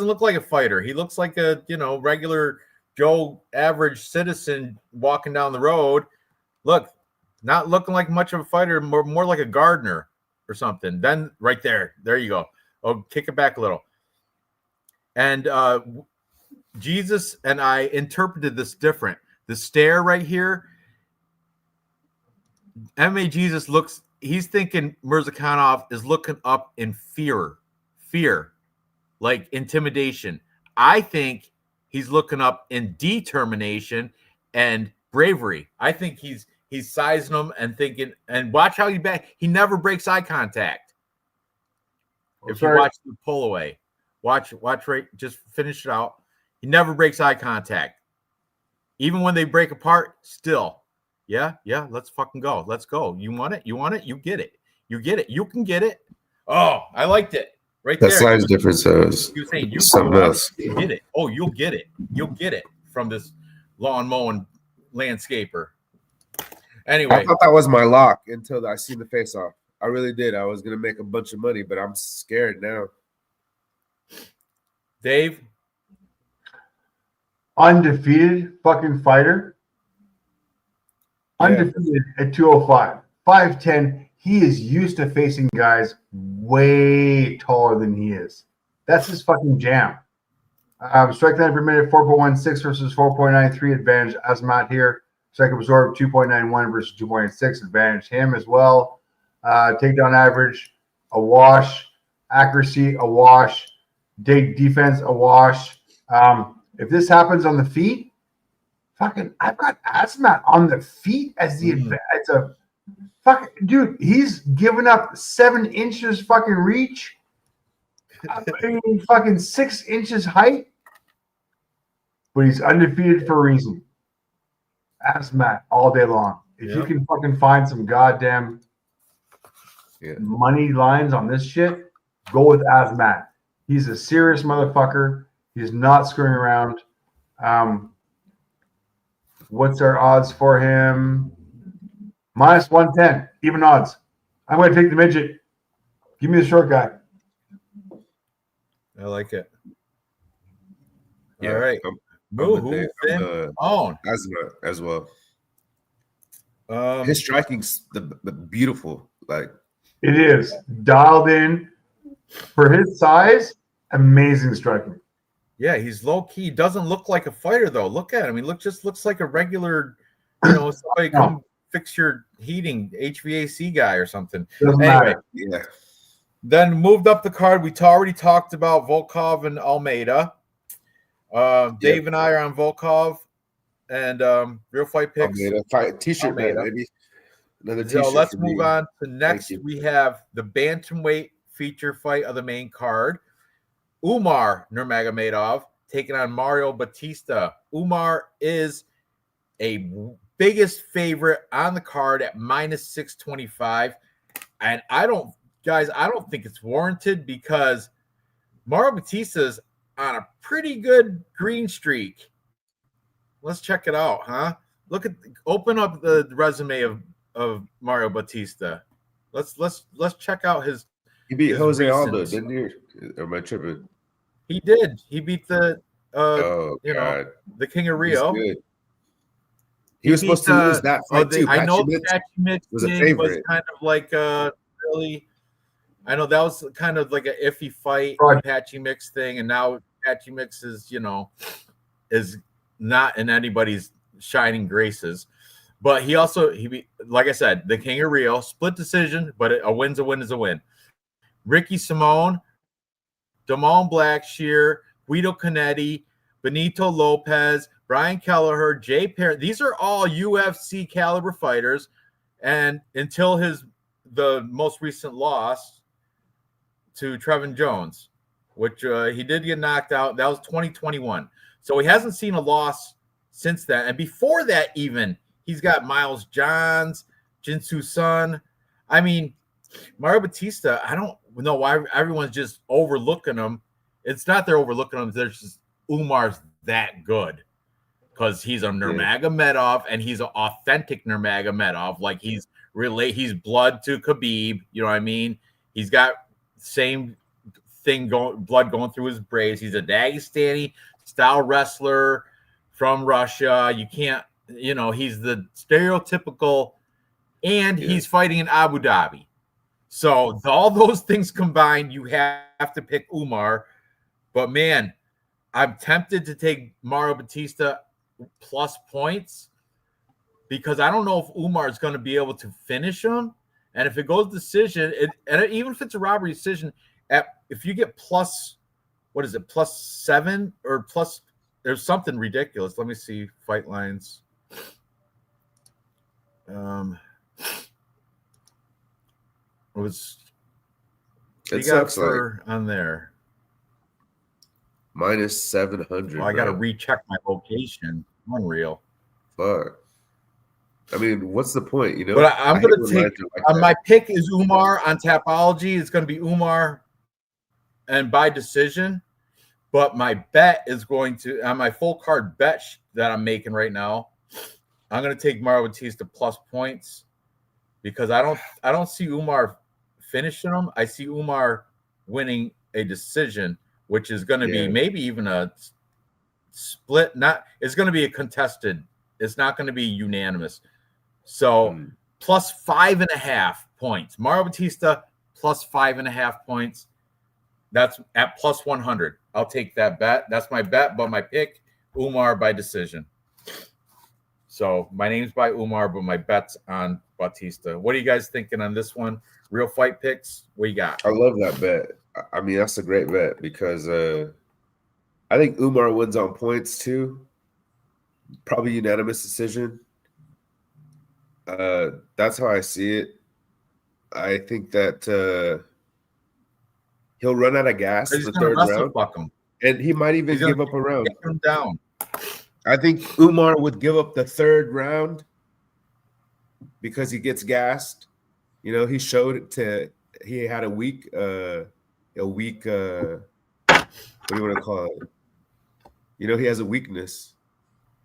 look like a fighter. He looks like a, regular Joe average citizen walking down the road. Look, not looking like much of a fighter, more like a gardener or something. Then right there you go. Oh, kick it back a little. And Jesus and I interpreted this different. The stare right here, MMA Jesus he's thinking Mirzakhanov is looking up in fear, like intimidation. I think he's looking up in determination and bravery. I think he's sizing him and thinking, and watch how he never breaks eye contact. If you watch the pull away, watch right, just finish it out. He never breaks eye contact. Even when they break apart, still. Yeah, let's fucking go. Let's go. You want it? You get it. You get it. You can get it. Oh, I liked it. Right there. That size difference is something else. You get it. Oh, you'll get it. You'll get it from this lawn mowing landscaper. Anyway. I thought that was my lock until I seen the face off. I really did. I was going to make a bunch of money, but I'm scared now. Dave? Undefeated fucking fighter. Undefeated at 205. 5'10". He is used to facing guys way taller than he is. That's his fucking jam. Strike line per minute, 4.16 versus 4.93 advantage Asmat here. Strike absorb 2.91 versus 2.86 advantage him as well. Takedown average, a wash. Accuracy, a wash. Defense, a wash. If this happens on the feet, I've got Asmat on the feet as the it's a fucking dude. He's given up 7 inches fucking reach. Fucking 6 inches height, but he's undefeated for a reason. Asmat all day long. If you can fucking find some goddamn money lines on this shit, go with Asmat. He's a serious motherfucker. He's not screwing around. What's our odds for him? Minus 110, even odds. I'm going to take the midget. Give me the short guy. I like it. Yeah, all right. On as well. His striking's the beautiful. Like it is dialed in for his size. Amazing striking. Yeah, he's low key. Doesn't look like a fighter though. Look at him. He looks like a regular, somebody come fix your heating HVAC guy or something. Doesn't matter. Yeah. Then moved up the card. We already talked about Volkov and Almeida. Dave and I are on Volkov and Real Fight Picks. T-shirt, man, maybe. Another T-shirt. So let's move on to next. We have the bantamweight feature fight of the main card. Umar Nurmagomedov taking on Mario Batista. Umar is a biggest favorite on the card at minus 625. And I don't think it's warranted because Mario Batista's on a pretty good green streak. Let's check it out, huh? Open up the resume of Mario Batista. Let's check out his. He beat Jose Aldo, didn't he? Or am I tripping? He did. He beat the the King of Rio. He was supposed to lose that fight too. I know the Patchy Mix was a favorite. Was kind of like really. I know that was kind of like an iffy fight, Patchy Mix thing, and now Patchy Mix is not in anybody's shining graces. But he like I said, the King of Rio, split decision, but a win's a win is a win. Ricky Simone, Damon Blackshear, Guido Canetti, Benito Lopez, Brian Kelleher, Jay Perry. These are all UFC caliber fighters. And until the most recent loss to Trevin Jones, which he did get knocked out. That was 2021. So he hasn't seen a loss since then. And before that, even, he's got Miles Johns, Jinsu Sun. I mean, Mario Batista, I don't know why everyone's just overlooking him it's not they're overlooking him. There's just Umar's that good because he's a Nurmagomedov and he's an authentic Nurmagomedov. Like he's blood to Khabib. You know what I mean? He's got same thing blood going through his braids. He's a Dagestani style wrestler from Russia. You can't, he's the stereotypical, and he's fighting in Abu Dhabi. So all those things combined, you have to pick Umar. But man, I'm tempted to take Mario Batista plus points because I don't know if Umar is going to be able to finish him. And if it goes decision, and even if it's a robbery decision, if you get plus, what is it, +7 or plus, there's something ridiculous. Let me see fight lines. It sucks on there -700. Well, I got to recheck my location. Unreal. Fuck. I mean, what's the point? But I'm going to take my pick is Umar on Tapology. It's going to be Umar and by decision. But my bet is going to on my full card bet that I'm making right now. I'm going to take Mario Batista plus points because I don't see Umar finishing him. I see Umar winning a decision, which is going to be maybe even a split. It's going to be a contested. It's not going to be unanimous. So plus 5.5 points. Mario Batista plus 5.5 points. That's at plus 100. I'll take that bet. That's my bet, but my pick, Umar by decision. So my name's by Umar, but my bet's on Batista. What are you guys thinking on this one? Real fight picks? What you got? I love that bet. I mean, that's a great bet because I think Umar wins on points too. Probably unanimous decision. That's how I see it. I think that he'll run out of gas in the third round. And he might even give up a round. Get him down. I think Umar would give up the third round because he gets gassed. He showed it he had a weak what do you want to call it? He has a weakness,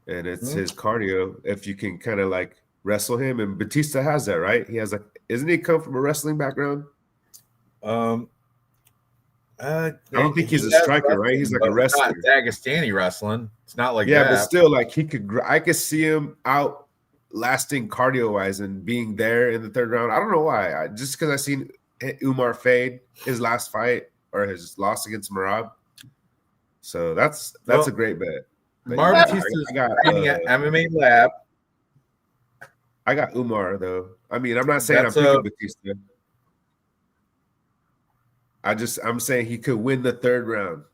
and it's his cardio. If you can kind of like wrestle him, and Batista has that, right? He has isn't he come from a wrestling background? I don't think he's a striker, right? He's like a wrestler. It's not Dagestani wrestling. It's not like that. Yeah, but still, like I could see him out lasting cardio wise and being there in the third round. I don't know why. Just because I seen Umar fade his last fight or his loss against Merab. So that's a great bet. Mario Batista's training at MMA Lab. I got Umar though. I mean, I'm not saying I'm picking Batista. I'm saying he could win the third round.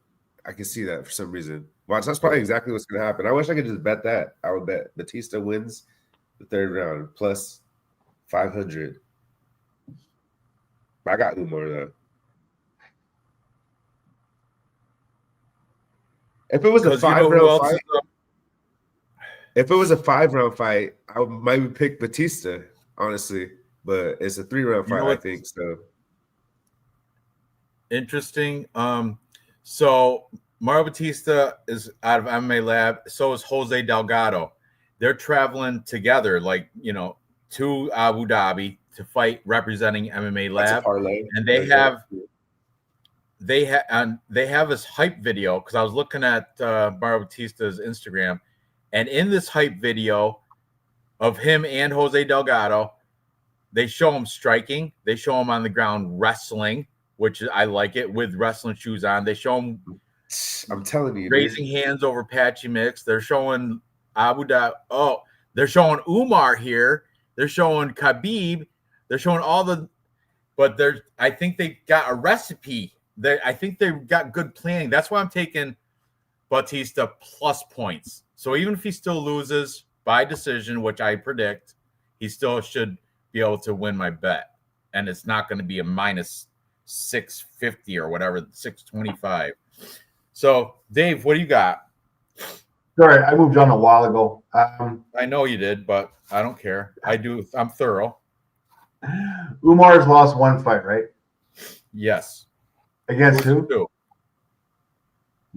I can see that for some reason. Watch, that's probably exactly what's going to happen. I wish I could just bet that. I would bet Batista wins the third round plus 500. I got Umar though. If it was a 5-round fight, I would maybe pick Batista, honestly. But it's a 3-round fight, I think so. Interesting. So Mario Batista is out of MMA Lab. So is Jose Delgado. They're traveling together, to Abu Dhabi to fight representing MMA Lab. And they have this hype video because I was looking at Mario Batista's Instagram, and in this hype video of him and Jose Delgado, they show him striking. They show him on the ground wrestling, which I like it, with wrestling shoes on. They show him, I'm telling you, raising hands over Patchy Mix. They're showing Abu Dhabi. Oh, they're showing Umar here. They're showing Khabib. They're showing but I think they got a recipe. I think they've got good planning. That's why I'm taking Batista plus points. So even if he still loses by decision, which I predict, he still should be able to win my bet. And it's not going to be a minus 650 or whatever, 625. So, Dave, what do you got? Sorry, I moved on a while ago. I know you did, but I don't care. I'm thorough. Umar's lost one fight, right? Yes. Against who?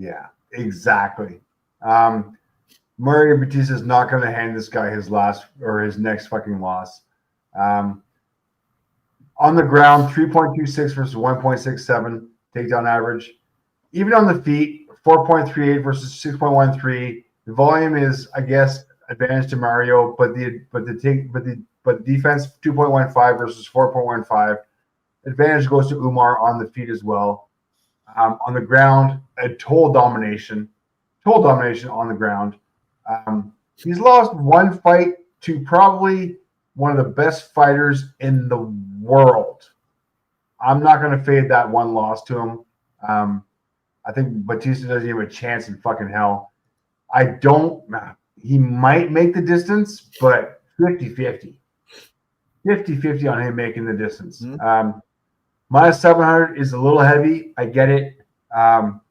Yeah, exactly. Mario Batista is not going to hand this guy his next fucking loss. On the ground, 3.26 versus 1.67 takedown average. Even on the feet, 4.38 versus 6.13. The volume is, I guess, advantage to Mario, but defense 2.15 versus 4.15. Advantage goes to Umar on the feet as well. On the ground, a total domination on the ground. He's lost one fight to probably one of the best fighters in the world. I'm not going to fade that one loss to him. I think Batista doesn't even have a chance in fucking hell. He might make the distance, but 50-50. 50-50 on him making the distance. Mm-hmm. Minus 700 is a little heavy. I get it. I'll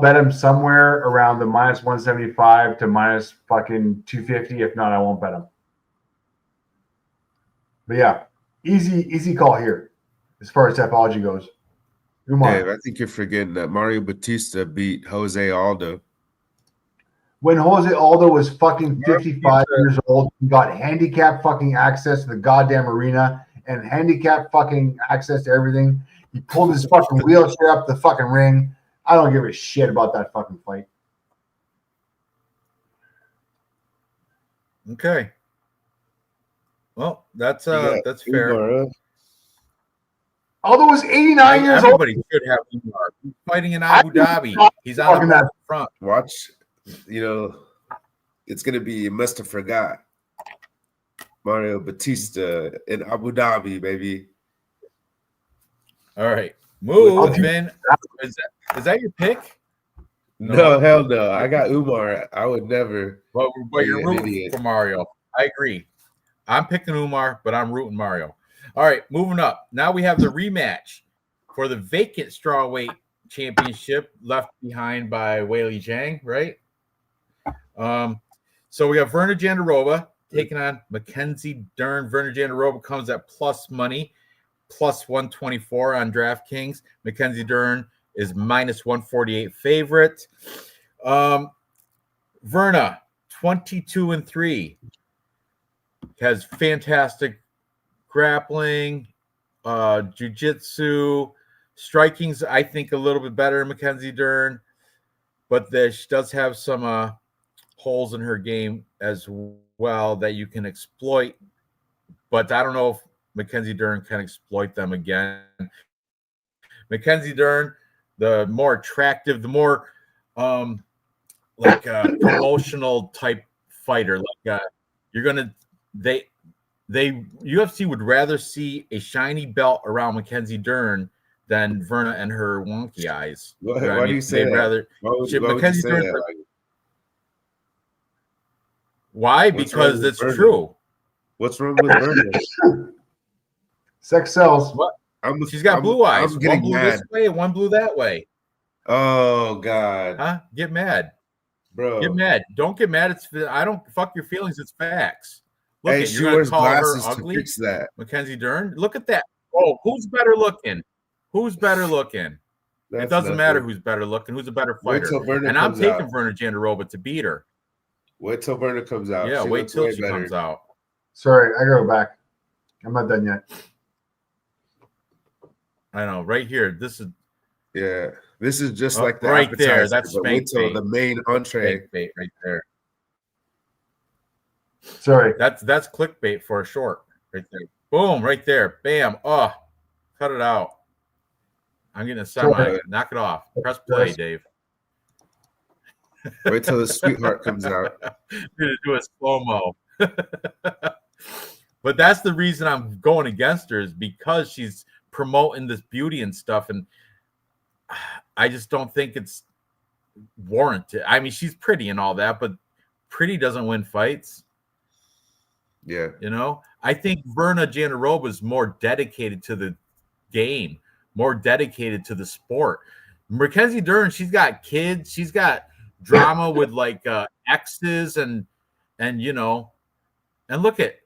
bet him somewhere around the minus 175 to minus fucking 250. If not, I won't bet him. But yeah, easy call here as far as topology goes. Umar. Dave, I think you're forgetting that Mario Batista beat Jose Aldo. When Jose Aldo was fucking 55 years old, he got handicap fucking access to the goddamn arena and handicap fucking access to everything. He pulled his fucking wheelchair up the fucking ring. I don't give a shit about that fucking fight. Okay. Well, that's fair. Aldo was 89 years old. Everybody should have Umar. He's fighting in Abu Dhabi. He's on the front. Watch, it's going to be, you must have forgot. Mario Batista in Abu Dhabi, baby. All right. Move, Ben. Is that your pick? No, hell no. I got Umar. I would never. But you're rooting for Mario. I agree. I'm picking Umar, but I'm rooting Mario. All right, moving up. Now we have the rematch for the vacant strawweight championship left behind by Weili Zhang, right? So we have Verna Jandiroba taking on Mackenzie Dern. Verna Jandiroba comes at plus money, plus 124 on DraftKings. Mackenzie Dern is minus 148 favorite. Verna, 22-3, has fantastic grappling, jiu-jitsu, striking's, I think, a little bit better than Mackenzie Dern, but she does have some holes in her game as well that you can exploit. But I don't know if Mackenzie Dern can exploit them again. Mackenzie Dern, the more attractive, the more promotional type fighter. UFC would rather see a shiny belt around Mackenzie Dern than Verna and her wonky eyes. Why do you say that? Mackenzie Dern. Why? Because that's true. What's wrong with Verna? Sex sells. What? She's got blue eyes. One blue mad. this way and one blue that way. Oh God! Huh? Get mad, bro. Get mad. Don't get mad. I don't fuck your feelings. It's facts. Look, hey, she wears glasses to fix that. Mackenzie Dern. Look at that. Oh, who's better looking? Who's better looking? It doesn't matter who's better looking. Who's a better fighter? And I'm taking Verna Jandiroba to beat her. Wait till Verna comes out. Yeah, wait till she comes out. Sorry, I gotta go back. I'm not done yet. I know. Right here. This is just like the right appetizer, there. That's wait till the main entree. Bait right there. Sorry. That's clickbait for a short right there. Boom, right there. Bam. Oh, cut it out. I'm getting a semi. Knock it off. Press play, Dave. Wait till the sweetheart comes out. I'm gonna do a slow-mo. But that's the reason I'm going against her, is because she's promoting this beauty and stuff, and I just don't think it's warranted. I mean, she's pretty and all that, but pretty doesn't win fights. Yeah. I think Verna Jandiroba is more dedicated to the game, more dedicated to the sport. Mackenzie Dern, she's got kids, she's got drama with exes and look at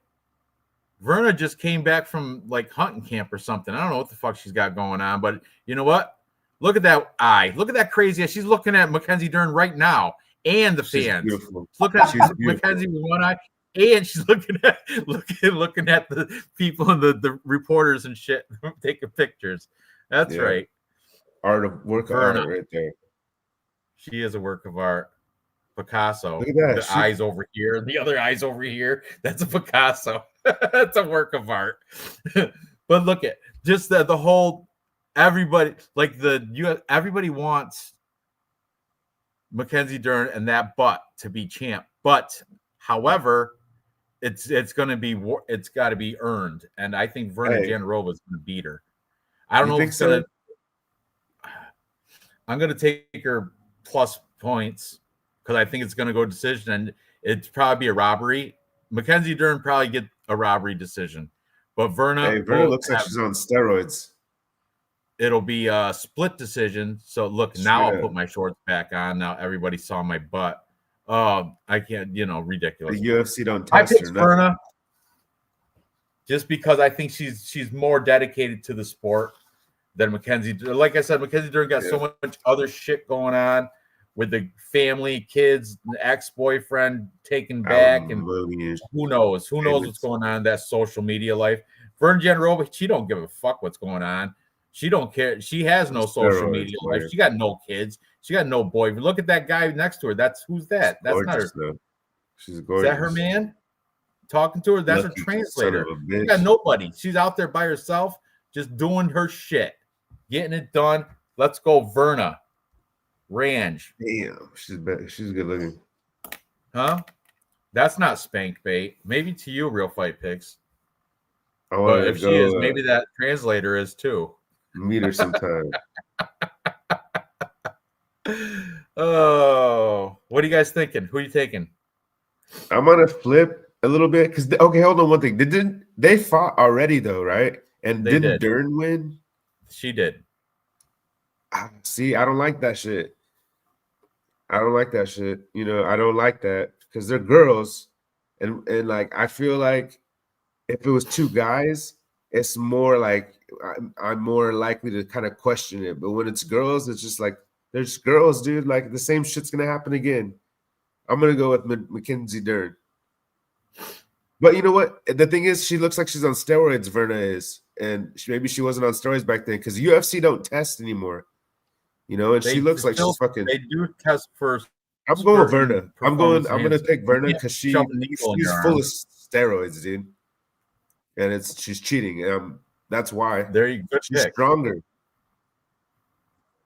Verna just came back from hunting camp or something. I don't know what the fuck she's got going on, but you know what? Look at that eye. Look at that crazy eye. She's looking at Mackenzie Dern right now and the She's fans. beautiful. She's looking at She's beautiful. Mackenzie with one eye, and she's looking at the people and the reporters and shit taking pictures. That's Yeah. right. Art of work of Verna. art right there. She is a work of art. Picasso. Look at that. The eyes over here, and the other eyes over here. That's a Picasso. That's a work of art. But look at just the whole everybody like everybody wants Mackenzie Dern and that butt to be champ. But however, it's got to be earned, and I think Verna Jandiroba is going to beat her. I don't know if it's going to. I'm going to take her plus points because I think it's going to go decision, and it's probably be a robbery. Mackenzie Dern probably get a robbery decision, but Verna looks like she's on steroids. It'll be a split decision. So look, now I'll put my shorts back on. Now everybody saw my butt. I can't, ridiculous. The UFC don't I test picked her. Verna just because I think she's more dedicated to the sport than Mackenzie. Like I said, Mackenzie Dern got so much other shit going on with the family, kids, the ex-boyfriend taken back, and who knows what's going on in that social media life. Verna Jandiroba, she don't give a fuck what's going on. She don't care. She has no social media life. She got no kids. She got no boyfriend. Look at that guy next to her. Who's that? That's not her. Though. She's gorgeous. Is that her man? Talking to her? That's her translator. She got nobody. She's out there by herself, just doing her shit, getting it done. Let's go, Verna. Ranj. Damn, she's good looking. Huh? That's not spank bait. Maybe to you, Real Fight Picks. But if she is, maybe that translator is too. Meet her sometime. Oh, what are you guys thinking? Who are you taking? I'm gonna flip a little bit because hold on one thing. They fought already though, right? And didn't Dern win? She did. See, I don't like that shit. I don't like that shit. I don't like that because they're girls, and like I feel like if it was two guys, it's more like I'm more likely to kind of question it. But when it's girls, it's just like they're just girls, dude. Like the same shit's gonna happen again. I'm gonna go with Mackenzie Dern. But you know what? The thing is, she looks like she's on steroids. Verna is, and maybe she wasn't on steroids back then because UFC don't test anymore. And she looks like she's fucking. They do test for. I'm going with Verna. I'm gonna take Verna because she's full of steroids, dude. And she's cheating. That's why. There you go. She's stronger.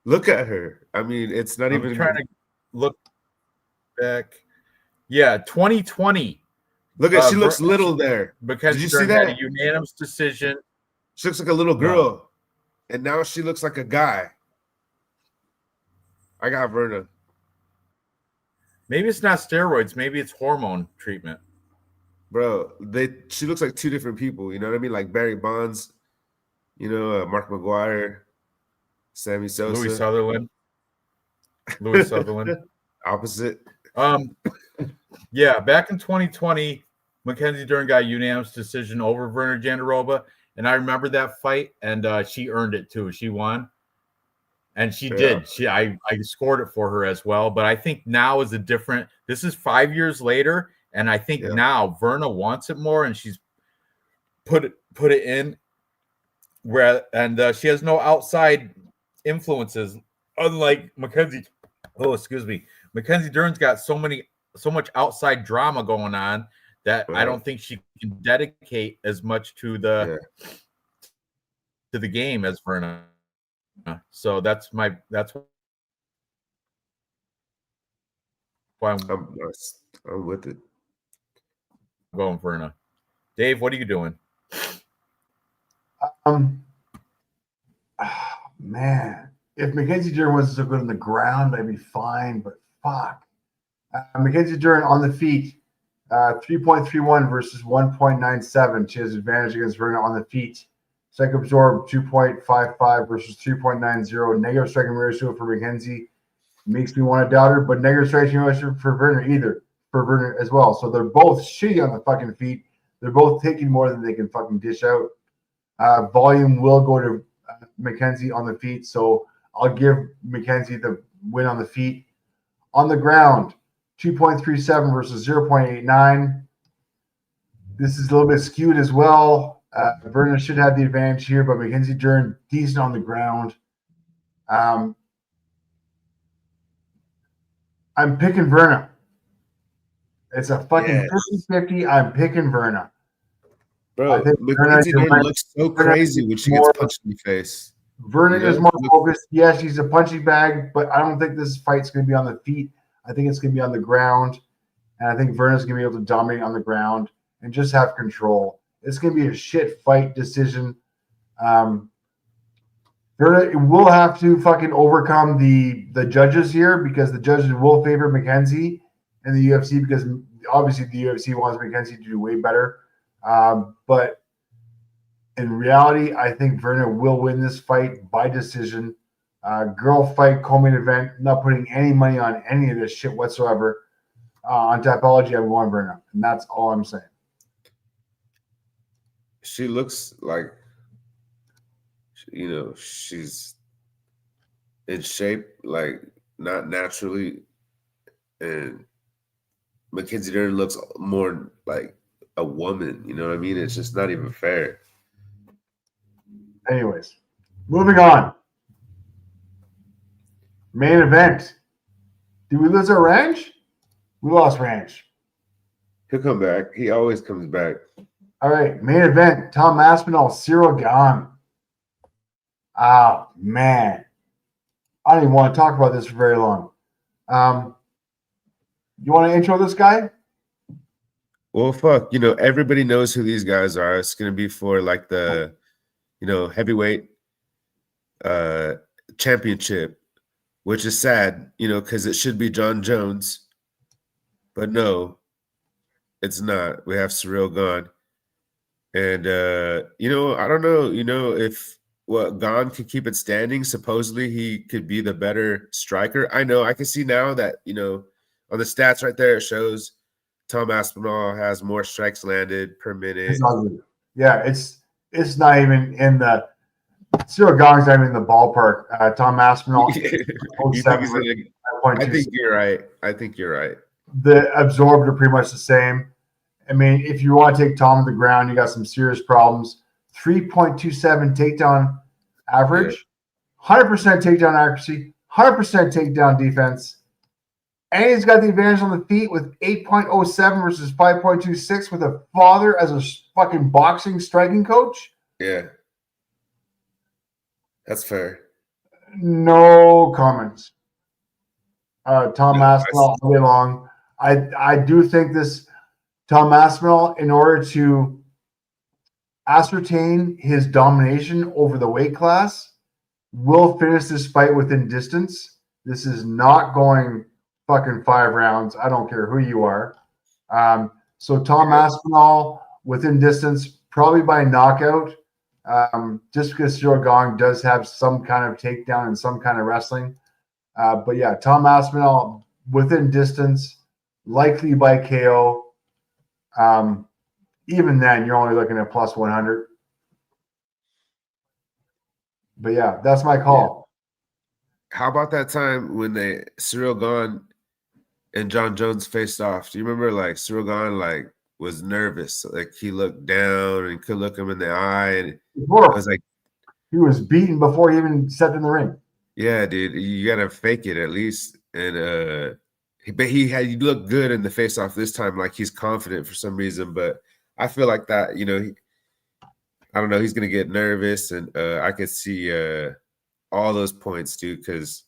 Look at her. I mean, it's not even trying to look back. Yeah, 2020. Look at she looks little there. Because did you see that? A unanimous decision. She looks like a little girl, and now she looks like a guy. I got Verna. Maybe it's not steroids. Maybe it's hormone treatment. Bro, she looks like two different people. You know what I mean? Like Barry Bonds, Mark McGuire, Sammy Sosa, Louis Sutherland. Opposite. Yeah, back in 2020, Mackenzie Dern got a unanimous decision over Verna Jandiroba, and I remember that fight, and she earned it too. She won, and she did. I scored it for her as well. But I think now is a different. This is 5 years later. And I think now Verna wants it more, and she's put it in and she has no outside influences, unlike Mackenzie. Oh, excuse me, Mackenzie Dern's got so much outside drama going on that I don't think she can dedicate as much to the game as Verna. So that's why I'm with it. Going Verna. Dave, what are you doing? Man, if Mackenzie Dern wasn't so good on the ground, I'd be fine. But fuck, Mackenzie Dern on the feet, 3.31 versus 1.97. She has advantage against Verna on the feet. Strike absorb 2.55 versus 3.90. Negative striking ratio for Mackenzie makes me want to doubt her, but negative striking ratio for Verna for Verna as well. So they're both shitty on the fucking feet. They're both taking more than they can fucking dish out. Volume will go to Mackenzie on the feet. So I'll give Mackenzie the win on the feet. On the ground, 2.37 versus 0.89. This is a little bit skewed as well. Verna should have the advantage here, but Mackenzie Dern decent on the ground. I'm picking Verna. It's a fucking 50-50. I'm picking Verna. Bro, Mackenzie Dern looks so crazy when she gets punched in the face. Verna is more focused. Yes, she's a punching bag, but I don't think this fight's going to be on the feet. I think it's going to be on the ground. And I think Verna's going to be able to dominate on the ground and just have control. It's going to be a shit fight decision. Verna will have to fucking overcome the judges here because the judges will favor Mackenzie in the UFC because obviously the UFC wants Mackenzie to do way better. But in reality, I think Verna will win this fight by decision. Girl fight, co-main event. Not putting any money on any of this shit whatsoever. On Tapology, I'm going Verna, and that's all I'm saying. She looks like, she's in shape, like not naturally, and Mackenzie Dern looks more like a woman. You know what I mean? It's just not even fair. Anyways, moving on. Main event. Did we lose our Ranj? We lost Ranj. He'll come back. He always comes back. All right, main event. Tom Aspinal, Cyril Gane. Oh, man. I don't even want to talk about this for very long. You want to intro this guy? Well, fuck. Everybody knows who these guys are. It's going to be for like the, heavyweight championship, which is sad, because it should be John Jones. But no, it's not. We have Cyril Gane. And, I don't know, if Gane could keep it standing. Supposedly he could be the better striker. I know. I can see now that, on the stats right there, it shows Tom Aspinall has more strikes landed per minute. Yeah, it's not even in the Cyril Gane's not even in the ballpark. Tom Aspinall. I think you're right. The absorbed are pretty much the same. I mean, if you want to take Tom to the ground, you got some serious problems. 3.27 takedown average, 100% takedown accuracy, 100% takedown defense. And he's got the advantage on the feet with 8.07 versus 5.26 with a father as a fucking boxing striking coach. Yeah. That's fair. No comments. Tom Aspinall all day long. I do think this Tom Aspinall, in order to ascertain his domination over the weight class, will finish this fight within distance. This is not going fucking 5 rounds. I don't care who you are. So Tom Aspinall within distance, probably by knockout, just because Cyril Gane does have some kind of takedown and some kind of wrestling. But yeah, Tom Aspinall within distance, likely by KO. Even then, you're only looking at plus 100. But yeah, that's my call. How about that time when Cyril Gane and John Jones faced off? Do you remember, like, Cyril Gane was nervous, like he looked down and could look him in the eye, and it was like he was beaten before he even stepped in the ring. Yeah, dude, you gotta fake it at least. And but he looked good in the face off this time, like he's confident for some reason. But I feel like that, I don't know, he's gonna get nervous, and I could see all those points, dude, because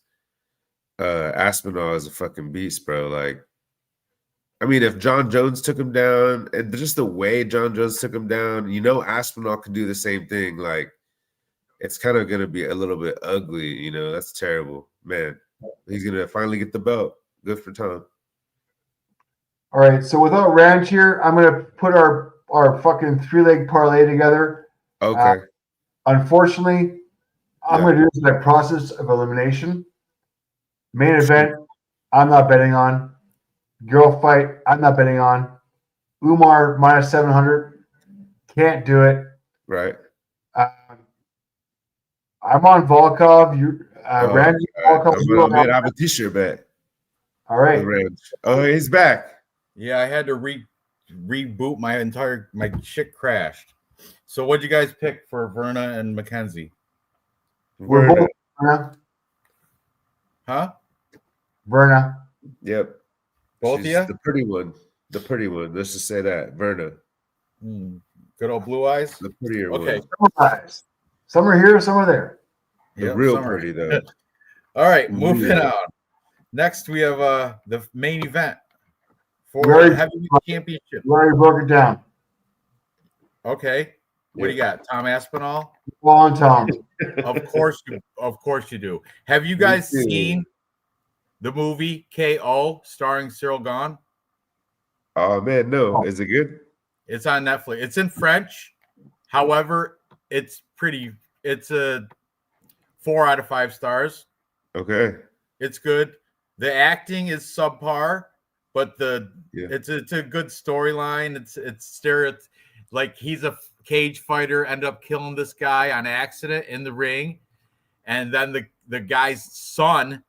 Aspinall is a fucking beast, bro. Like, I mean, if John Jones took him down, and just the way John Jones took him down, Aspinall could do the same thing. Like, it's kind of gonna be a little bit ugly, That's terrible, man. He's gonna finally get the belt. Good for Tom. All right, so without Ranch here, I'm gonna put our fucking 3-leg parlay together. Okay. Unfortunately, I'm going to do this by process of elimination. Main event, I'm not betting on. Girl fight, I'm not betting on. Umar minus 700, can't do it. Right. I'm on Volkov. Ranj, I made have a t-shirt bet. all right. Ranj. Oh, he's back. Yeah, I had to reboot my shit crashed. So what'd you guys pick for Verna and Mackenzie? We're Verna. both Verna. Huh? Verna. Yep. Both of She's you? the pretty one. The pretty one. Let's just say that. Verna. Good old blue eyes. The prettier Okay. one. Some are here, some are there. The Yep, real summer. pretty though. All right, moving Really? on. Next, we have the main event for Very- heavyweight championship. We already broke it down. Okay, what do you got? Tom Aspinal? Well, on Tom. Of course you do. Have you guys too. seen the movie KO starring Cyril Gane? Oh man, no. Is it good? It's on Netflix. It's in French. However, it's a 4 out of 5 stars. Okay. It's good. The acting is subpar, but it's a good storyline. It's like he's a cage fighter, end up killing this guy on accident in the ring, and then the guy's son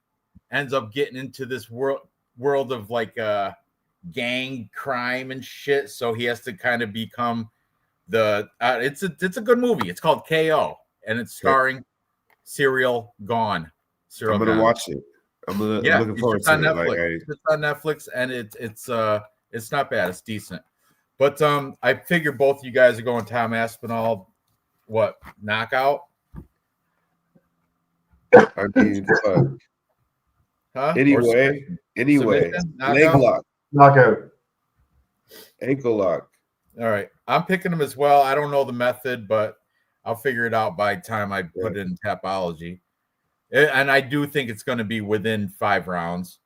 ends up getting into this world of like gang crime and shit. So he has to kind of become it's a good movie. It's called KO, and it's starring Cyril Gane. I'm gonna watch it. I'm looking forward to on it. Netflix. It's on Netflix, and it's not bad. It's decent. But I figure both of you guys are going Tom Aspinall. What, knockout? I mean, fuck. Huh? Anyway, submission? leg Knockout? lock, Knockout. ankle lock. All right, I'm picking them as well. I don't know the method, but I'll figure it out by the time I put it in Tapology. And I do think it's going to be within 5 rounds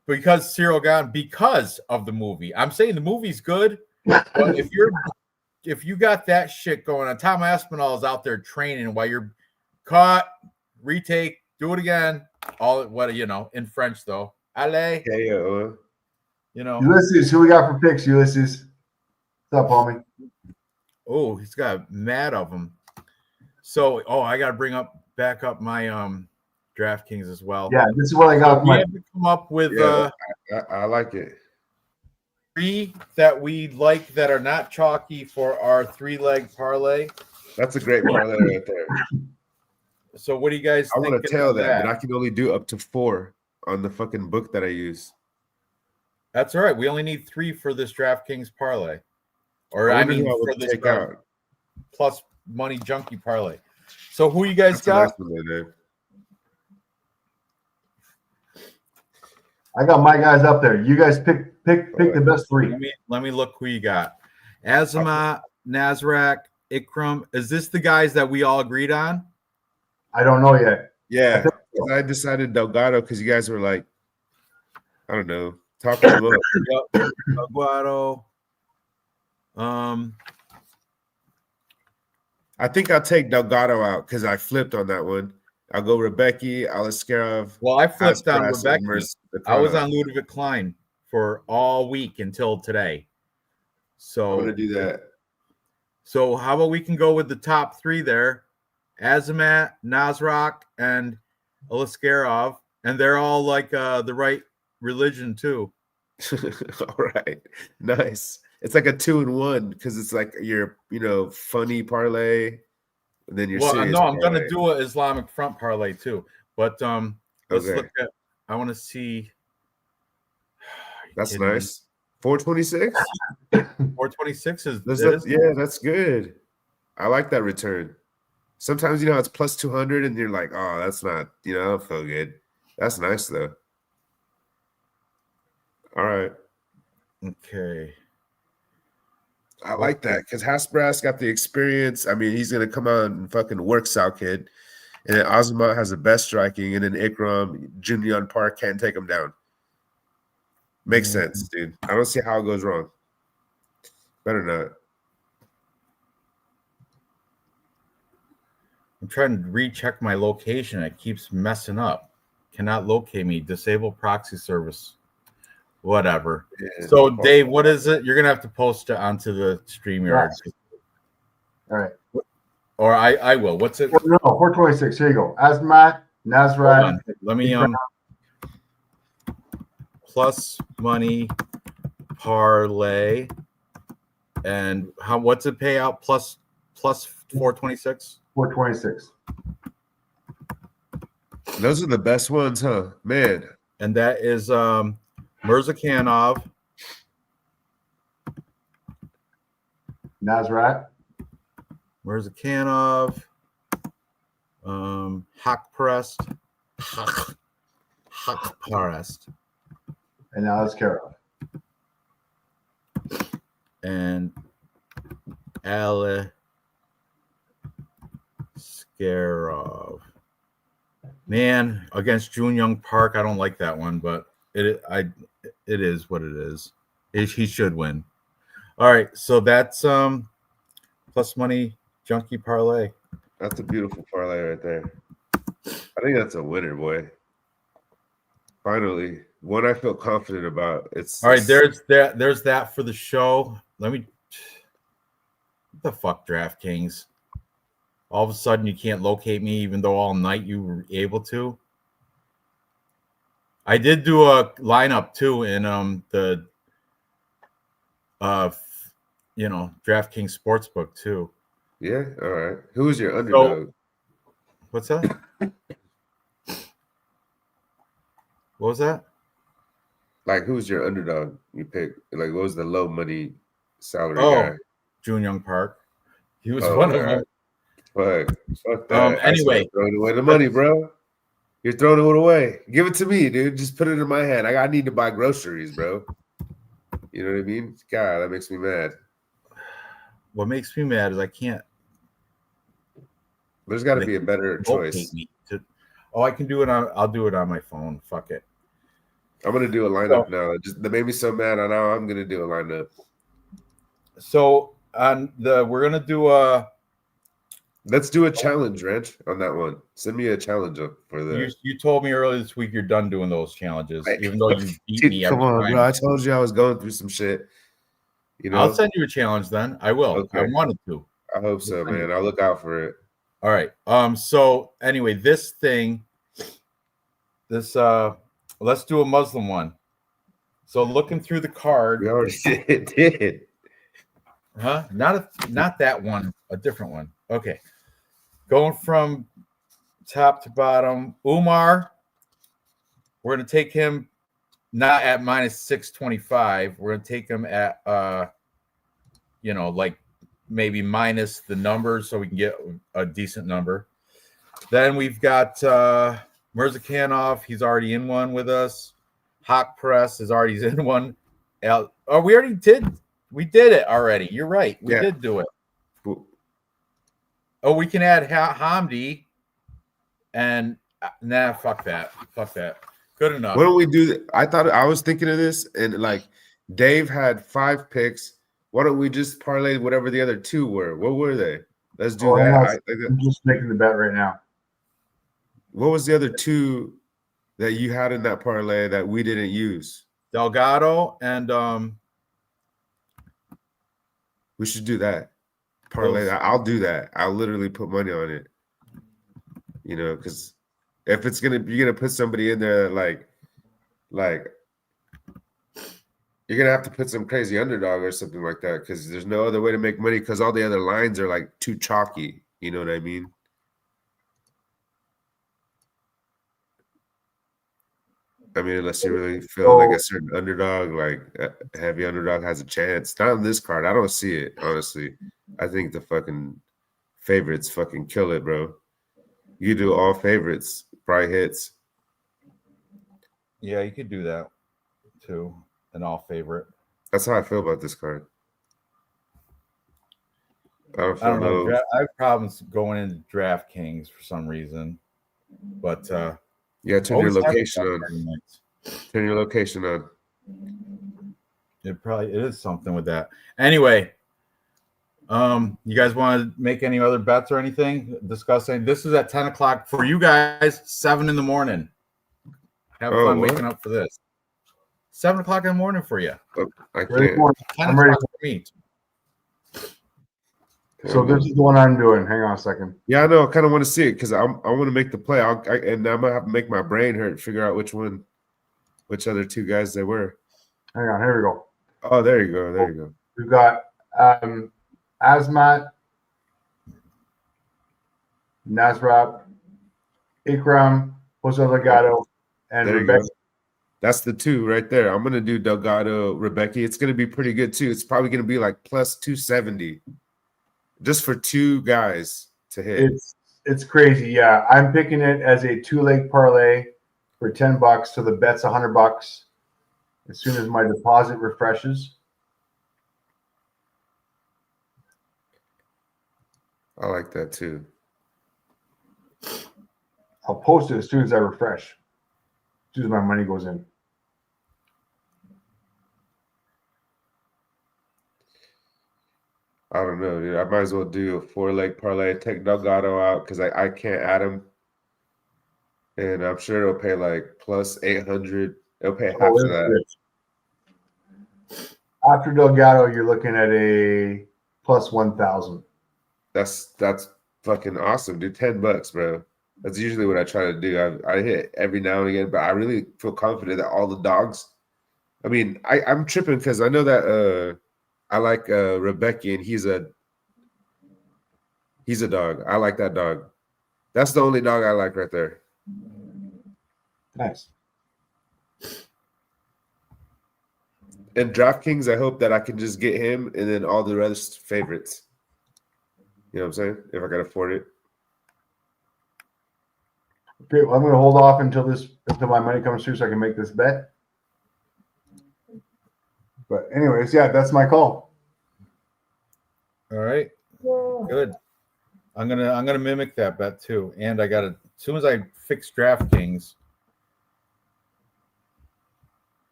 because Cyril Gane, because of the movie. I'm saying the movie's good, but if you got that shit going on, Tom Aspinall is out there training while you're caught, retake, do it again. In French though. Allez, KO. Ulysses, who we got for picks, Ulysses? What's up, homie? Oh, he's got mad of them. So, I got to back up my DraftKings as well. Yeah, this is what I got. We have to come up with I like it. 3 that we like that are not chalky for our 3-leg parlay. That's a great parlay right there. So, what do you guys I think? want to tell that, but I can only do up to 4 on the fucking book that I use. That's all right. We only need 3 for this DraftKings parlay, or I I mean, for for this take out. plus money junkie parlay. So, who you guys That's a got? nice one there, Dave. I got my guys up there. You guys pick the best 3. Let me look who you got. Azamat, Nazrak, Ikram. Is this the guys that we all agreed on? I don't know yet. Yeah, I decided Delgado because you guys were like, I don't know, talking a little. Yep. Aguado. I think I'll take Delgado out because I flipped on that one. I'll go Rebecca, Aliskerov. Well, I flipped on Aspras, Rebecca. versus I was Nakano. on Ludovic Klein for all week until today. So I'm gonna do that. So how about we can go with the top 3 there? Azamat, Nazrak, and Aliskerov. And they're all like the right religion too. All right, nice. It's like a 2-in-1 because it's like your funny parlay, and then your serious. No, I'm parlay. gonna do an Islamic front parlay too. But let's Okay. look at. I want to see. That's kidding me? nice. 426. 426 is That's good. I like that return. Sometimes it's plus 200, and you're like, oh, that's not. I don't feel good. That's nice though. All right. Okay. I like that because Hasbras got the experience. I mean, he's gonna come out and fucking work South Kid, and then Azuma has the best striking, and then Ikram, Junior Park can't take him down. Makes sense, dude. I don't see how it goes wrong. Better not. I'm trying to recheck my location. It keeps messing up. Cannot locate me. Disable proxy service. Whatever. Yeah. So, Dave, what is it? You're gonna have to post it onto the StreamYard. Yes. All right. Or I will. What's it? No, 426. Here you go. Asmat, Nasrat. on. Let me plus money parlay, and what's it pay out? Plus 426. 426. Those are the best ones, huh? Man. And that is Mirzakhanov, Nasrat. Mirzakhanov, Hakprest, And Aliskerov. and Aliskerov. Man, against June Young Park, I don't like that one, but it is what it is. He should win. All right, so that's plus money junkie parlay. That's a beautiful parlay right there. I think that's a winner, boy. Finally, one I feel confident about. All right, there's that for the show. Let me. What the fuck, DraftKings? All of a sudden, you can't locate me, even though all night you were able to. I did do a lineup too in the DraftKings Sportsbook too. Yeah, all right. Who was your underdog? What's that? What was that? Like, who's your underdog you picked? Like, what was the low money salary guy? June Young Park. He was one of them. Fuck that. Anyway, throwing away the money, bro. You're throwing it away. Give it to me, dude. Just put it in my hand. I need to buy groceries, bro. You know what I mean? God, that makes me mad. What makes me mad is I can't. There's got to be a better choice. I can do it I'll do it on my phone. Fuck it. I'm gonna do a lineup now. That made me so mad. I know I'm gonna do a lineup. So we're gonna do a. Let's do a challenge, Ranch, on that one. Send me a challenge for that. You told me earlier this week you're done doing those challenges, even though you beat me every time. Bro. I told you I was going through some shit. You know, I'll send you a challenge then. I will. Okay. I wanted to. I hope so, man. I'll look out for it. All right. So anyway, let's do a Muslim one. So looking through the card. We already did. Huh? Not that one, a different one. Okay. Going from top to bottom, Umar, we're going to take him not at minus 625. We're going to take him at, like maybe minus the numbers so we can get a decent number. Then we've got Mirzakhanov. He's already in one with us. Hawk Press is already in one. We already did. We did it already. You're right. We did do it. Cool. Oh, we can add Hamdi, and fuck that. Good enough. Why don't we do that? I was thinking of this, and like Dave had 5 picks. Why don't we just parlay whatever the other 2 were? What were they? Let's do that. I'm just making the bet right now. What was the other 2 that you had in that parlay that we didn't use? Delgado and we should do that. Parlay. I'll do that. I'll literally put money on it. You know, because if you're gonna put somebody in there like you're gonna have to put some crazy underdog or something like that, because there's no other way to make money, because all the other lines are like too chalky. You know what I mean? Unless you really feel like a certain underdog, like a heavy underdog has a chance. Not on this card. I don't see it, honestly. I think the fucking favorites fucking kill it, bro. You do all favorites, probably hits. yeah, you could do that too. An all favorite. That's how I feel about this card. I don't know. I have problems going into DraftKings for some reason, but yeah, turn your location on. Turn your location on. It is something with that. Anyway, you guys want to make any other bets or anything? Discussing. This is at 10 o'clock for you guys. 7 in the morning. Have fun waking up for this. 7 o'clock in the morning for you. I can't. 10 o'clock for me. So this is the one I'm doing. Hang on a second. Yeah, I know. I kind of want to see it because I want to make the play. And I'm gonna have to make my brain hurt, figure out which other two guys they were. Hang on. Here we go. Oh, there you go. There you go. We've got Asmat, Nasrat, Ikram, Jose Delgado, and There you Rebecca. go. That's the two right there. I'm gonna do Delgado, Rebecca. It's gonna be pretty good too. It's probably gonna be like plus 270, just for two guys to hit. It's crazy. Yeah, I'm picking it as a 2-leg parlay for $10. So the bet's $100. As soon as my deposit refreshes. I like that too. I'll post it as soon as I refresh. As soon as my money goes in. I don't know, dude. I might as well do a 4-leg parlay, take Delgado out because I can't add him. And I'm sure it'll pay like plus 800. It'll pay half of that. After Delgado, you're looking at a plus 1,000. That's fucking awesome, dude. $10, bro. That's usually what I try to do. I hit every now and again, but I really feel confident that all the dogs. I mean, I'm tripping because I know that I like Rebecca, and he's a dog. I like that dog. That's the only dog I like right there. Nice. And DraftKings, I hope that I can just get him and then all the rest favorites. You know what I'm saying? If I can afford it. Okay, well, I'm going to hold off until my money comes through so I can make this bet. But anyways, yeah, that's my call. All right. Good. I'm gonna mimic that bet too. And I gotta, as soon as I fix DraftKings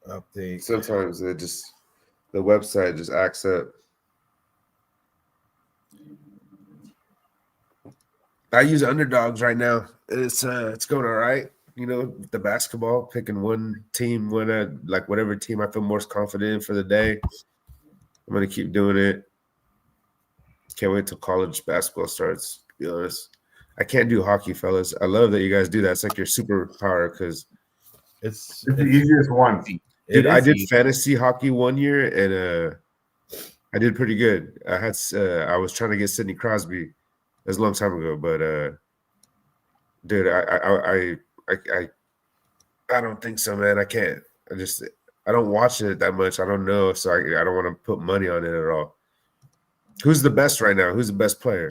update. Sometimes the website just acts up. I use underdogs right now. It's going all right. You know, the basketball, picking one team, like whatever team I feel most confident in for the day. I'm gonna keep doing it. Can't wait till college basketball starts, to be honest. I can't do hockey, fellas. I love that you guys do that. It's like your superpower because It's the easiest one. dude, I did fantasy hockey one year and I did pretty good. I was trying to get Sidney Crosby. That was a long time ago, but dude, I don't think so, man. I can't. I don't watch it that much. I don't know, so I don't want to put money on it at all. Who's the best right now? Who's the best player?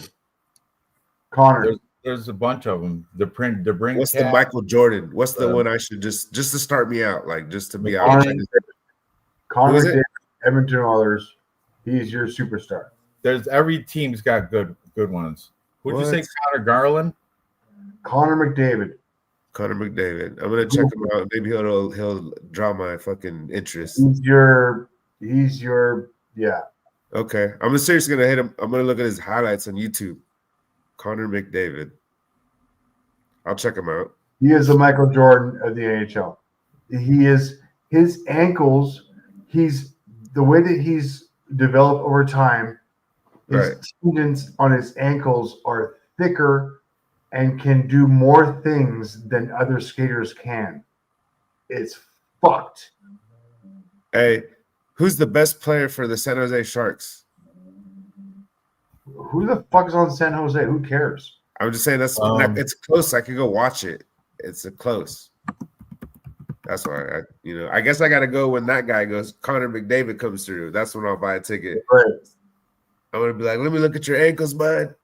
Connor. There's a bunch of them. Preecaaap. What's the Michael Jordan? What's the one I should just to start me out, like just to be out? Connor McDavid, Edmonton Oilers. He's your superstar. There's every team's got good ones. Would you say Connor Garland? Connor McDavid. Connor McDavid. I'm gonna check him out. Maybe he'll draw my fucking interest. He's your yeah. Okay, I'm seriously gonna hit him. I'm gonna look at his highlights on YouTube. Connor McDavid. I'll check him out. He is the Michael Jordan of the NHL. He is his ankles. He's the way that he's developed over time. His tendons on his ankles are thicker and can do more things than other skaters can. It's fucked. Hey, who's the best player for the San Jose Sharks? Who the fuck is on San Jose? Who cares? I'm just saying it's close. I could go watch it. It's close. That's why I guess I gotta go when that guy goes. Connor McDavid comes through. That's when I'll buy a ticket. Right. I'm gonna be like, let me look at your ankles, bud.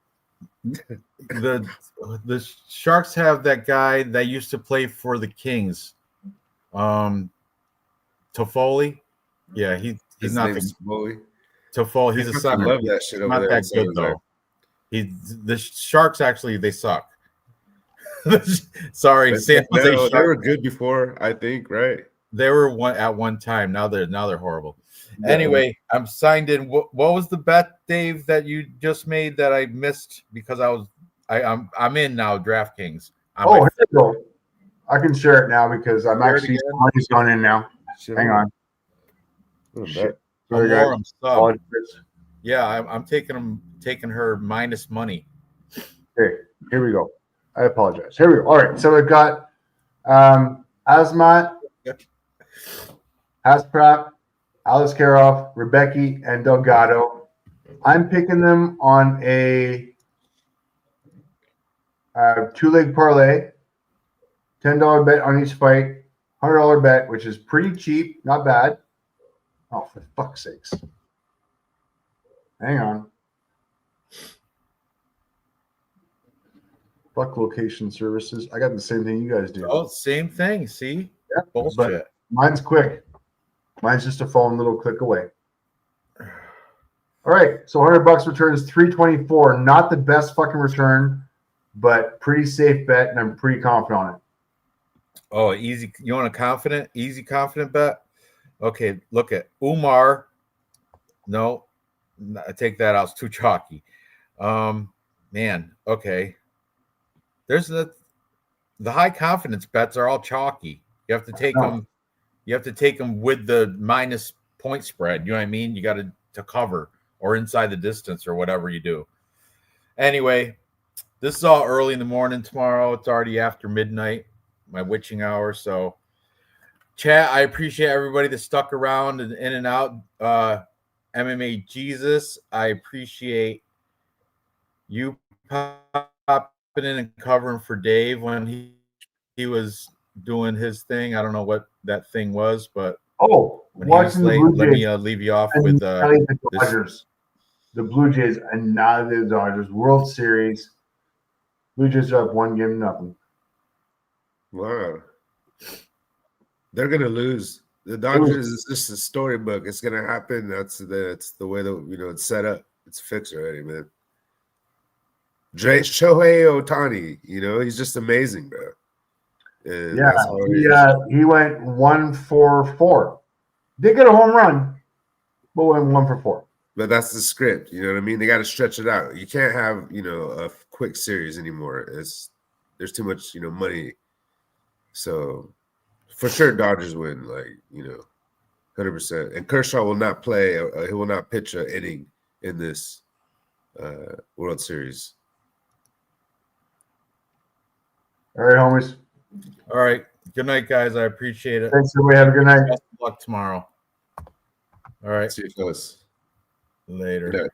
The Sharks have that guy that used to play for the Kings. Toffoli. Yeah, he's not the Toffoli. Toffoli. He's a sucker. I love that shit over not there. that good though. The Sharks actually they suck. Sorry, San Jose Sharks. They were good before, I think, right? They were at one time. Now they're horrible. Yeah. Anyway, I'm signed in. What was the bet, Dave, that you just made that I missed because I'm in now, DraftKings. Here you go. I can share it now because I'm actually money's gone in now. Hang on. I'm taking them taking her minus money. Okay, here we go. I apologize. Here we go. All right, so we've got Asmat, Asprap, Alice Karoff, Rebecca, and Delgado. I'm picking them on a two-leg parlay, $10 bet on each fight, $100 bet, which is pretty cheap, not bad. Oh, for fuck's sakes. Hang on. Fuck location services. I got the same thing you guys do. Oh, same thing. See? Yeah, Bullshit. but mine's quick. Mine's just a phone little click away. All right, so $100 return is 324. Not the best fucking return, but pretty safe bet, and I'm pretty confident on it. Oh, easy. You want a easy confident bet? Okay, look at Umar. No, I take that out. It's too chalky. Man, okay. There's the high confidence bets are all chalky. You have to take them. You have to take them with the minus point spread. You know what I mean? You got to cover or inside the distance or whatever you do. Anyway, this is all early in the morning tomorrow. It's already after midnight, my witching hour. So, chat, I appreciate everybody that stuck around and in and out. MMA Jesus, I appreciate you popping in and covering for Dave when he was doing his thing. I don't know what that thing was, but when he was late, let me leave you off with the Dodgers. The Blue Jays annihilated the Dodgers. World Series. Blue Jays are up 1-0. Wow. They're gonna lose. The Dodgers is just a storybook. It's gonna happen. That's the way that it's set up. It's fixed already, man. Shohei Ohtani, he's just amazing, bro. And he went 1-for-4. Did get a home run, but went 1-for-4. But that's the script, you know what I mean? They got to stretch it out. You can't have a quick series anymore. There's too much money. So for sure, Dodgers win, 100%. And Kershaw will not play. He will not pitch an inning in this World Series. All right, homies. All right. Good night, guys. I appreciate it. Thanks, everybody. Have a good night. Best of luck tomorrow. All right. See you, fellas. Later. Good night.